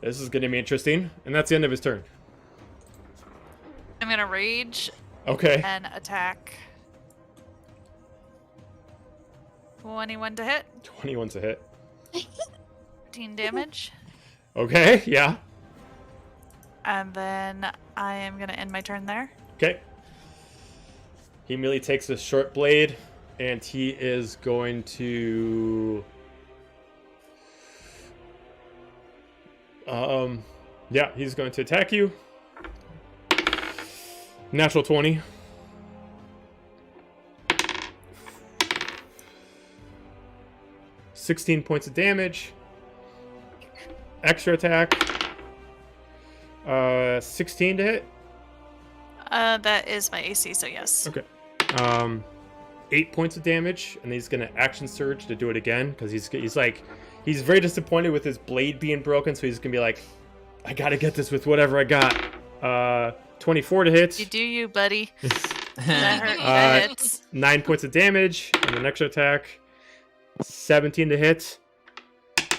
this is gonna be interesting. And that's the end of his turn. I'm gonna rage Okay. and attack. 21 to hit. 21's a hit. 15 damage. Okay, yeah. And then I am gonna end my turn there. Okay. He immediately takes his short blade, and he is going to... yeah, he's going to attack you. Natural 20. $16 points of damage. Extra attack. 16 to hit. That is my AC, so yes. Okay. 8 points of damage, and he's gonna action surge to do it again because he's very disappointed with his blade being broken, so he's gonna be like, I gotta get this with whatever I got. 24 to hit. You do you, buddy. That hurt. That hits. 9 points of damage, and an extra attack. 17 to hit.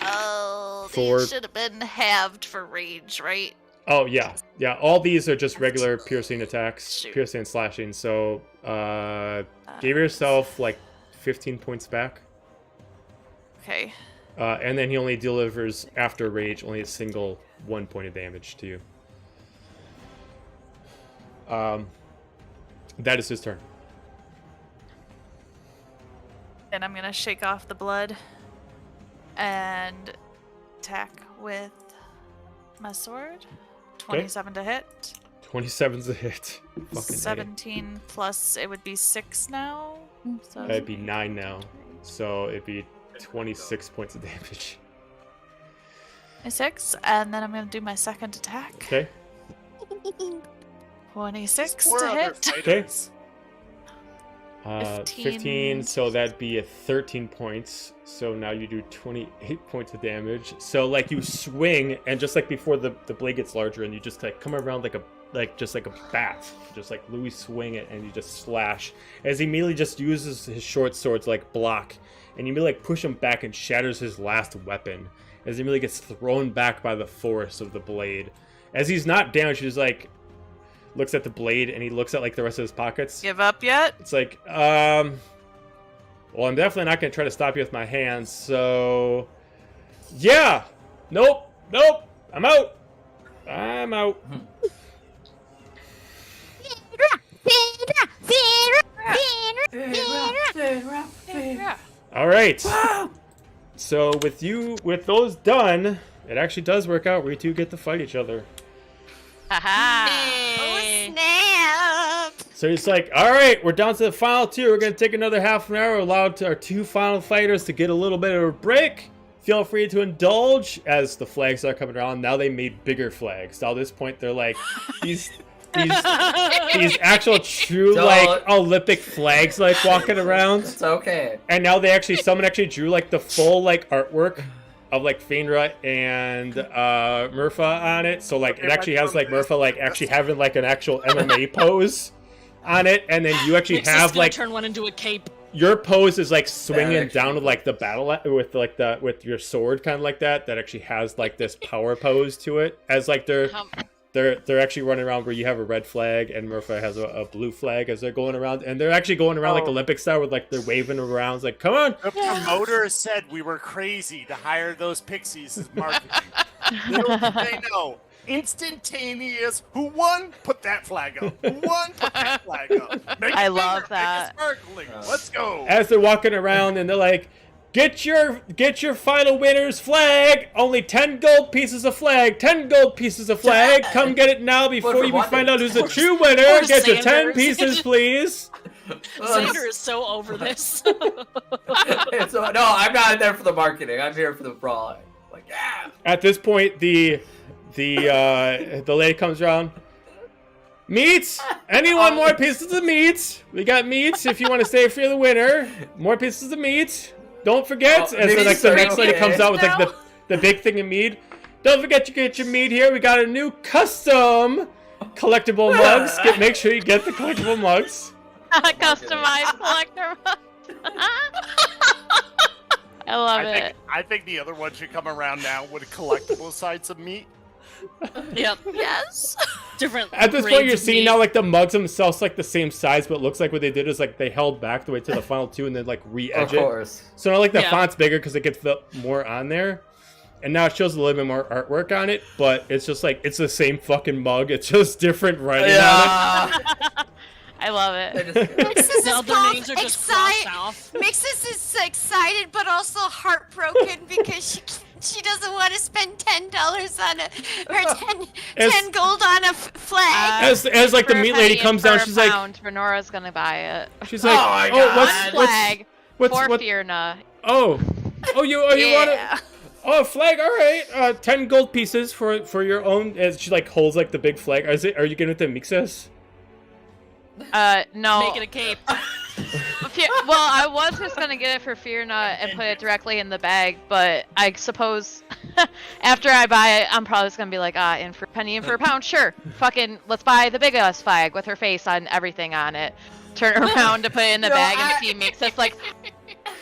Oh, For- these should have been halved for rage, right? Oh yeah, yeah. All these are just regular piercing attacks, Shoot. piercing and slashing. So, give yourself like 15 points back. Okay. And then he only delivers after rage only a single 1 point of damage to you. That is his turn. And I'm gonna shake off the blood and attack with my sword. 27 to hit. 27's a hit. Fucking A. 17 plus it would be 6 now. So It'd be 9 now, so it'd be 26 points of damage. 6, and then I'm gonna do my second attack. Okay. 26 Four to other hit. Okay. fighters. 15, so that'd be a 13 points. So now you do 28 points of damage. So like you swing, and just like before the blade gets larger, and you just like come around like a bat, just like Louis swing it, and you just slash. As he immediately just uses his short sword to like block, and you immediately like push him back and shatters his last weapon. As he immediately gets thrown back by the force of the blade. As he's not damaged, he's like looks at the blade, and he looks at like the rest of his pockets. Give up yet? It's like, well, I'm definitely not going to try to stop you with my hands, so... Yeah! Nope! I'm out! Alright. So with those done, it actually does work out where you two get to fight each other. Haha. Oh, snap! So he's like, all right, we're down to the final two. We're going to take another half an hour, allow our two final fighters to get a little bit of a break. Feel free to indulge as the flags are coming around. Now they made bigger flags. Now at this point, they're like these actual true like Olympic flags like walking around. It's okay. And now someone actually drew like the full like artwork of like Fainra and Murpha on it. So like it actually has like Murpha like actually having like an actual MMA pose on it, and then you actually Nick's just have gonna like turn one into a cape. your pose is like swinging actually- down to like the battle with like with your sword kind of like that actually has like this power pose to it, as like they're they're actually running around where you have a red flag and Murphy has a blue flag as they're going around, and they're actually going around like Olympic style with like they're waving around. It's like, come on! The promoter said we were crazy to hire those pixies as marketing. Little did they know. Instantaneous. Who won? Put that flag up. Who won? Put that flag up. Make I it love bigger, that. Make it sparkling. Let's go. As they're walking around and they're like, get your final winner's flag. Only 10 gold pieces of flag. 10 gold pieces of flag. Come get it now before you find out who's the true winner. Poor Get your 10 Sanders. pieces, please. Xander is so over this. No, I'm not there for the marketing. I'm here for the brawling. Like, yeah. At this point, the lady comes around. Meats? Anyone more pieces of meat? We got meats if you want to stay for the winner. More pieces of meat. Don't forget. As the next lady comes out with like the big thing of meat. Don't forget to get your meat here. We got a new custom collectible mugs. Make sure you get the collectible mugs. Customized collector mugs. I love it. I think the other one should come around now with collectible sides of meat. Yep. Yes. Different. At this point, grades you're of seeing meat. now like the mugs themselves like the same size, but it looks like what they did is like they held back the way to the final two and then like re-edge Of it. course. So now like the Yeah. font's bigger because it gets more on there. And now it shows a little bit more artwork on it, but it's just like it's the same fucking mug. It's just different writing on Yeah. I love it. Mixes Now is their both names are just crossed excited. off. Mixes is excited but also heartbroken because she doesn't want to spend $10 on or 10 gold on a flag. As like the For a meat penny lady and comes for down, a she's like, pound, Renora's gonna buy it. she's like, Oh my oh, God. Flag for what? Fierna. Oh, you want it? Oh, flag. All right. 10 gold pieces for your own. As she like holds like the big flag. Are you getting it to Mixes? No. Make it a cape. Well, I was just gonna get it for Fierna and put it directly in the bag, but I suppose after I buy it, I'm probably just gonna be like, in for a penny and for a pound, sure. Fucking, let's buy the big ass flag with her face on everything on it. Turn it around to put it in the bag and see Mixes like,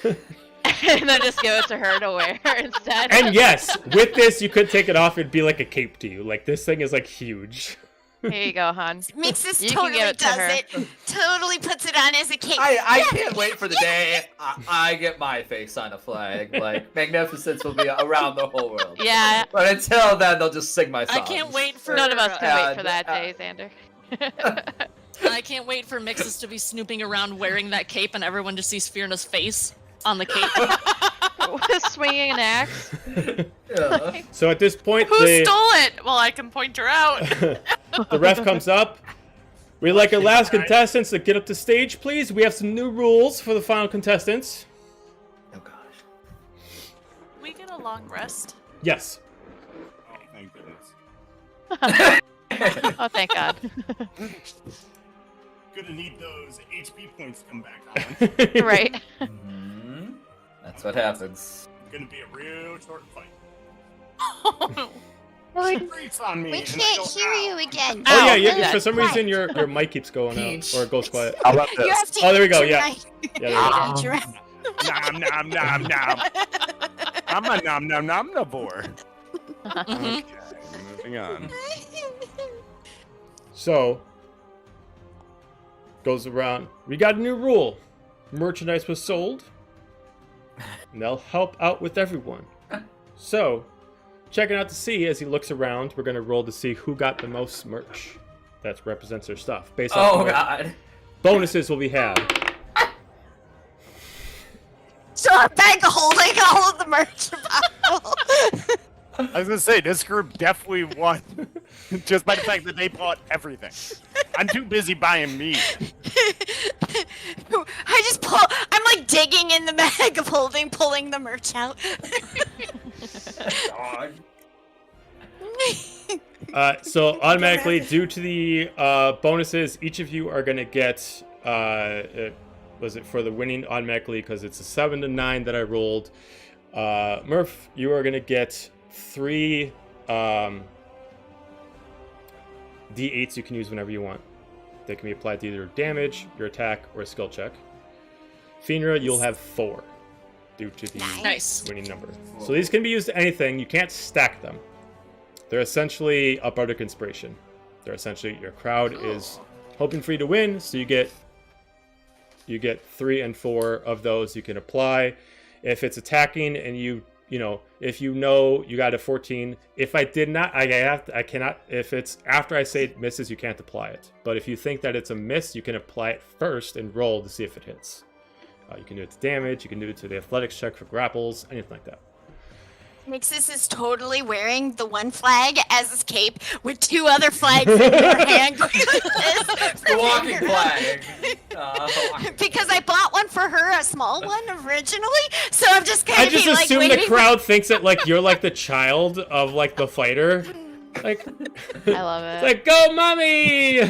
and then just give it to her to wear instead. And yes, with this, you could take it off. It'd be like a cape to you. Like this thing is like huge. Here you go, hon. Mixes You can totally give it to does her. it. Totally puts it on as a cape. I can't wait for the day I get my face on a flag. Like, Magnificence will be around the whole world. Yeah, But until then, they'll just sing my I songs. can't wait for none of us can wait for And, that day, Xander. I can't wait for Mixes to be snooping around wearing that cape and everyone just sees Fierna's face on the cape. Swinging an axe. Yeah. So at this point, Who stole it? Well, I can point her out. the ref comes up. We'd like our last contestants to get up to stage, please. We have some new rules for the final contestants. Oh, gosh. We get a long rest. Yes. Oh, thank goodness. Oh, thank God. Gonna need those HP points to come back on. Right. Mhm. That's what happens. Gonna be a real short fight. We Breathe on me. and I can't go, hear "Ow." you again. Oh yeah, yeah. for some reason your mic keeps going out or it goes quiet. How about You this? have to Oh, there we go, eat your yeah. mic. Yeah, there we go. Nom nom nom nom. I'm a nom nom nomnivore. Okay, moving on. So goes around. We got a new rule. Merchandise was sold. And they'll help out with everyone. So, checking out to see as he looks around, we're gonna roll to see who got the most merch that represents their stuff. Based on Oh, what God. bonuses will we have. So a bag holding all of the merch bottle. I was gonna say this group definitely won, just by the fact that they bought everything. I'm too busy buying meat. I just pull. I'm like digging in the bag of holding, pulling the merch out. Dog. So automatically, due to the bonuses, each of you are gonna get. Was it for the winning automatically because it's a 7 to 9 that I rolled. Murph, you are gonna get 3 D8s you can use whenever you want. They can be applied to either damage, your attack, or a skill check. Fenrir, you'll have 4 due to the Nice. winning number. So these can be used to anything. You can't stack them. They're essentially a bardic inspiration. They're essentially your crowd is hoping for you to win, so you get 3 and 4 of those you can apply. If it's attacking and if you know you got a 14, if I did not, I cannot. If it's after I say it misses, you can't apply it. But if you think that it's a miss, you can apply it first and roll to see if it hits. You can do it to damage. You can do it to the athletics check for grapples, anything like that. Nixus is totally wearing the one flag as his cape with 2 other flags in her hand. The walking flag. Because I bought one for her, a small one originally, so I'm just kind I of just like assume waiting the crowd thinks that like you're like the child of like the fighter. Like, I love it. it's like, go, mommy!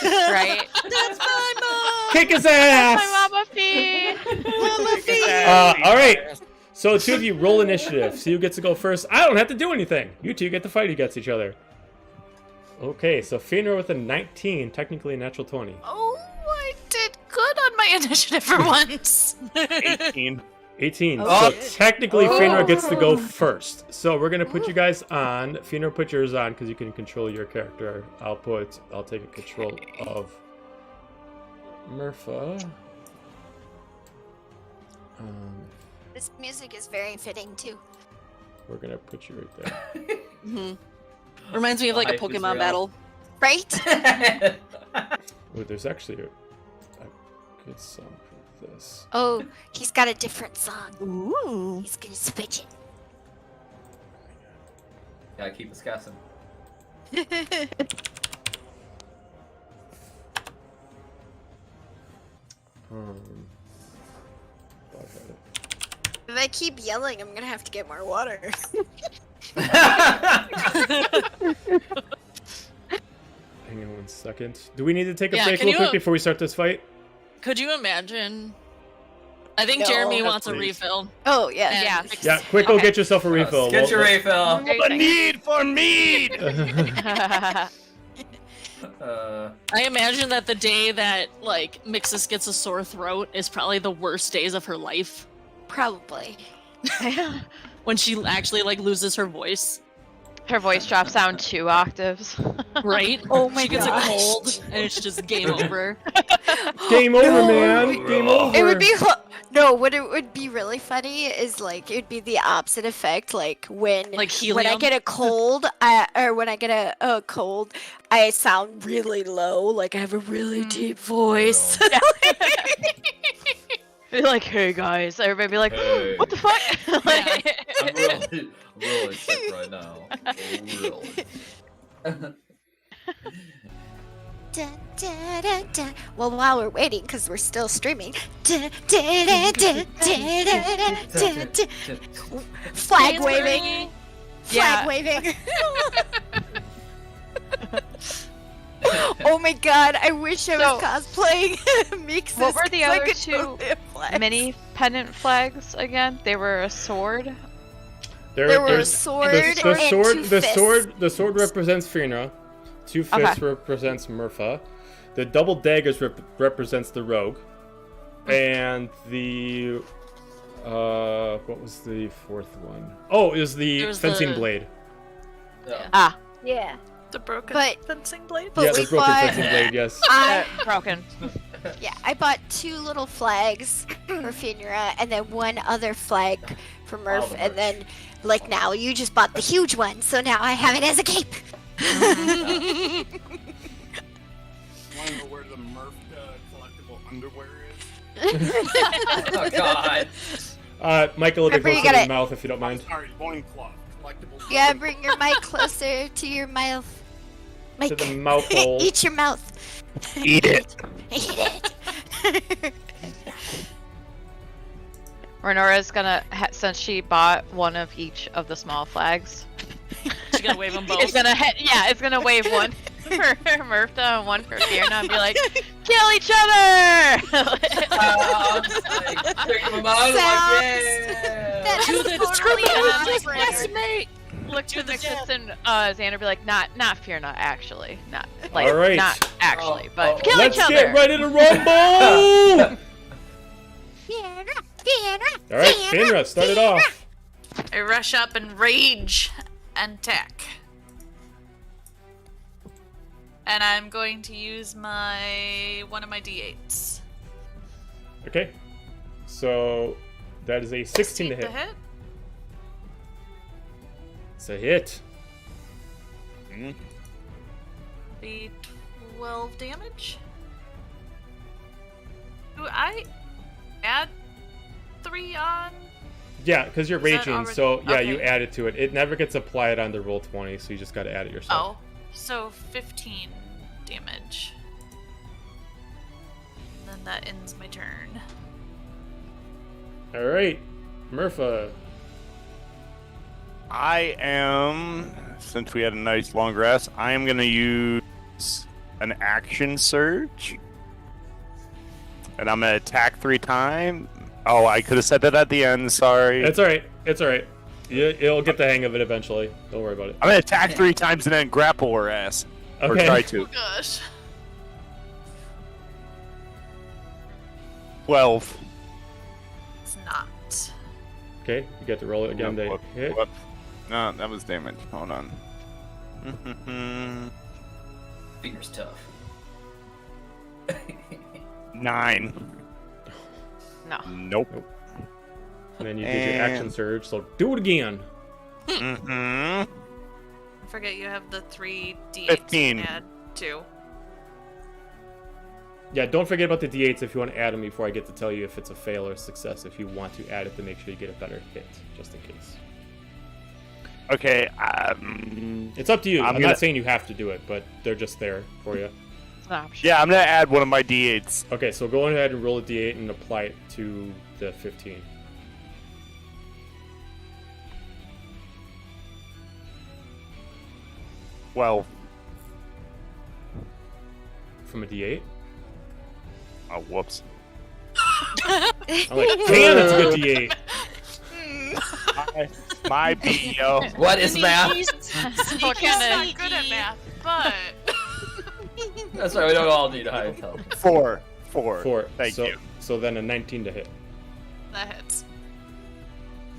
Right? That's my mom. Kick his ass! My mama fee. Mama feet. All right. So the 2 of you roll initiative. See who gets to go first. I don't have to do anything. You 2 get to fight against each other. Okay, so Fenrir with a 19, technically a natural 20. Oh, I did good on my initiative for once. 18. 18. Oh. So technically Fenrir gets to go first. So we're gonna put you guys on. Fenrir, put yours on because you can control your character. I'll take a control of Murpha. This music is very fitting too. We're gonna put you right there. Reminds me of like a Hype is Pokemon real. battle. Right? Oh, there's actually a good song for this. Oh, he's got a different song. Ooh. He's gonna switch it. Gotta keep us guessing. I had it. If I keep yelling, I'm gonna have to get more water. Hang on 1 second. Do we need to take a Yeah, break can real you, quick before we start this fight? Could you imagine? I think No. Jeremy wants a Please. refill. Oh yeah. and Yeah. Mix- Yeah, quick, go Okay. get yourself a refill. Get your We'll- refill. The need for mead! I imagine that the day that like Mixus gets a sore throat is probably the worst days of her life. Probably. When she actually like loses her voice. Her voice drops down 2 octaves. Right? Oh my She gets a gosh. cold and it's just game over. Game over, No. man. Game over. It would be no. What it would be really funny is like it'd be the opposite effect. Like when Like when I helium? get a cold, or when I get a cold, I sound really low. Like I have a really deep voice. Be like, hey guys. Everybody be like, Hey. what the fuck? Like- I'm really sick right now. Oh, really. Dun, dun, dun, dun. Well, while we're waiting, because we're still streaming. Dun, dun, dun, dun, dun, dun, dun, dun. Flag waving. Yeah. Flag waving. Oh my god, I wish I was cosplaying Mixus. What were the 'cause I other could 2 totally have flags. mini pendant flags again? They were a sword. There were a there's- sword the and sword, 2 the fists. sword, the sword represents Fenrir. 2 fists represents Murpha. The double daggers represents the rogue, and the what was the 4th one? Oh, it was the There's fencing the- blade. Yeah. Yeah. The broken But- fencing blade. but Yeah, we the broken bought- fencing blade. Yes. Broken. Yeah, I bought 2 little flags for Fenrir and then 1 other flag for Murph, the and then like now you just bought the huge one, so now I have it as a cape. Want to know where the Murph collectible underwear is? Oh god. Michael, Remember, to you go to gotta- the mouth if you don't mind. Sorry, loincloth. Collectible. You gotta bring your mic closer to your mouth. To the mouth hole. Eat your mouth. Eat it. Eat it. Renora's gonna, since she bought one of each of the small flags, She's gonna wave them both. it's gonna wave one for Murpha and one for Fierna and be like, kill each other! Pick them out, Sounds- like, yeah. That To is the totally just accurate. decimate. Look to the Mixus and Xander be like, not Fierna, actually. Not, like, All right. not actually, but Oh, kill Let's each other! get ready to rumble! Fierna, Fierna, All right, Fierna, Fenrir, start it off. I rush up and rage and attack. And I'm going to use one of my d8s. Okay. So that is a 16 to hit. It's a hit. Be 12 damage. Do I add 3 on? Yeah, because you're Is that raging, already- so yeah, you okay. add it to it. It never gets applied on the roll 20, so you just got to add it yourself. Oh, so 15 damage. Then that ends my turn. All right, Murpha. I am, since we had a nice long rest, I am going to use an action surge. And I'm going to attack 3 times. Oh, I could have said that at the end, sorry. It's all right. It's all right. You'll get the hang of it eventually. Don't worry about it. I'm going to attack 3 times and then grapple her ass. Or Okay. try to. Oh gosh. 12. It's not. Okay, you get to roll it again. They Whoop, hit. whoop. No, that was damage. Hold on. Fear's tough. 9. No. Nope. And then you did your action And- surge, so do it again. Mm-hmm. I forget you have the 3 d8s 15. you can add too. Yeah, don't forget about the d8s if you want to add them before I get to tell you if it's a fail or a success. If you want to add it to make sure you get a better hit, just in case. Okay. It's up to you. I'm gonna- not saying you have to do it, but they're just there for you. It's an option. Yeah, I'm going to add one of my d8s. Okay, so go ahead and roll a d8 and apply it to the 15. Well, From a d8? oh, whoops. I'm like, damn, that's a good d8. My BO. What is math? What He's kind not of good at math, but That's right, we don't all need high intelligence. 4. 4. Thank so, you. So then a 19 to hit. that hits.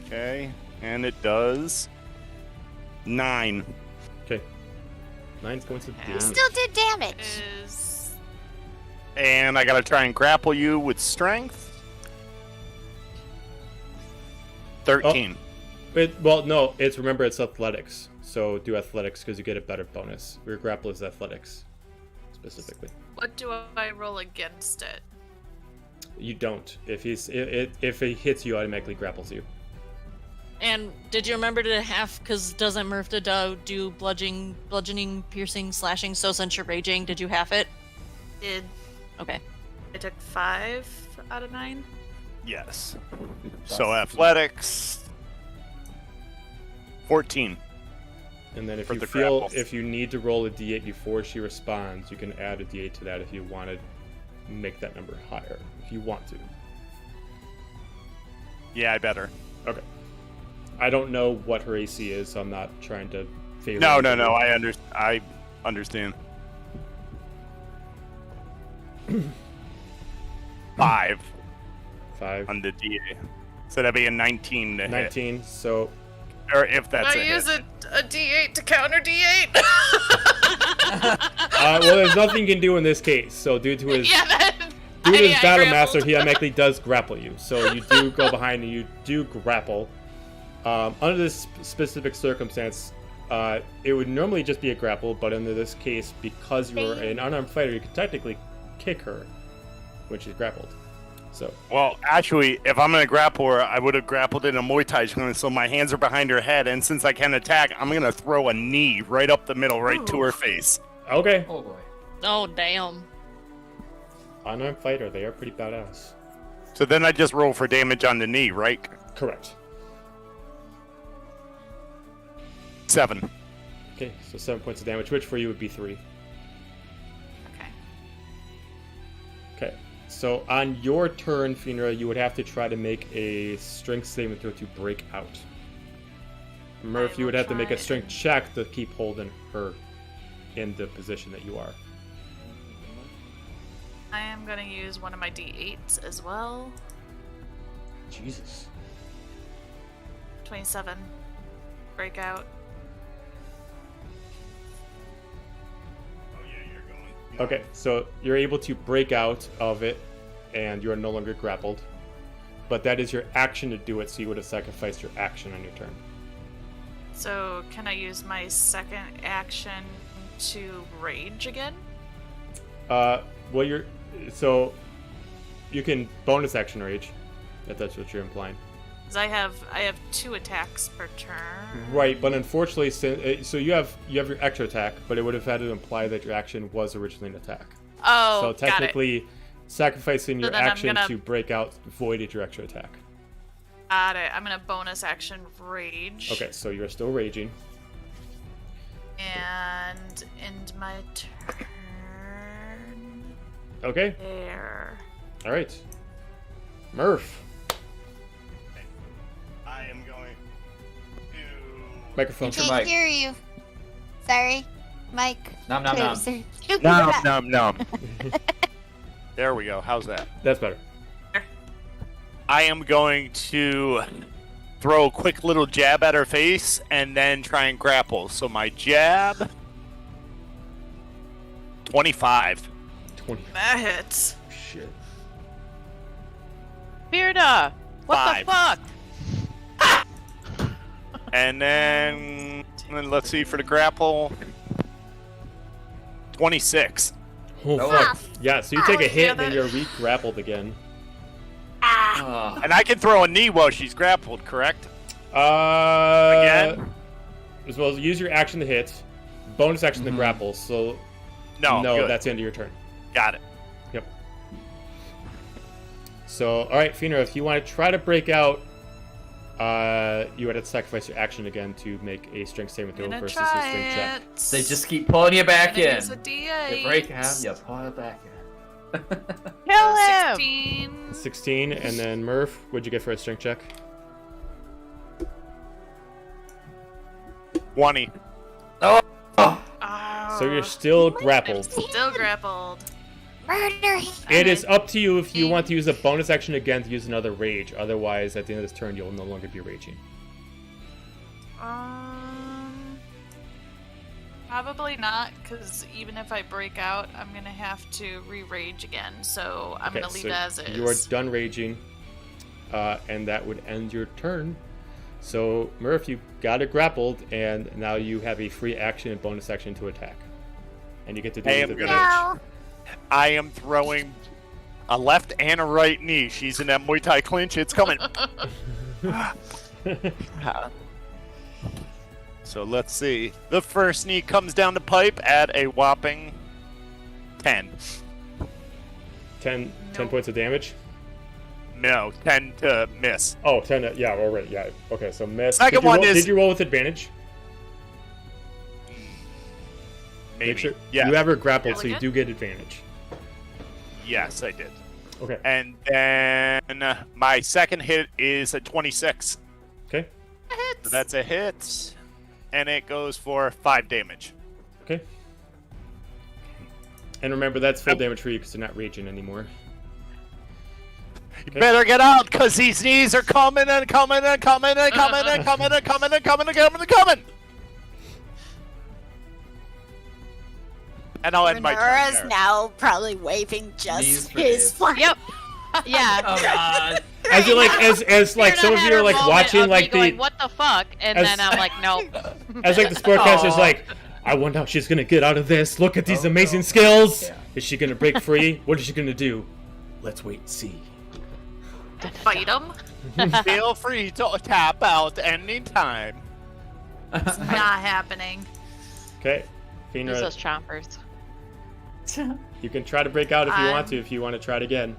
Okay, and it does 9. Okay. 9's going to damage. Still did damage. Is And I gotta try and grapple you with strength. 13. Well, no, remember it's athletics. So do athletics because you get a better bonus. Your grapple is athletics, specifically. what do I roll against it? You don't. If if he hits you, automatically grapples you. And did you remember to have, because doesn't Murph do bludgeoning, piercing, slashing, so since you're raging, did you have it? Did Okay. I took 5 out of 9? Yes. So athletics. 14. And then if For you the feel grapple. if you need to roll a d8 before she responds, you can add a d8 to that if you want to make that number higher. If you want to. Yeah, I better. Okay. I don't know what her AC is, so I'm not trying to favor. No. anybody. I understand. 5 5. on the DA. So that'd be a 19 to hit. 19. So Or if that's I a use hit. a d8 to counter d8. well, there's nothing you can do in this case. So due to his yeah, that, due to his I battle grappled. master, he automatically does grapple you. So you do go behind and you do grapple. Under this specific circumstance, it would normally just be a grapple, but under this case, because you are an unarmed fighter, you can technically kick her when she's grappled. So Well, actually, if I'm gonna grapple her, I would have grappled in a Muay Thai, so my hands are behind her head, and since I can attack, I'm gonna throw a knee right up the middle, right to her face. okay, Oh boy. Oh, damn. unarmed fighter, they are pretty badass. So then I just roll for damage on the knee, right? Correct. 7. Okay, so 7 points of damage, which for you would be 3. Okay. Okay, so on your turn, Finra, you would have to try to make a strength saving throw to break out. Murph, you would will have to make a try strength and- check to keep holding her in the position that you are. I am going to use one of my d8s as well. Jesus. 27. Breakout. Oh yeah, you're Okay, so you're able to break out of it, and you are no longer grappled. But that is your action to do it, so you would have sacrificed your action on your turn. So can I use my second action to rage again? Well, so you can bonus action rage, if that's what you're implying. Because I have 2 attacks per turn. Right, but unfortunately, so you have your extra attack, but it would have had to imply that your action was originally an attack. Oh, So technically, sacrificing your then I'm action gonna- to break out voided your extra attack. Got it. I'm gonna bonus action rage. Okay, so you're still raging. And end my turn. Okay, There. all right. Murph, I am going to. microphone. Your Can't mic. hear you. Sorry, Mike. Nom nom nom. Closer. Nom. There we go. How's that? That's better. I am going to throw a quick little jab at her face and then try and grapple. So my jab, 25. 20. That hits. Shit. Bearda! What 5. the fuck? And then let's see for the grapple, 26. Oh, Oh, fuck. Yeah, so you take a yeah, hit and then that- you're re-grappled again. Ah. And I can throw a knee while she's grappled, correct? Again? As well as use your action to hit, bonus action to grapple, so No, good. that's the end of your turn. Got it. Yep. So, alright, Fina, if you want to try to break out, you would have to sacrifice your action again to make a strength saving throw Gonna versus a try strength check. it. They just keep pulling you back Gonna in. use a D8. You break him, you pull it back in. Kill him! 16. 16, and then Murph, what'd you get for a strength check? 20. Oh. Oh, So you're still grappled. still grappled. Murder him. It is up to you if you want to use a bonus action again to use another rage. Otherwise, at the end of this turn, you'll no longer be raging. Probably not, because even if I break out, I'm gonna have to re-rage again. So I'm gonna leave it as is. you are done raging, and that would end your turn. So, Murph, you got it grappled, and now you have a free action and bonus action to attack. And you get to do Hey, it I'm with gonna- advantage. No. I am throwing a left and a right knee. She's in that Muay Thai clinch. It's coming. So let's see. The first knee comes down the pipe at a whopping 10. 10 Nope. points of damage. No, 10 to miss. Oh, 10. Yeah, already. Yeah. Okay, so miss. Second Did you one roll, is- Did you roll with advantage? Maybe. Make sure Yeah. you have her grappled, so you Elegant. do get advantage. Yes, I did. Okay. And then my second hit is a 26. Okay. So that's a hit. And it goes for 5 damage. Okay. And remember, that's full damage for you because you're not raging anymore. You better get out, because these knees are coming and coming and coming and coming and coming and coming and coming and coming and coming. And I'll end my turn Renora's there. now probably waving Knees just for his days. flag. Yep. Yeah. Oh god. As you're like, as like Bearda some of had you are her like moment watching of like me going, the, what the fuck? And as- then I'm like, nope. as like the sportcaster's Aw. like, I wonder how she's gonna get out of this. Look at these Oh, amazing no. skills. Yeah. Is she gonna break free? What is she gonna do? Let's wait and see. Fight him. Feel free to tap out anytime. It's not happening. Okay, Use Fina, those chompers. you can try to break out if you want to. If you want to try it again.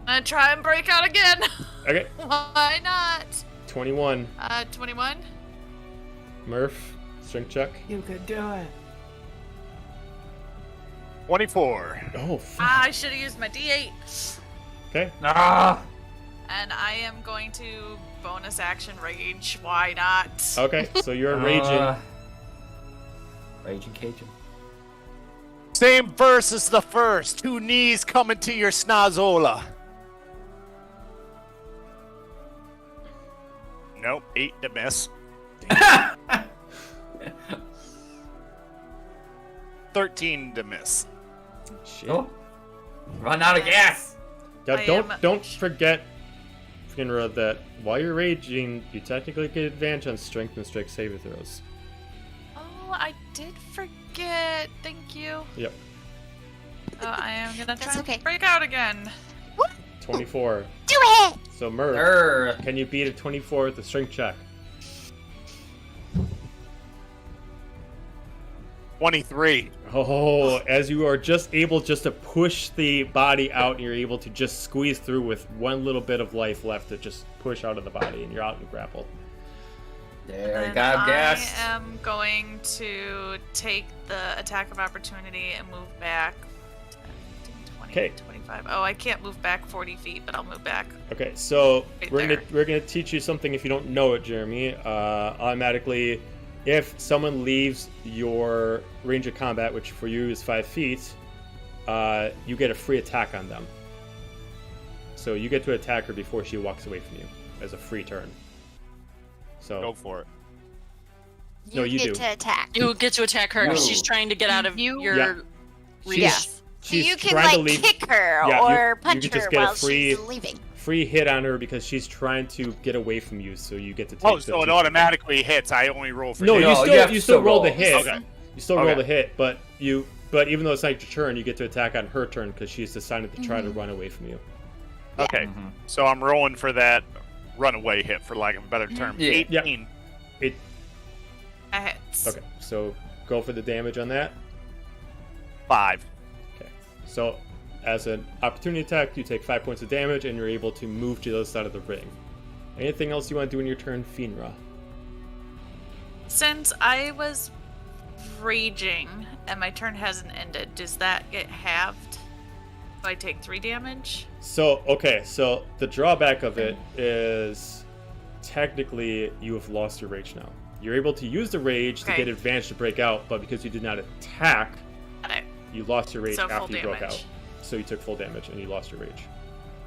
I'm gonna try and break out again. Okay, Why not? 21. 21. Murph, strength check. You could do it. 24. Oh, fuck. I should have used my D8. Okay. Ah. And I am going to bonus action rage. Why not? Okay, so you're raging. Raging Cajun. Same verse as the first. 2 knees coming to your snozola. Nope, 8 to miss. 13 to miss. Shit. Oh, run out of gas. Now, I don't forget, Finra, that while you're raging, you technically get advantage on strength and strength saving throws. Oh, I did forget. Thank you. Yep. I am gonna try okay. and break out again. 24. Do it! So, Murph, Err. can you beat a 24 with the strength check? 23. Oh, as you are just able just to push the body out, and you're able to just squeeze through with one little bit of life left to just push out of the body, and you're out and grappled. There, you And got gas. I am going to take the attack of opportunity and move back 10, 15, 20, 'Kay. 25. Oh, I can't move back 40 feet, but I'll move back. Okay, so Right we're there. gonna teach you something if you don't know it, Jeremy. Automatically, if someone leaves your range of combat, which for you is 5 feet, you get a free attack on them. So you get to attack her before she walks away from you as a free turn. So Go for it. No, you get do. to attack. You get to attack her because No. she's trying to get out of You- your Yeah. reach. Yes. So she's you can trying to like leave. kick her Yeah, or you punch can her just get a while free- she's leaving. Free hit on her because she's trying to get away from you, so you get to take. Oh, the so it 2. automatically hits. I only roll for No, hit. you No, still you have you to still still roll the roll. hit. Okay. You still roll Okay. the hit, but even though it's not your turn, you get to attack on her turn because she's decided to try to run away from you. Okay, Mhm. so I'm rolling for that runaway hit, for lack of a better term. Yeah. 18. That hits. Okay, so go for the damage on that. 5. Okay, so as an opportunity attack, you take 5 points of damage, and you're able to move to the other side of the ring. Anything else you want to do in your turn, Finra? Since I was raging and my turn hasn't ended, does that get halved? Do I take 3 damage? So, okay, so the drawback of it is technically you have lost your rage now. You're able to use the rage to Okay. get advantage to break out, but because you did not attack, Got it. you lost your rage So full after you broke damage. out. So you took full damage and you lost your rage.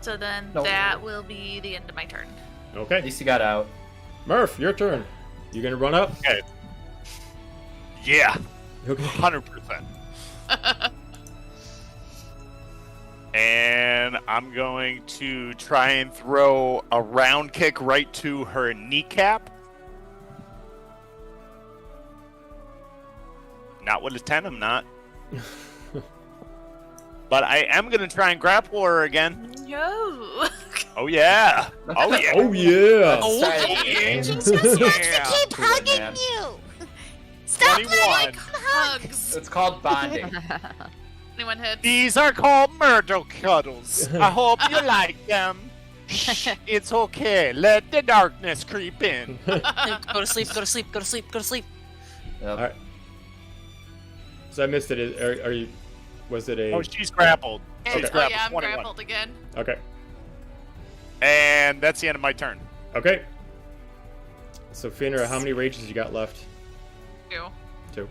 So then No. that will be the end of my turn. At Okay, least you got out. Murph, your turn. You gonna run up? Yeah, Okay. 100%. And I'm going to try and throw a round kick right to her kneecap. Not with a 10, I'm not. But I am going to try and grapple her again. No. Oh, yeah. Oh, yeah. Oh yeah! Oh, yeah. Jesus, you have to Yeah. keep Good hugging man. you! Stop 21. letting him hug! Hugs. It's called bonding. Anyone hits? These are called murder cuddles. I hope you like them. Shh, it's okay. Let the darkness creep in. go to sleep, go to sleep, go to sleep, go to sleep. Yep. Alright. So I missed it. Are you? Was it a? Oh, she's grappled. Oh, She's yeah, grappled. I'm 21. grappled again. Okay. And that's the end of my turn. Okay. So Finra, how many rages you got left? 2. 2.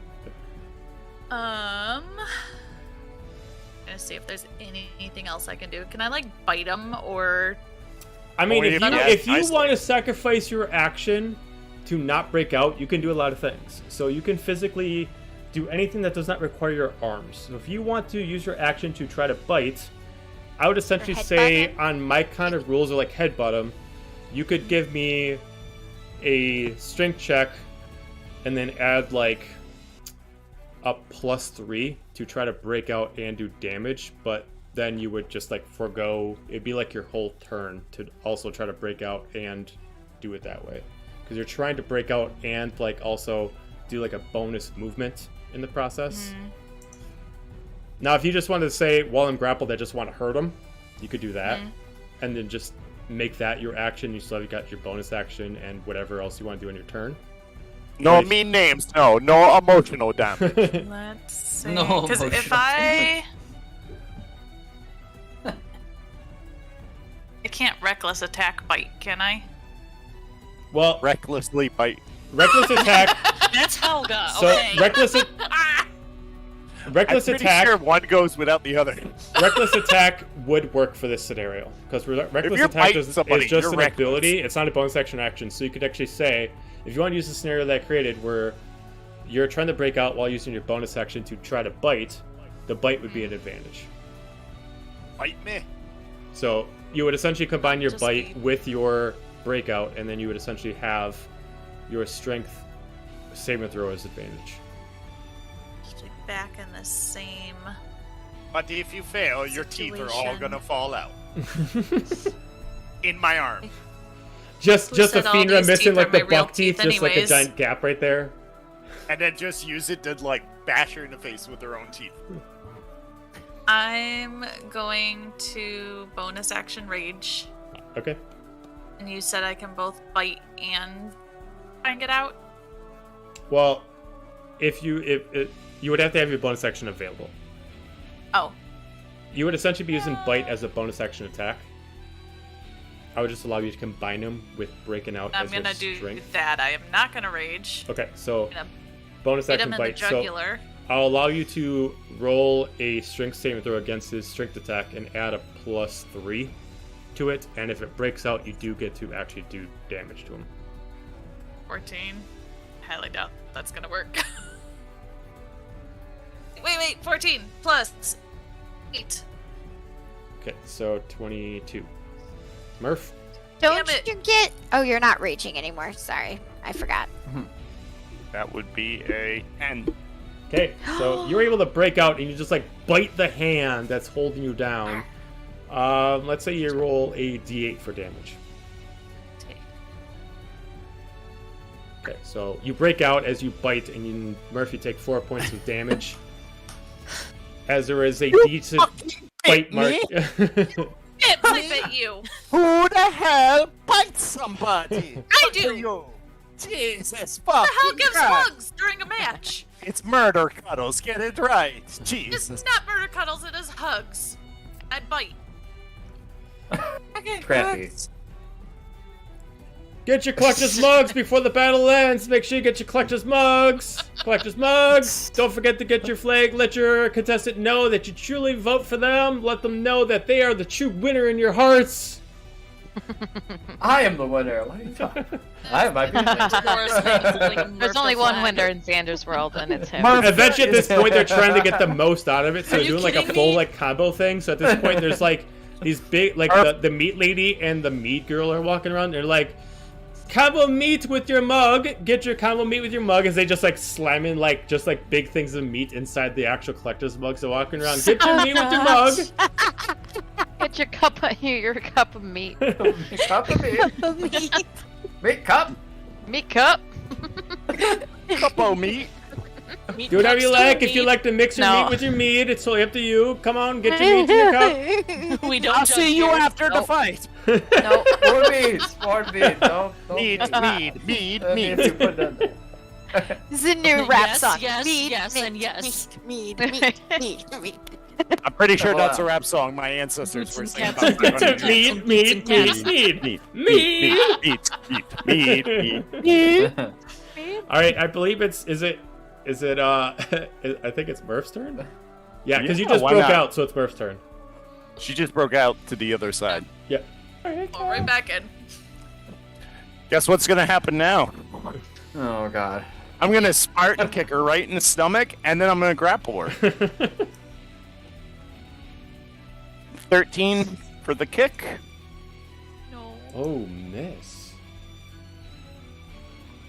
Gonna see if there's anything else I can do. Can I like bite him or? I mean, Only if if you you if you nicely. want to sacrifice your action to not break out, you can do a lot of things. So you can physically do anything that does not require your arms. So if you want to use your action to try to bite, I would essentially headbutt say him? on my kind of rules, or like headbutt him, you could give me a strength check and then add like a +3 to try to break out and do damage, but then you would just like forego, it'd be like your whole turn to also try to break out and do it that way, because you're trying to break out and like also do like a bonus movement in the process. Now if you just wanted to say, while I'm grappled I just want to hurt him, you could do that, and then just make that your action. You still have got your bonus action and whatever else you want to do on your turn. No Right. mean names. No emotional damage. Let's see. No Because if emotional I can't reckless attack bite, can I? Well, Recklessly bite. reckless attack. That's Helga. So Okay. reckless I'm reckless pretty attack. sure one goes without the other. Reckless attack would work for this scenario, because reckless you're attack biting is somebody, just you're an reckless. ability. It's not a bonus action. So you could actually say, if you want to use the scenario that I created where you're trying to break out while using your bonus action to try to bite, the bite would be an advantage. Bite me. So you would essentially combine your Just bite need- with your breakout, and then you would essentially have your strength saving throw as advantage. Get back in the same. But if you fail, your teeth are all Situation. gonna fall out. In my arm. Just Who a said all Fiendra these missing teeth like are the my real buck teeth, teeth just like a anyways? giant gap right there. And then just use it to, like, bash her in the face with their own teeth. I'm going to bonus action rage. Okay. And you said I can both bite and try and get out? Well, if you would have to have your bonus action available. Oh. You would essentially be using bite as a bonus action attack. I would just allow you to combine them with breaking out I'm as your gonna do strength. that. I am not gonna rage. Okay, so I'm gonna bonus hit action him in the bite. So jugular. I'll allow you to roll a strength saving throw against his strength attack and add a +3 to it. And if it breaks out, you do get to actually do damage to him. 14. Highly doubt that's gonna work. Wait, 14 plus 8. Okay, so 22. Murph. Don't Damn it. you get? Oh, you're not raging anymore. Sorry, I forgot. That would be a 10. Okay, so you're able to break out and you just like bite the hand that's holding you down. Let's say you roll a d8 for damage. Okay, so you break out as you bite, and you, Murphy, take 4 points of damage. As there is a decent bite mark. It bit you. Who the hell bites somebody? I do. You. Jesus Who the hell fucking gives Christ. hugs during a match? It's murder cuddles, get it right. Jesus. It's not murder cuddles, it is hugs. I bite. Okay, Crappy. Get your collector's mugs before the battle ends. Make sure you get your collector's mugs. Collector's mugs. Don't forget to get your flag. Let your contestant know that you truly vote for them. Let them know that they are the true winner in your hearts. I am the winner. What are you talking? I might be. There's only one winner in Xander's world, and it's him. Eventually, at this point, they're trying to get the most out of it, so Are they're you doing like a kidding full me? like combo thing. So at this point, there's like these big like the meat lady and the meat girl are walking around. They're like, combo meat with your mug. Get your combo meat with your mug, as they just like slamming like just like big things of meat inside the actual collector's mugs. They're walking around. Get your meat with your mug. Get your cup of meat. Cup of meat. Meat cup. Meat cup. Cup of meat. Do whatever you like. If you like to mix your No. meat with your meat, it's totally up to you. Come on, get your meat in your cup. We don't I'll judge see you here. after the Nope. fight. No. More meat. More meat. Don't Meat, meat. meat, If meat. you put that there. This is a new rap Yes, song. yes, meat, yes, meat, and yes. Meat, meat, meat, meat. I'm pretty sure Hold that's a on. rap song my ancestors were singing. Cats. about Meat, meat, meat, meat, meat, meat. meat, meat. All right, I believe is it I think it's Murph's turn. Yeah, because you Yeah, just why broke not? out, so it's Murph's turn. She just broke out to the other side. Yep. All right. Oh, right back in. Guess what's gonna happen now? Oh god. I'm gonna Spartan kick her right in the stomach, and then I'm gonna grapple her. 13 for the kick. No. Oh, miss.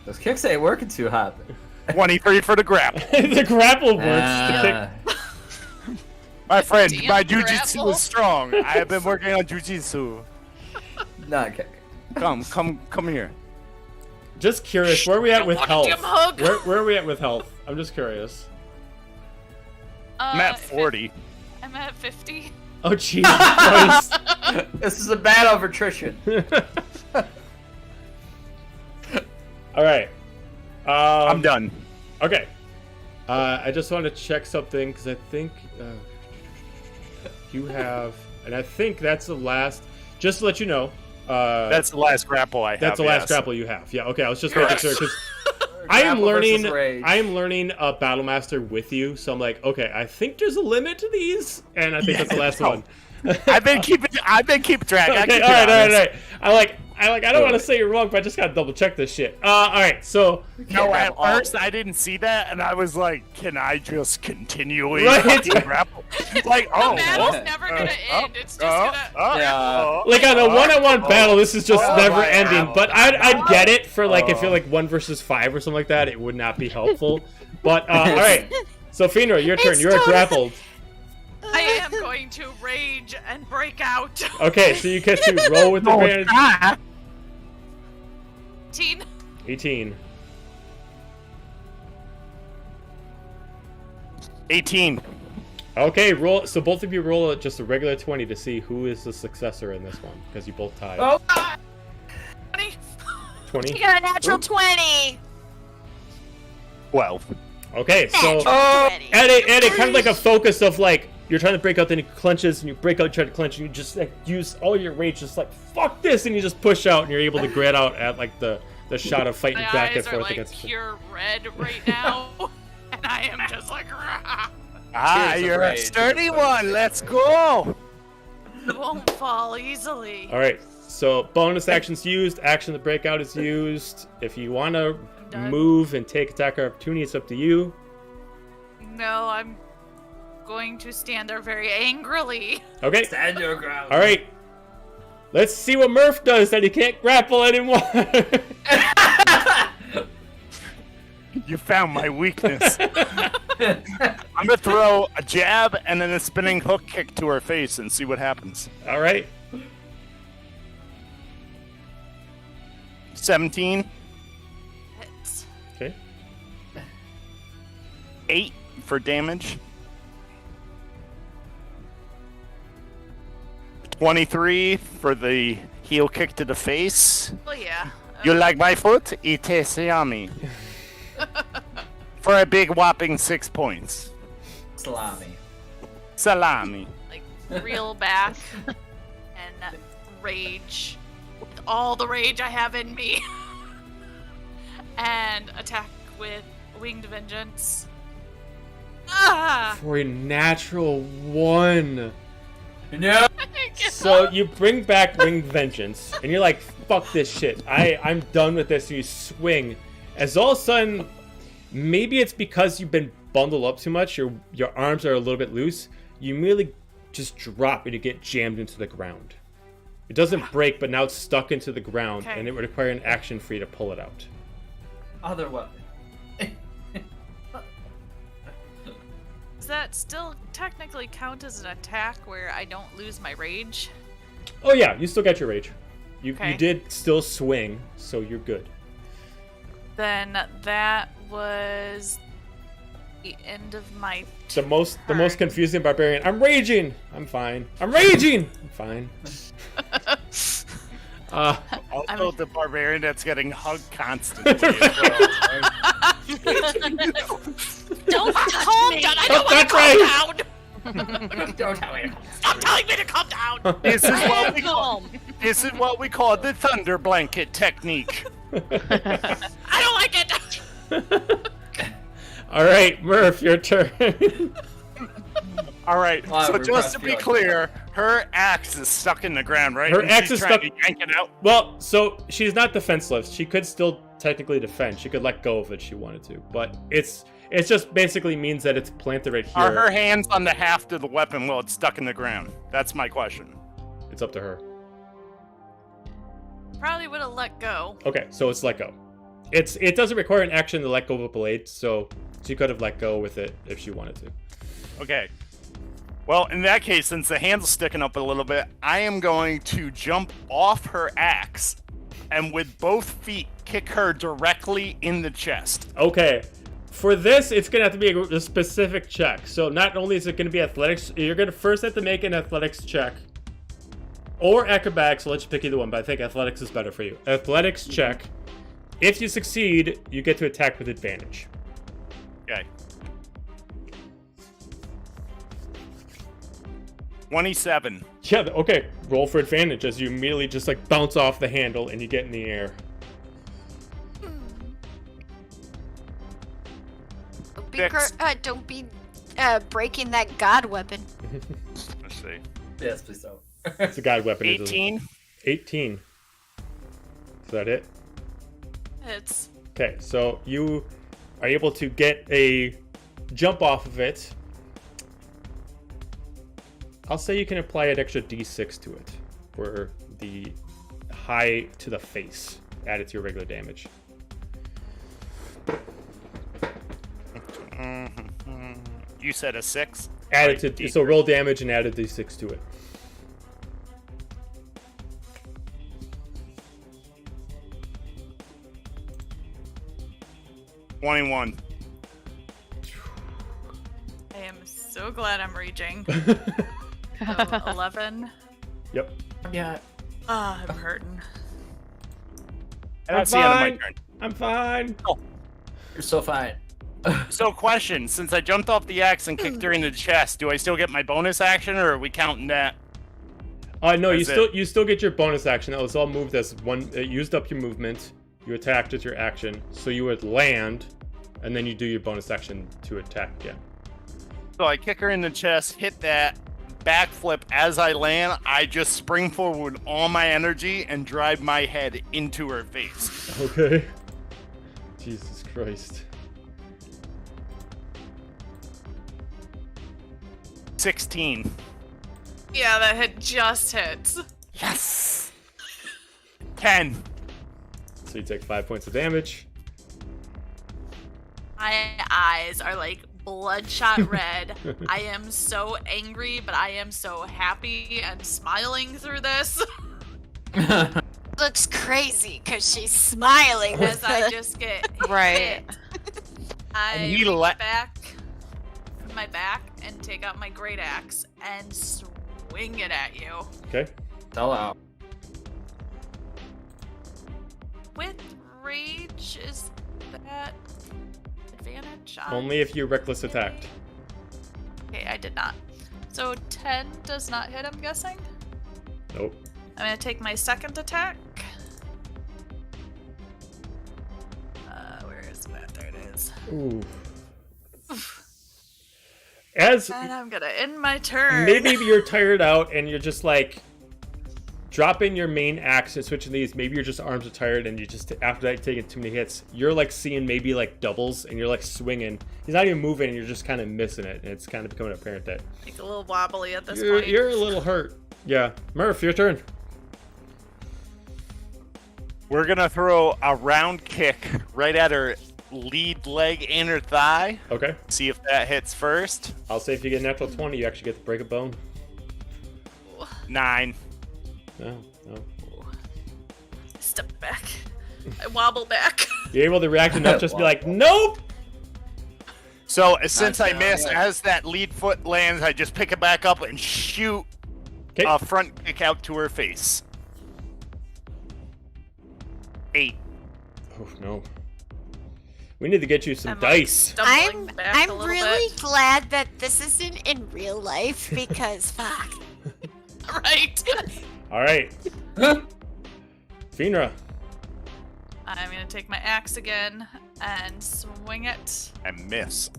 Those kicks ain't working too hot. 23 for the grapple. The grapple works. Ah. My friend, Damn my jujitsu grapple. is strong. I have been working on jujitsu. Not kick. Come here. Just curious, where are we at with want a health? damn hug. Where are we at with health? I'm just curious. I'm at 40. I'm at 50. Oh, Jesus Christ. This is a battle of attrition. All right. I'm done. Okay. I just want to check something because I think you have, and I think that's the last. Just to let you know, That's the last grapple I have. that's the last yes. grapple you have. Yeah. Okay. I was just making Yes. sure because I am Grapple versus learning. rage. I am learning Battle Master with you, so I'm like, okay, I think there's a limit to these, and I think that's the last no. one. I've been keeping track. I Okay, keep all it right. honest. I I don't want to say you're wrong, but I just gotta double check this shit. All right, so No, at first I didn't see that, and I was like, "Can I just continually Right. grapple?" Like, oh, The battle's never gonna end. It's just gonna. Yeah. like on a one-on-one battle, this is just Oh, never my ending. God. But I'd get it for like if you're like 1 versus 5 or something like that, it would not be helpful. But all right, so Fenrir, your turn. It's You're totally- grappled. I am going to rage and break out. Okay, so you get to roll with advantage. 18. 18. 18. Okay, roll. So both of you roll just a regular 20 to see who is the successor in this one, because you both tied. Oh. 20. 20. You got a natural 20. 12. Okay, so Oh. Eddie, kind of like a focus of like you're trying to break out, then he clenches, and you break out, you try to clench, and you just like use all your rage, just like fuck this, and you just push out, and you're able to get out at like the shot of fighting My back and eyes are forth like against. pure red right now, and I am just like, "Rah." Ah, Tears of you're a rage. sturdy one. Let's go. It won't fall easily. All right, so bonus actions used. Action to break out is used. If you want to done. move and take attack opportunity, it's up to you. No, I'm going to stand there very angrily. Okay. Stand your ground. All right. Let's see what Murph does that he can't grapple anymore. You found my weakness. I'm gonna throw a jab and then a spinning hook kick to her face and see what happens. All right. 17, Hits. Okay. 8 for damage. 23 for the heel kick to the face. Well, yeah. You like my foot? It is yummy. For a big whopping 6 points. Salami. Salami. Like reel back and rage with all the rage I have in me, and attack with winged vengeance. Ah! For a natural 1. No. So you bring back Winged Vengeance, and you're like, fuck this shit. I'm done with this, and you swing. As all of a sudden, maybe it's because you've been bundled up too much, your arms are a little bit loose, you immediately just drop and you get jammed into the ground. It doesn't break, but now it's stuck into the ground, Okay. and it would require an action for you to pull it out. Other weapon. Does that still technically count as an attack where I don't lose my rage? Oh yeah, you still got your rage. You Okay. did still swing, so you're good. Then that was the end of my The most turn. confusing barbarian. I'm raging. I'm fine. I'm raging. I'm fine. Also, the barbarian that's getting hugged constantly as well. Don't calm down. I don't want to That's calm right. down. Don't tell me. Stop telling me to calm down. This is what we call the thunder blanket technique. I don't like it. All right, Murph, your turn. All right. Wow, So we're just to pressed be feeling. clear, her axe is stuck in the ground, right? Her And axe she's is trying stuck- to yank it out. Well, so she's not defenseless. She could still technically defend. She could let go of it if she wanted to, but it's just basically means that it's planted right Are her here. hands on the haft of the weapon while it's stuck in the ground? That's my question. It's up to her. Probably would have let go. Okay, so it's let go. It doesn't require an action to let go of a blade, so she could have let go with it if she wanted to. Okay. Well, in that case, since the handle's sticking up a little bit, I am going to jump off her axe and with both feet kick her directly in the chest. Okay. For this, it's going to have to be a specific check. So not only is it going to be athletics, you're going to first have to make an athletics check. Or acrobatics, so let's pick either one, but I think athletics is better for you. Athletics check. If you succeed, you get to attack with advantage. Okay. 27. Yeah, okay. Roll for advantage as you immediately just like bounce off the handle and you get in the air. Don't be breaking that god weapon. Let's see. Yes, please don't. It's a guide weapon. It doesn't- 18. 18. Is that it? It's Okay, so you are able to get a jump off of it. I'll say you can apply an extra d6 to it for the high to the face, added to your regular damage. You said a 6? Added to, so roll damage and add a d6 to it. $21. I am so glad I'm reaching. So 11. Yep. Yeah. Ah, I'm hurting. And that's the end of my turn. I'm fine. You're so fine. So, question: since I jumped off the axe and kicked her in the chest, do I still get my bonus action, or are we counting that? No, That's you still get your bonus action. That was all moved as one. It used up your movement. You attacked as your action, so you would land, and then you do your bonus action to attack again. So I kick her in the chest, hit that backflip as I land. I just spring forward with all my energy and drive my head into her face. Okay. Jesus Christ. 16. Yeah, that hit just hits. Yes. 10. So you take 5 points of damage. My eyes are like bloodshot red. I am so angry, but I am so happy and smiling through this. Looks crazy because she's smiling. As I just get Right. hit. I And he reach le- back from my back and take out my great axe and swing it at you. Okay. Tell out. With rage, is that advantage? on- Only if you reckless attacked. Okay, I did not. So 10 does not hit, I'm guessing. Nope. I'm gonna take my second attack. Where is that? There it is. Ooh. As And I'm gonna end my turn. maybe you're tired out and you're just like dropping your main axe and switching these. Maybe your just arms are tired and you just after that taking too many hits, you're like seeing maybe like doubles and you're like swinging. He's not even moving and you're just kind of missing it, and it's kind of becoming apparent that Like a little wobbly at this you're, point. you're a little hurt. Yeah, Murph, your turn. We're gonna throw a round kick right at her lead leg and her thigh. Okay. See if that hits first. I'll say if you get a natural 20, you actually get to break a bone. 9. No, no. Step back. I wobble back. You're able to react enough, just be like, nope. So since I down, miss, yeah. as that lead foot lands, I just pick it back up and shoot Okay. a front kick out to her face. 8. Oh no. We need to get you some I'm, like, dice. stumbling back a I'm little really bit. glad that this isn't in real life because fuck. Right. All right. Finra. I'm gonna take my axe again and swing it And miss.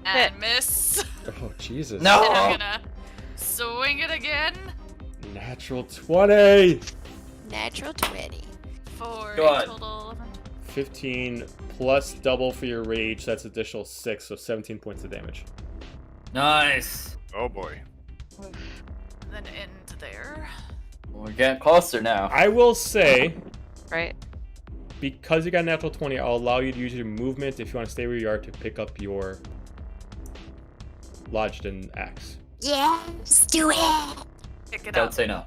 and miss. Oh Jesus. No! And I'm gonna swing it again Natural 20. Natural 20. for Go a on. total of 15 plus double for your rage. That's additional 6, so 17 points of damage. Nice. Oh boy. then end there. We're getting closer now. I will say, Right. because you got a natural 20, I'll allow you to use your movement if you want to stay where you are to pick up your lodged in axe. Yes, do it. Pick it Don't up. say no.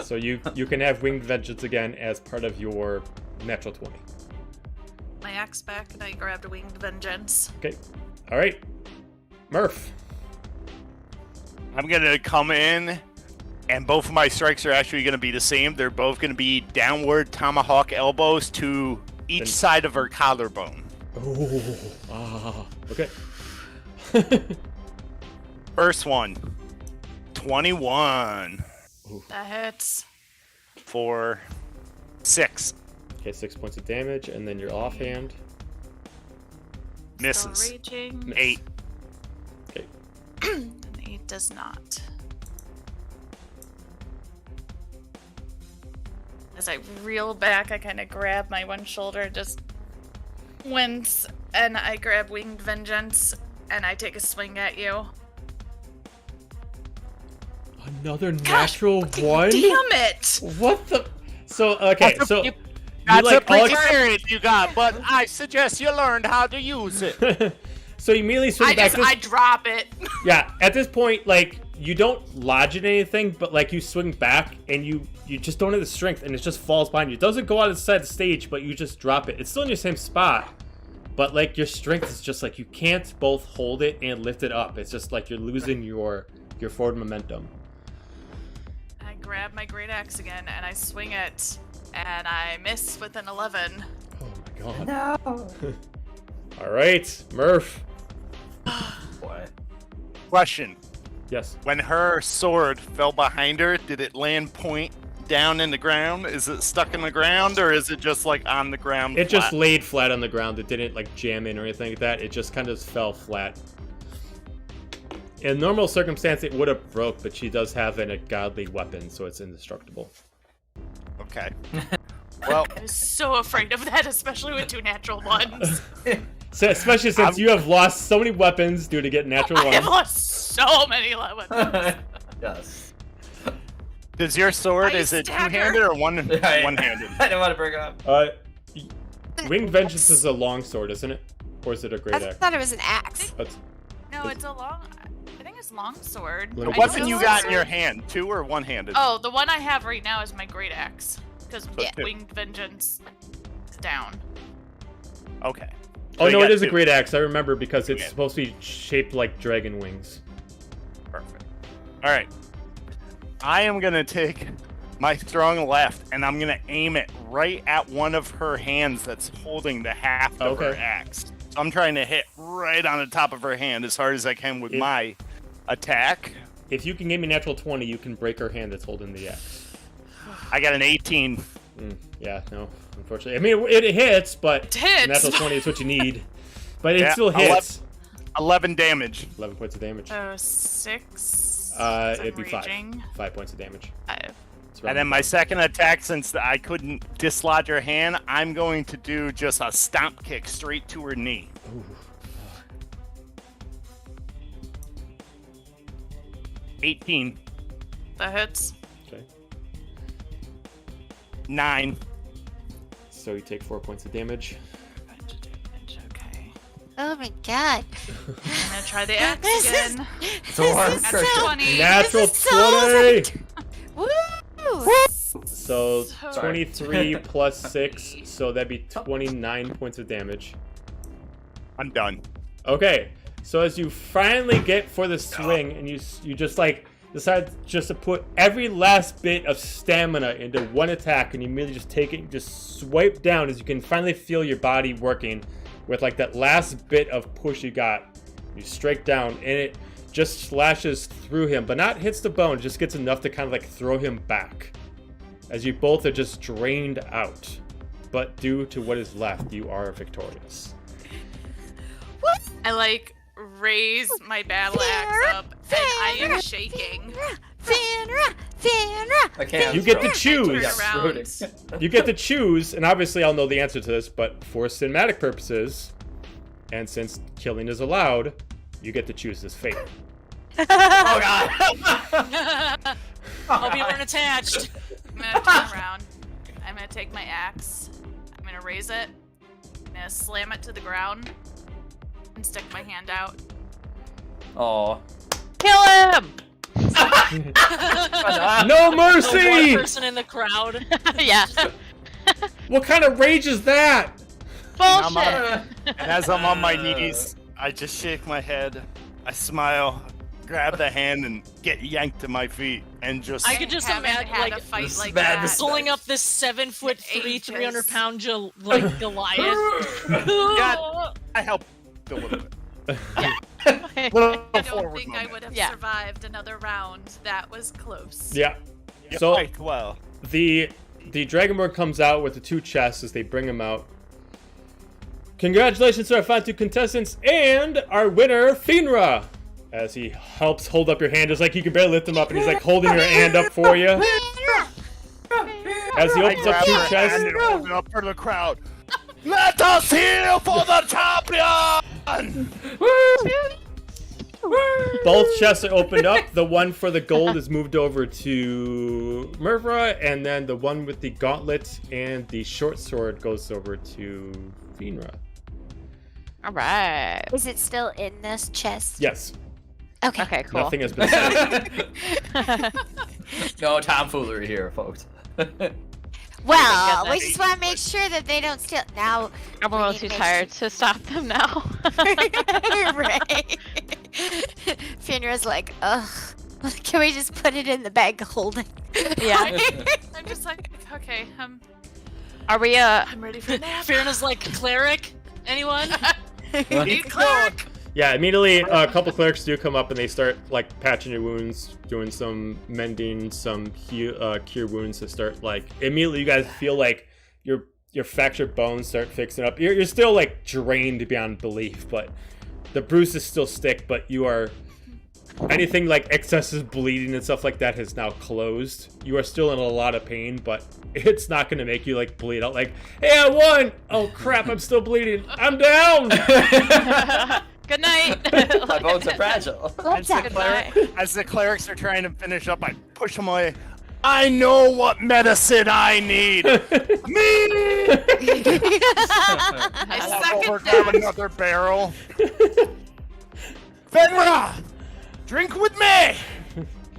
So you can have winged vengeance again as part of your natural 20. My axe back and I grabbed a winged vengeance. Okay. All right. Murph. I'm gonna come in, and both of my strikes are actually gonna be the same. They're both gonna be downward tomahawk elbows to each Then- side of her collarbone. Oh. Okay. First one. 21 That hits. for 6. Okay, 6 points of damage, and then your offhand. Still Misses. raging. 8. Okay. An 8 does not. As I reel back, I kind of grab my one shoulder, just wince, and I grab Winged Vengeance, and I take a swing at you. Another natural one? Damn it! What the? So, okay, so... That's like, a experience you got, but I suggest you learned how to use it. So you immediately swing back. I drop it. Yeah, at this point, like, you don't lodge it in anything, but, like, you swing back, and you just don't have the strength, and it just falls behind you. It doesn't go outside the stage, but you just drop it. It's still in your same spot, but, like, your strength is just, like, you can't both hold it and lift it up. It's just, like, you're losing your forward momentum. I grab my great axe again, and I swing it, and I miss with an 11. Oh, my God. No. All right, Murph. What? Question. Yes. When her sword fell behind her, did it land point down in the ground? Is it stuck in the ground, or is it just like on the ground? It just laid flat on the ground. It didn't like jam in or anything like that. It just kind of fell flat. In normal circumstance, it would have broke, but she does have a godly weapon, so it's indestructible. Okay. Well, I was so afraid of that, especially with 2 natural ones. So, especially since you have lost so many weapons due to getting natural I have ones. lost so many weapons. Yes. does your sword, I is it stagger. two-handed or one-handed? I didn't want to bring it up. Winged Vengeance is a long sword, isn't it? Or is it a great I axe? thought it was an axe. That's, No, it's a long. I think it's longsword. What The I weapon know you it's got in a- your hand, two or one-handed? Oh, the one I have right now is my great axe. Because Yeah. Winged Vengeance is down. Okay. oh So no, you it got is a two. great axe. I remember because it's Yeah. supposed to be shaped like dragon wings. Perfect. All right. I am going to take my strong left, and I'm going to aim it right at one of her hands that's holding the haft of her Okay. axe. So I'm trying to hit right on the top of her hand as hard as I can with my attack. If you can give me natural 20, you can break her hand that's holding the axe. I got an 18. Yeah, no, unfortunately. I mean, it hits, but It hits. natural 20 is what you need. But it Yeah, still hits. 11 damage. 11 points of damage. Oh, 6. It'd be 5. raging. 5 points of damage. 5. It's around And then the my bottom. second attack, since I couldn't dislodge her hand, I'm going to do just a stomp kick straight to her knee. Ooh. 18. That hits. Okay. 9. So you take 4 points of damage. Okay. Oh my god. I'm gonna try the axe This is- again. So hard. is That's so- 20. Natural This is so 20! Woo! So So- 23 plus 6, so that'd be 29 points of damage. I'm done. Okay, so as you finally get for the swing, and you just like decide just to put every last bit of stamina into one attack, and you immediately just take it, and just swipe down as you can finally feel your body working with like that last bit of push you got. You strike down, and it just slashes through him, but not hits the bone, just gets enough to kind of like throw him back. As you both are just drained out. But due to what is left, you are victorious. I like raise my battle axe up, and I am shaking. Finra! Finra! I can't. You get to I choose. turn around. You get to choose, and obviously I'll know the answer to this, but for cinematic purposes, and since killing is allowed, you get to choose this fate. Oh god. Hope you weren't attached. I'm gonna turn around. I'm gonna take my axe. I'm gonna raise it. I'm gonna slam it to the ground and stick my hand out. Oh. Kill him! No The one mercy! person in the crowd. Yeah. What kind of rage is that? Bullshit. And as I'm on my knees, I just shake my head. I smile, grab the hand, and get yanked to my feet, and just. I could just haven't imagine, had like, a fight this like madness. that. pulling up this 7'3", Ages. 300-pound Goliath. Yeah. I helped a little bit. Little I don't forward think I moment. would have Yeah. survived another round. That was close. Yeah. You So fight well. the Dragonborn comes out with the 2 chests as they bring him out. Congratulations to our final 2 contestants and our winner, Finra! As he helps hold up your hand, it's like you can barely lift him up, and he's like holding your hand up for you. As he I opens up grab two her hand chests, and hold it up for the crowd. Let us heal for the champion! both chests are opened up. The one for the gold is moved over to Murvra, and then the one with the gauntlet and the short sword goes over to Finra. All right. Is it still in this chest? Yes, Okay. Okay, cool. nothing has been said. No tomfoolery here, folks. Well, Get we that. just want to make sure that they don't steal. Now, I'm a little need too to make tired to stop them now. right. Finra's like, ugh. Can we just put it in the bag of holding? Yeah. I'm just like, okay, Are we I'm ready for a nap. Fiona's like, cleric? Anyone? Need cleric. Yeah, immediately a couple clerics do come up and they start like patching your wounds, doing some mending, some cure wounds to start like immediately you guys feel like your fractured bones start fixing up. You're still like drained beyond belief, but the bruises still stick, but you are anything like excessive bleeding and stuff like that has now closed. You are still in a lot of pain, but it's not going to make you like bleed out like, hey, I won! Oh crap, I'm still bleeding. I'm down! Good night. My bones are fragile. As the clerics are trying to finish up, I push them away. I know what medicine I need. Me! I I'll second over grab that. another barrel. Fenra! Drink with me!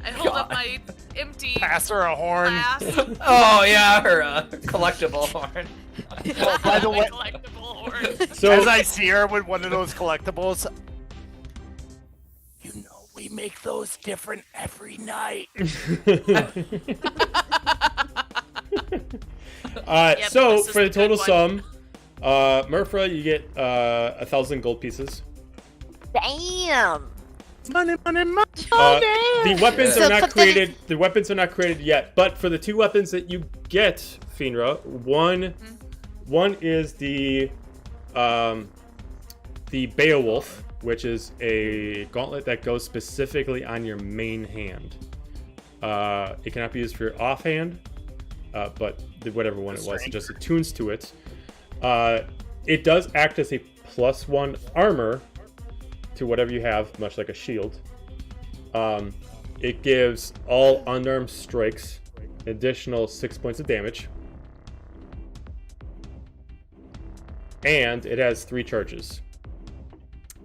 I hold up my empty Pass her a horn. glass. Oh yeah, her collectible horn. Oh, by the My way, collectible horn. So as I see her with one of those collectibles, you know we make those different every night. So this is for the a good total one. sum, Murfra, you get 1,000 gold pieces. Damn. Money, money, money. The weapons So are not put that in- created. The weapons are not created yet. But for the two weapons that you get, Finra, one is the Beowulf, which is a gauntlet that goes specifically on your main hand. It cannot be used for your offhand, but whatever one it was, it just attunes to it. It does act as a +1 armor to whatever you have, much like a shield. It gives all unarmed strikes additional 6 points of damage. And it has 3 charges.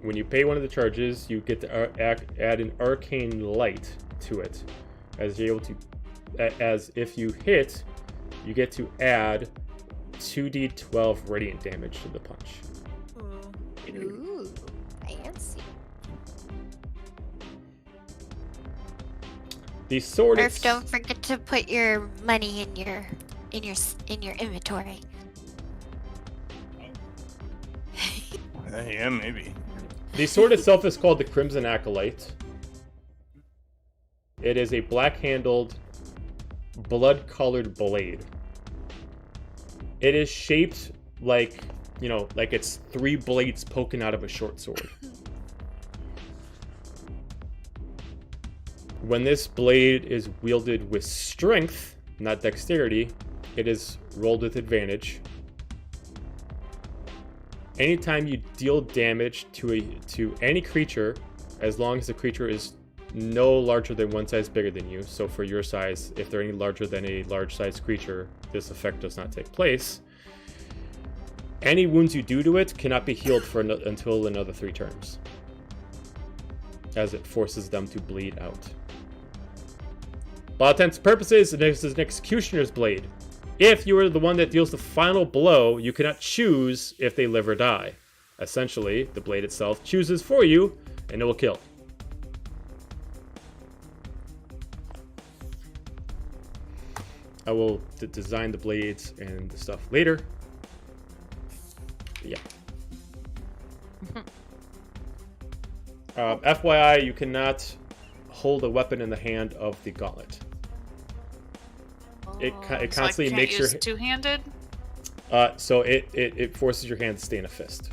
When you pay one of the charges, you get to add an arcane light to it. As if you hit, you get to add 2d12 radiant damage to the punch. Ooh, fancy. The sword Murph, don't forget to put your money in your inventory. Yeah, maybe. The sword itself is called the Crimson Acolyte. It is a black-handled, blood-colored blade. It is shaped like, like it's 3 blades poking out of a short sword. When this blade is wielded with strength, not dexterity, it is rolled with advantage. Anytime you deal damage to any creature, as long as the creature is no larger than 1 size bigger than you, so for your size, if they're any larger than a large-sized creature, this effect does not take place. Any wounds you do to it cannot be healed until another 3 turns, as it forces them to bleed out. For all intents and purposes, this is an executioner's blade. If you are the one that deals the final blow, you cannot choose if they live or die. Essentially, the blade itself chooses for you, and it will kill. I will design the blades and the stuff later. Yeah. FYI, you cannot hold a weapon in the hand of the gauntlet. It constantly so I can't makes use your two-handed. so it forces your hand to stay in a fist.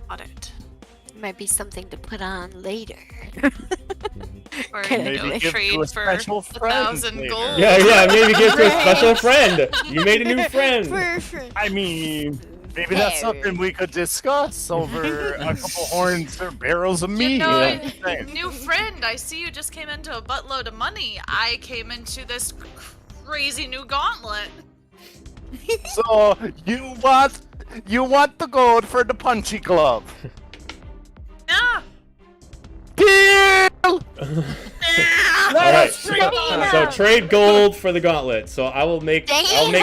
Got it. might be something to put on later. Or Maybe you know, give trade to a for special friend 1,000 later. gold. Yeah, maybe give to a Right. special friend. You made a new friend. I mean, maybe that's something we could discuss over a couple horns or barrels of You meat. know, Yeah. new friend, I see you just came into a buttload of money. I came into this crazy new gauntlet. So you want the gold for the punchy glove? Yeah. Deal. All right. So trade gold for the gauntlet. So I'll make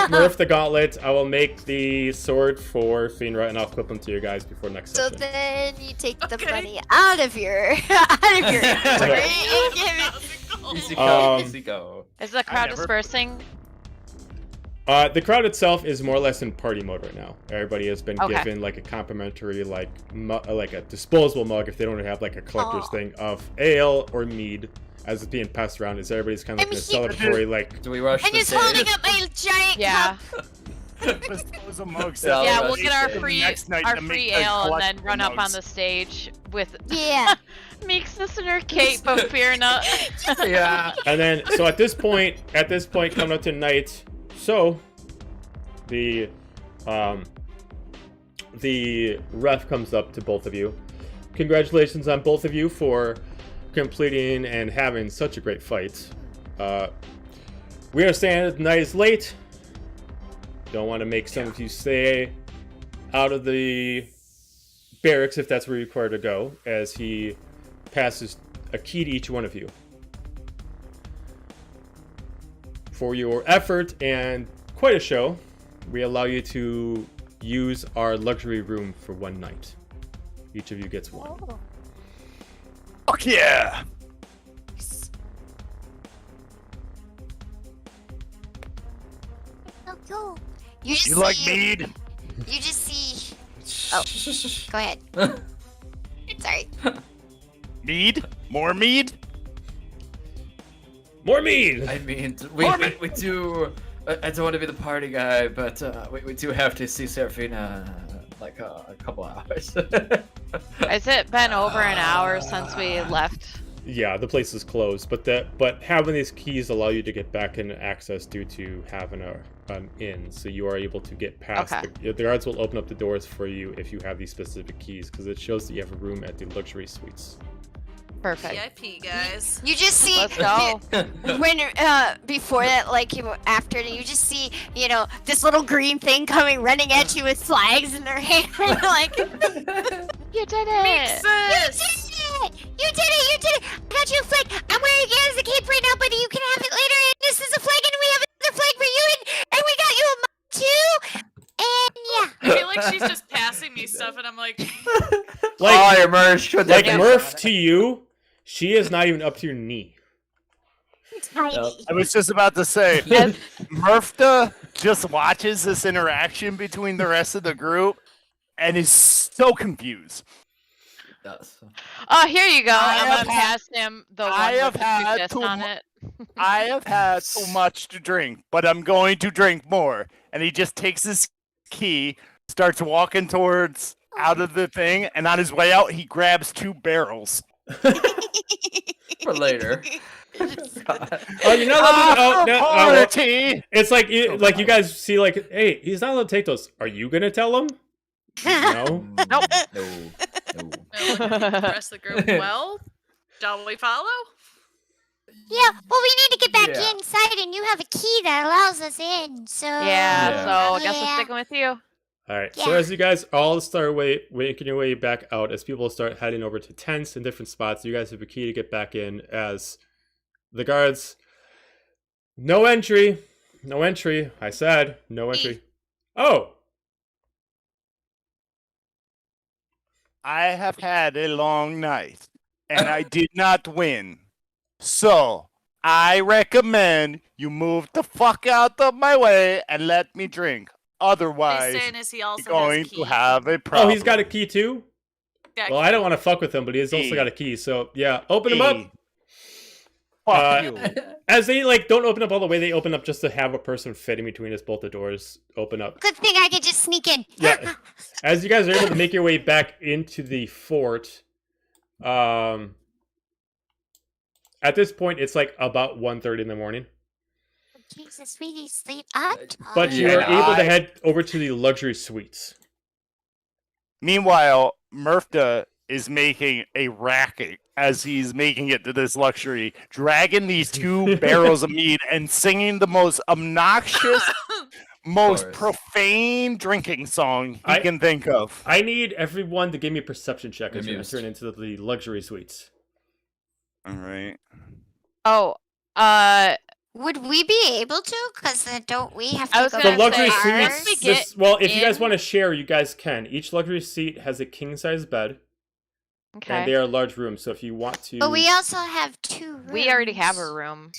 Murph the gauntlet. I will make the sword for Fiendra, and I'll equip them to you guys before next So session. then you take the Okay. money out of your inventory and give it. Easy go, Um, easy go. Is the crowd never- dispersing? The crowd itself is more or less in party mode right now. Everybody has been Okay. given like a complimentary like a disposable mug if they don't have like a collector's Aw. thing of ale or mead as it's being passed around. Is everybody's kind of like in a I'm celebratory like Do we rush I'm the just stage? holding up my giant Yeah. cup. Dispose of mugs. Yeah, Yeah, I'll we'll rush get the our stage. free Next night our to make free the ale and then collectible run up on mugs. the stage with Yeah. Meekness in her cape of Fearna. Yeah. and then so at this point coming up to night, so the ref comes up to both of you. Congratulations on both of you for completing and having such a great fight. We understand the night is late. Don't want to make some of you stay out of the barracks if that's where you're required to go, as he passes a key to each one of you. For your effort and quite a show, we allow you to use our luxury room for one night. Each of you gets one. Fuck yeah! Oh, cool. You just You like see, mead? You just see. Oh, go ahead. Sorry. Mead? More mead? More mead! I mean, we do. I don't want to be the party guy, but we do have to see Serafina like a couple hours. Has it been over an hour since we left? Yeah, the place is closed, but having these keys allow you to get back in access due to having an inn, so you are able to get past. Okay. The guards will open up the doors for you if you have these specific keys, because it shows that you have a room at the luxury suites. Perfect. VIP, guys. You just see Let's go. when before that, like after, you just see this little green thing coming running at you with flags in their hand, like You did it! Sis! You did it! You did it! I got you a flag. I'm wearing it as a cape right now, but you can have it later. And this is a flag, and we have another flag for you, and we got you a mug too. And yeah. I feel like she's just passing me stuff, and I'm like, Oh, your merch. Put that Like back Murph on. to you, she is not even up to your knee. Yep. I was just about to say, As- Murphda just watches this interaction between the rest of the group and is so confused. Yes. Oh, here you go. I I'm have gonna pass him the one I with have the had twist too on mu- it. I have had too much to drink, but I'm going to drink more. And he just takes his key, starts walking towards out of the thing, and on his way out, he grabs 2 barrels. For later. Oh, you're not allowed to. Oh, no, well, Party! it's like you guys see, like, hey, he's not allowed to take those. Are you gonna tell him? No. Nope. No. no, the rest of the group. Well, shall we follow? Yeah, well, we need to get back Yeah. inside, and you have a key that allows us in, so... Yeah, Yeah. so I guess we're Yeah. sticking with you. All right. So Yeah. as you guys all start making your way back out, as people start heading over to tents in different spots, you guys have a key to get back in. As the guards, no entry, no entry. I said no entry. Oh, I have had a long night, and I did not win. So, I recommend you move the fuck out of my way and let me drink. Otherwise, He's saying is he also you're going has a to key. have a problem. oh, he's got a key too. Yeah, Well, I don't want to fuck with him, but he's also Key. got a key. So yeah, open him up. Fuck you. As they don't open up all the way, they open up just to have a person fit in between us. Both the doors open up. Good thing I could just sneak in. Yeah. As you guys are able to make your way back into the fort, At this point, it's like about 1:30 in the morning. Jesus, we need sleep. I'm But you tired. are able to head over to the luxury suites. Meanwhile, Murpha is making a racket as he's making it to this luxury, dragging these 2 barrels of mead and singing the most obnoxious, most profane drinking song he can think of. I need everyone to give me a perception check as you Amused. enter into the luxury suites. All right. Oh, Would we be able to? Because then don't we have I to was go The gonna luxury say, ours? once we suites. get Well, if you guys in- want to share, you guys can. Each luxury seat has a king-size bed, okay. and they are large rooms. So if you want to, But we also have 2 rooms. We already have a room.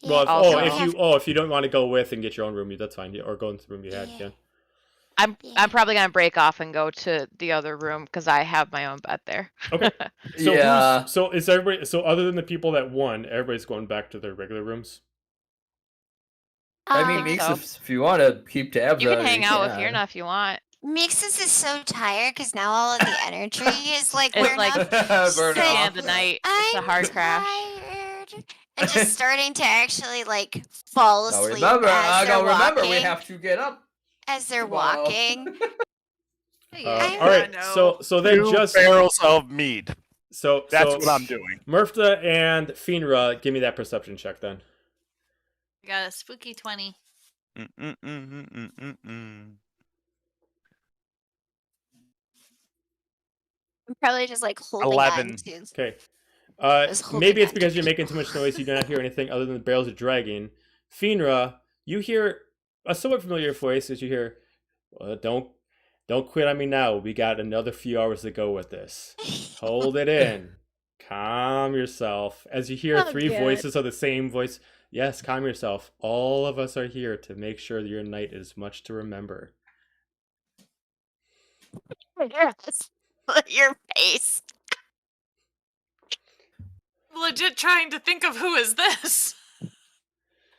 well, if, Also- if you don't want to go with and get your own room, that's fine. Or go into the room you had. Yeah. I'm Yeah. probably gonna break off and go to the other room because I have my own bed there. Okay. So Yeah. so is everybody? So other than the people that won, everybody's going back to their regular rooms. I mean, Um, think Meeks, so. if you want to keep tabs You on can it, hang you out with can. Hirna if you want. Mixus is so tired because now all of the energy is like It's we're like not. Burn the off. end of the night. It's a I'm hard crash. tired. And just starting to actually like fall Now asleep remember, as they're remember, we walking. have to get up. As they're tomorrow. walking. I All right. know. So then 2 just barrels of mead. so That's so what I'm doing. Murpha and Finra, give me that perception check then. We got a spooky 20. Mm-mm-mm-mm-mm-mm. I'm probably just like holding 11. on to. Okay. was holding Maybe it's on because to you're it. making too much noise. You do not hear anything other than the barrels are dragging. Finra, you hear a somewhat familiar voice as you hear, "Don't quit on me now. We got another few hours to go with this. Hold it in. Calm yourself." As you hear Oh, 3 good. voices of the same voice. Yes, calm yourself. All of us are here to make sure that your night is much to remember. Yes. Your face. Legit trying to think of who is this.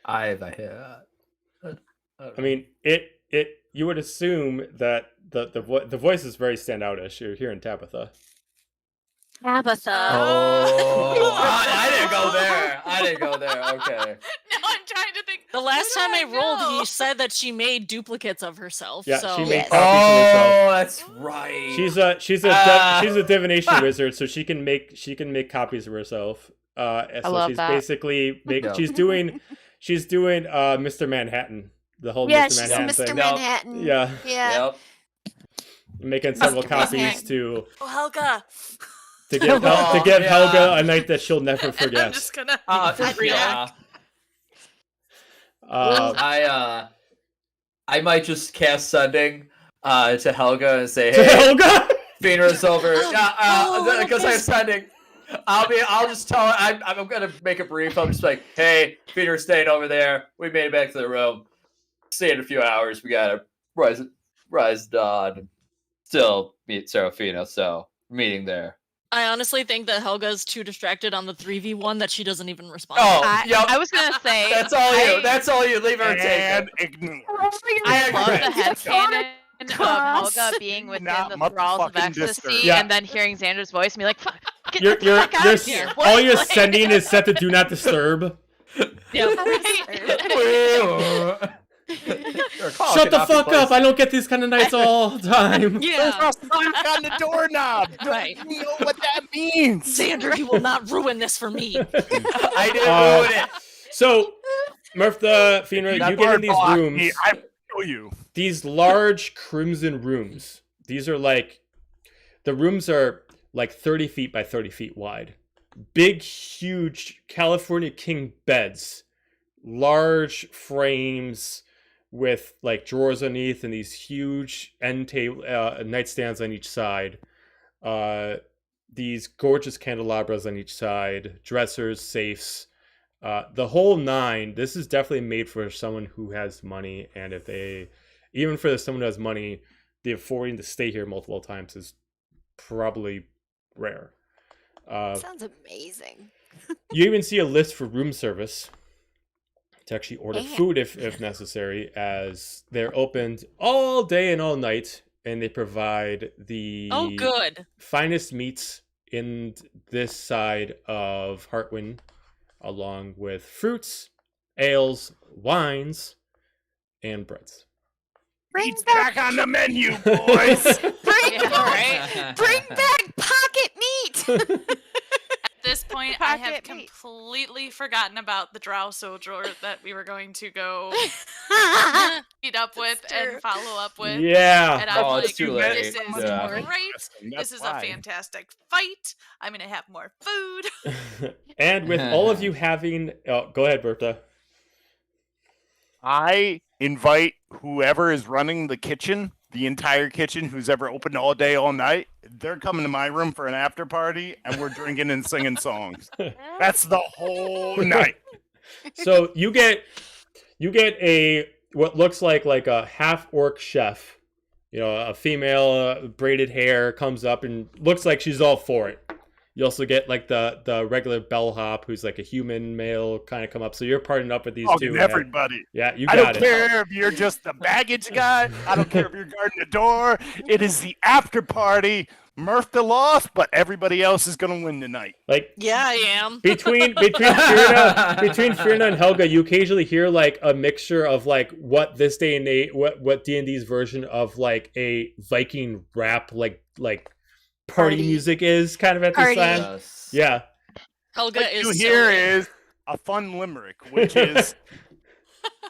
I have a hat. I mean, you would assume that the voices very stand out as you're hearing Tabitha. Tabitha. Oh, I didn't go there. I didn't go there. Okay. Now I'm trying to think. The last who time do I rolled, know? he said that she made duplicates of herself. Yeah, so she made Yes. copies of herself. Oh, that's right. She's a divination wizard, so she can make copies of herself. So love she's that. basically Yeah. she's doing Mr. Manhattan, the whole Yeah, Mr. she's Manhattan Mr. thing. Manhattan. Yeah, Yeah. Yep. making several Mr. copies Manhattan. to Oh, Helga. give Oh, give yeah. Helga a night that she'll never And forget. I'm just gonna. Yeah. Uh, I might just cast sending to Helga and say, to "Hey, Helga. Phoenix over." oh, Because I'm sending. I'll just tell her. I'm gonna make a brief. I'm just like, "Hey, Peter's staying over there. We made it back to the room. See you in a few hours. We gotta rise dawn. Still meet Serafina. So meeting there." I honestly think that Helga's too distracted on the 3v1 that she doesn't even respond. Oh, yep. I was gonna say That's all you. That's all you. Leave her and take And it. ignore. I love the Correct. headcanon of Cross. Helga being within Not the thralls of motherfucking ecstasy, disturb. Yeah. and then hearing Xander's voice and be like, "Fuck, get You're the fuck out of here!" all you're Like- sending is set to do not disturb. Shut the fuck up! I don't get these kind of nights all the time. Yeah. Knock on the doorknob. Right. You know what that means. Xander, you will not ruin this for me. I didn't Uh, ruin it. So, Murpha, Finra, That you get in part these blocked rooms. Hey, I kill you. These large crimson rooms. These are like, the rooms are like 30 feet by 30 feet wide. Big, huge California king beds. Large frames with like drawers underneath and these huge end table nightstands on each side. These gorgeous candelabras on each side, dressers, safes, the whole nine. This is definitely made for someone who has money, and even for someone who has money, the affording to stay here multiple times is probably rare. Sounds amazing. You even see a list for room service to actually order Damn. food if necessary, as they're opened all day and all night, and they provide the Oh, good. finest meats in this side of Heartwind, along with fruits, ales, wines, and breads. Bring Meat's back, back on the menu, boys. bring, Yeah, right. bring back pocket meat. At this point, I have Pocket meat. completely forgotten about the drow soldier that we were going to go meet up with true. and follow up with. Yeah. And I'm Oh, like, it's too this late. is Yeah. great. That's This is why. a fantastic fight. I'm going to have more food. And with all of you having, oh, go ahead, Bertha. I invite whoever is running the kitchen, the entire kitchen, who's ever opened all day, all night. They're coming to my room for an after party, and we're drinking and singing songs. That's the whole night. So you get a what looks like a half orc chef, a female, braided hair, comes up and looks like she's all for it. You also get like the regular bellhop who's like a human male kind of come up. So you're partnering up with these two. Fucking everybody. Yeah, you I got don't it. care if you're just the baggage guy. I don't care if you're guarding the door. It is the after party. Murph lost, but everybody else is gonna win tonight. Like Yeah, I am. between Firna and Helga, you occasionally hear like a mixture of like what this day and age, what D&D's version of like a Viking rap like party music is kind of at this Party. time. Yes. Yeah. Helga What is you so hear in. is a fun limerick, which is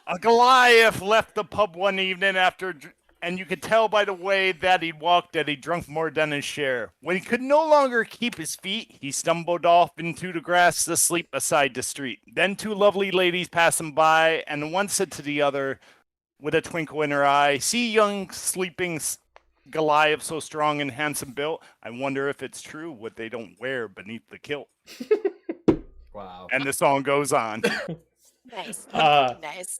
a Goliath left the pub one evening and you could tell by the way that he walked that he drunk more than his share. When he could no longer keep his feet, he stumbled off into the grass to sleep beside the street. Then two lovely ladies passed him by, and one said to the other, with a twinkle in her eye, "See young sleeping Goliath so strong and handsome built. I wonder if it's true what they don't wear beneath the kilt." Wow. And the song goes on. Nice. Uh, Nice.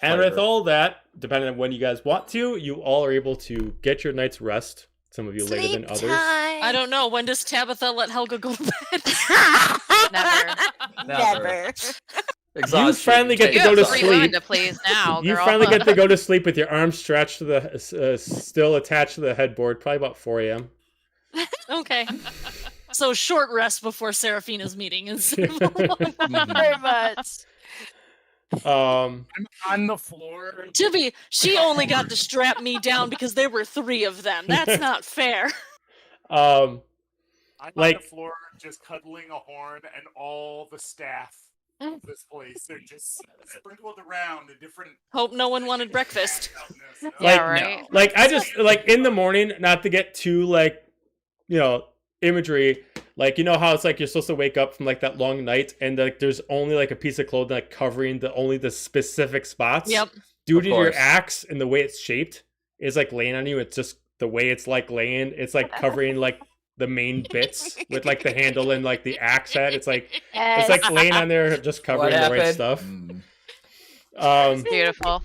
And with Clever. all that, depending on when you guys want to, you all are able to get your night's rest. Some of you later than Sleep others. time. I don't know. When does Tabitha let Helga go to bed? Never. Never. Exhaustion. You finally get to You go have to free sleep. women to please now, You girl. finally get to go to sleep with your arms stretched to the still attached to the headboard, probably about 4 a.m. Okay. So short rest before Seraphina's meeting is Very much. I'm on the floor. Tibby, she only got to strap me down because there were 3 of them. That's not fair. Um, I'm Like- on the floor just cuddling a horn, and all the staff of this place, they're just sprinkled around in different. Hope no one wanted breakfast. Yeah, Like, right. like I just like in the morning, not to get too like, imagery. Like how it's like you're supposed to wake up from like that long night, and like there's only like a piece of clothing like covering only the specific spots. Yep. Due Of to your course. axe and the way it's shaped is like laying on you. It's just the way it's like laying. It's like covering like the main bits with like the handle and like the axe head. It's like Yes. it's like laying on there, just covering What the right happened? stuff. Mm. Beautiful.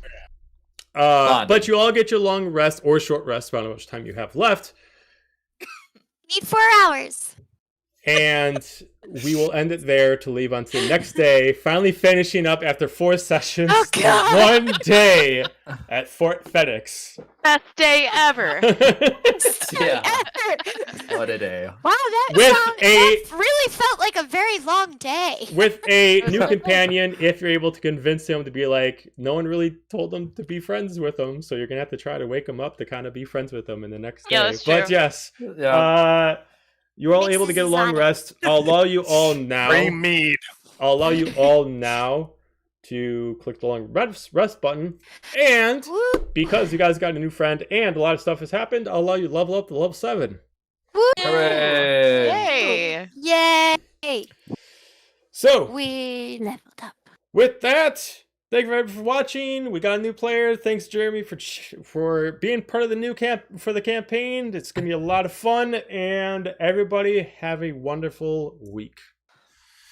But you all get your long rest or short rest, around how much time you have left, Need 4 hours. and we will end it there to leave on to the next day. Finally finishing up after 4 sessions, Oh, in God. 1 day at Fort Fenix. Best day ever. Yeah. What a day. Wow, that With really felt like a very long day. With a new companion, if you're able to convince him to be like, no one really told them to be friends with him, so you're gonna have to try to wake him up to kind of be friends with them in the next day. Yeah, that's But true. yes, Yeah. you're all Mixes able to get a is long on it. rest. I'll allow you all now. Bring mead. I'll allow you all now to click the long rest button, and Woo, because you guys got a new friend and a lot of stuff has happened, I'll allow you to level up to level 7. woo. Hooray. Yay. Yay! So We leveled up. with that, thank you everybody for watching. We got a new player. Thanks, Jeremy, for being part of the new campaign. It's gonna be a lot of fun, and everybody have a wonderful week.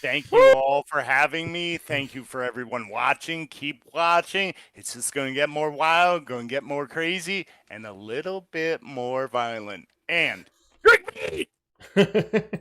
Thank you all for having me. Thank you for everyone watching. Keep watching. It's just going to get more wild, going to get more crazy, and a little bit more violent. And drink mead!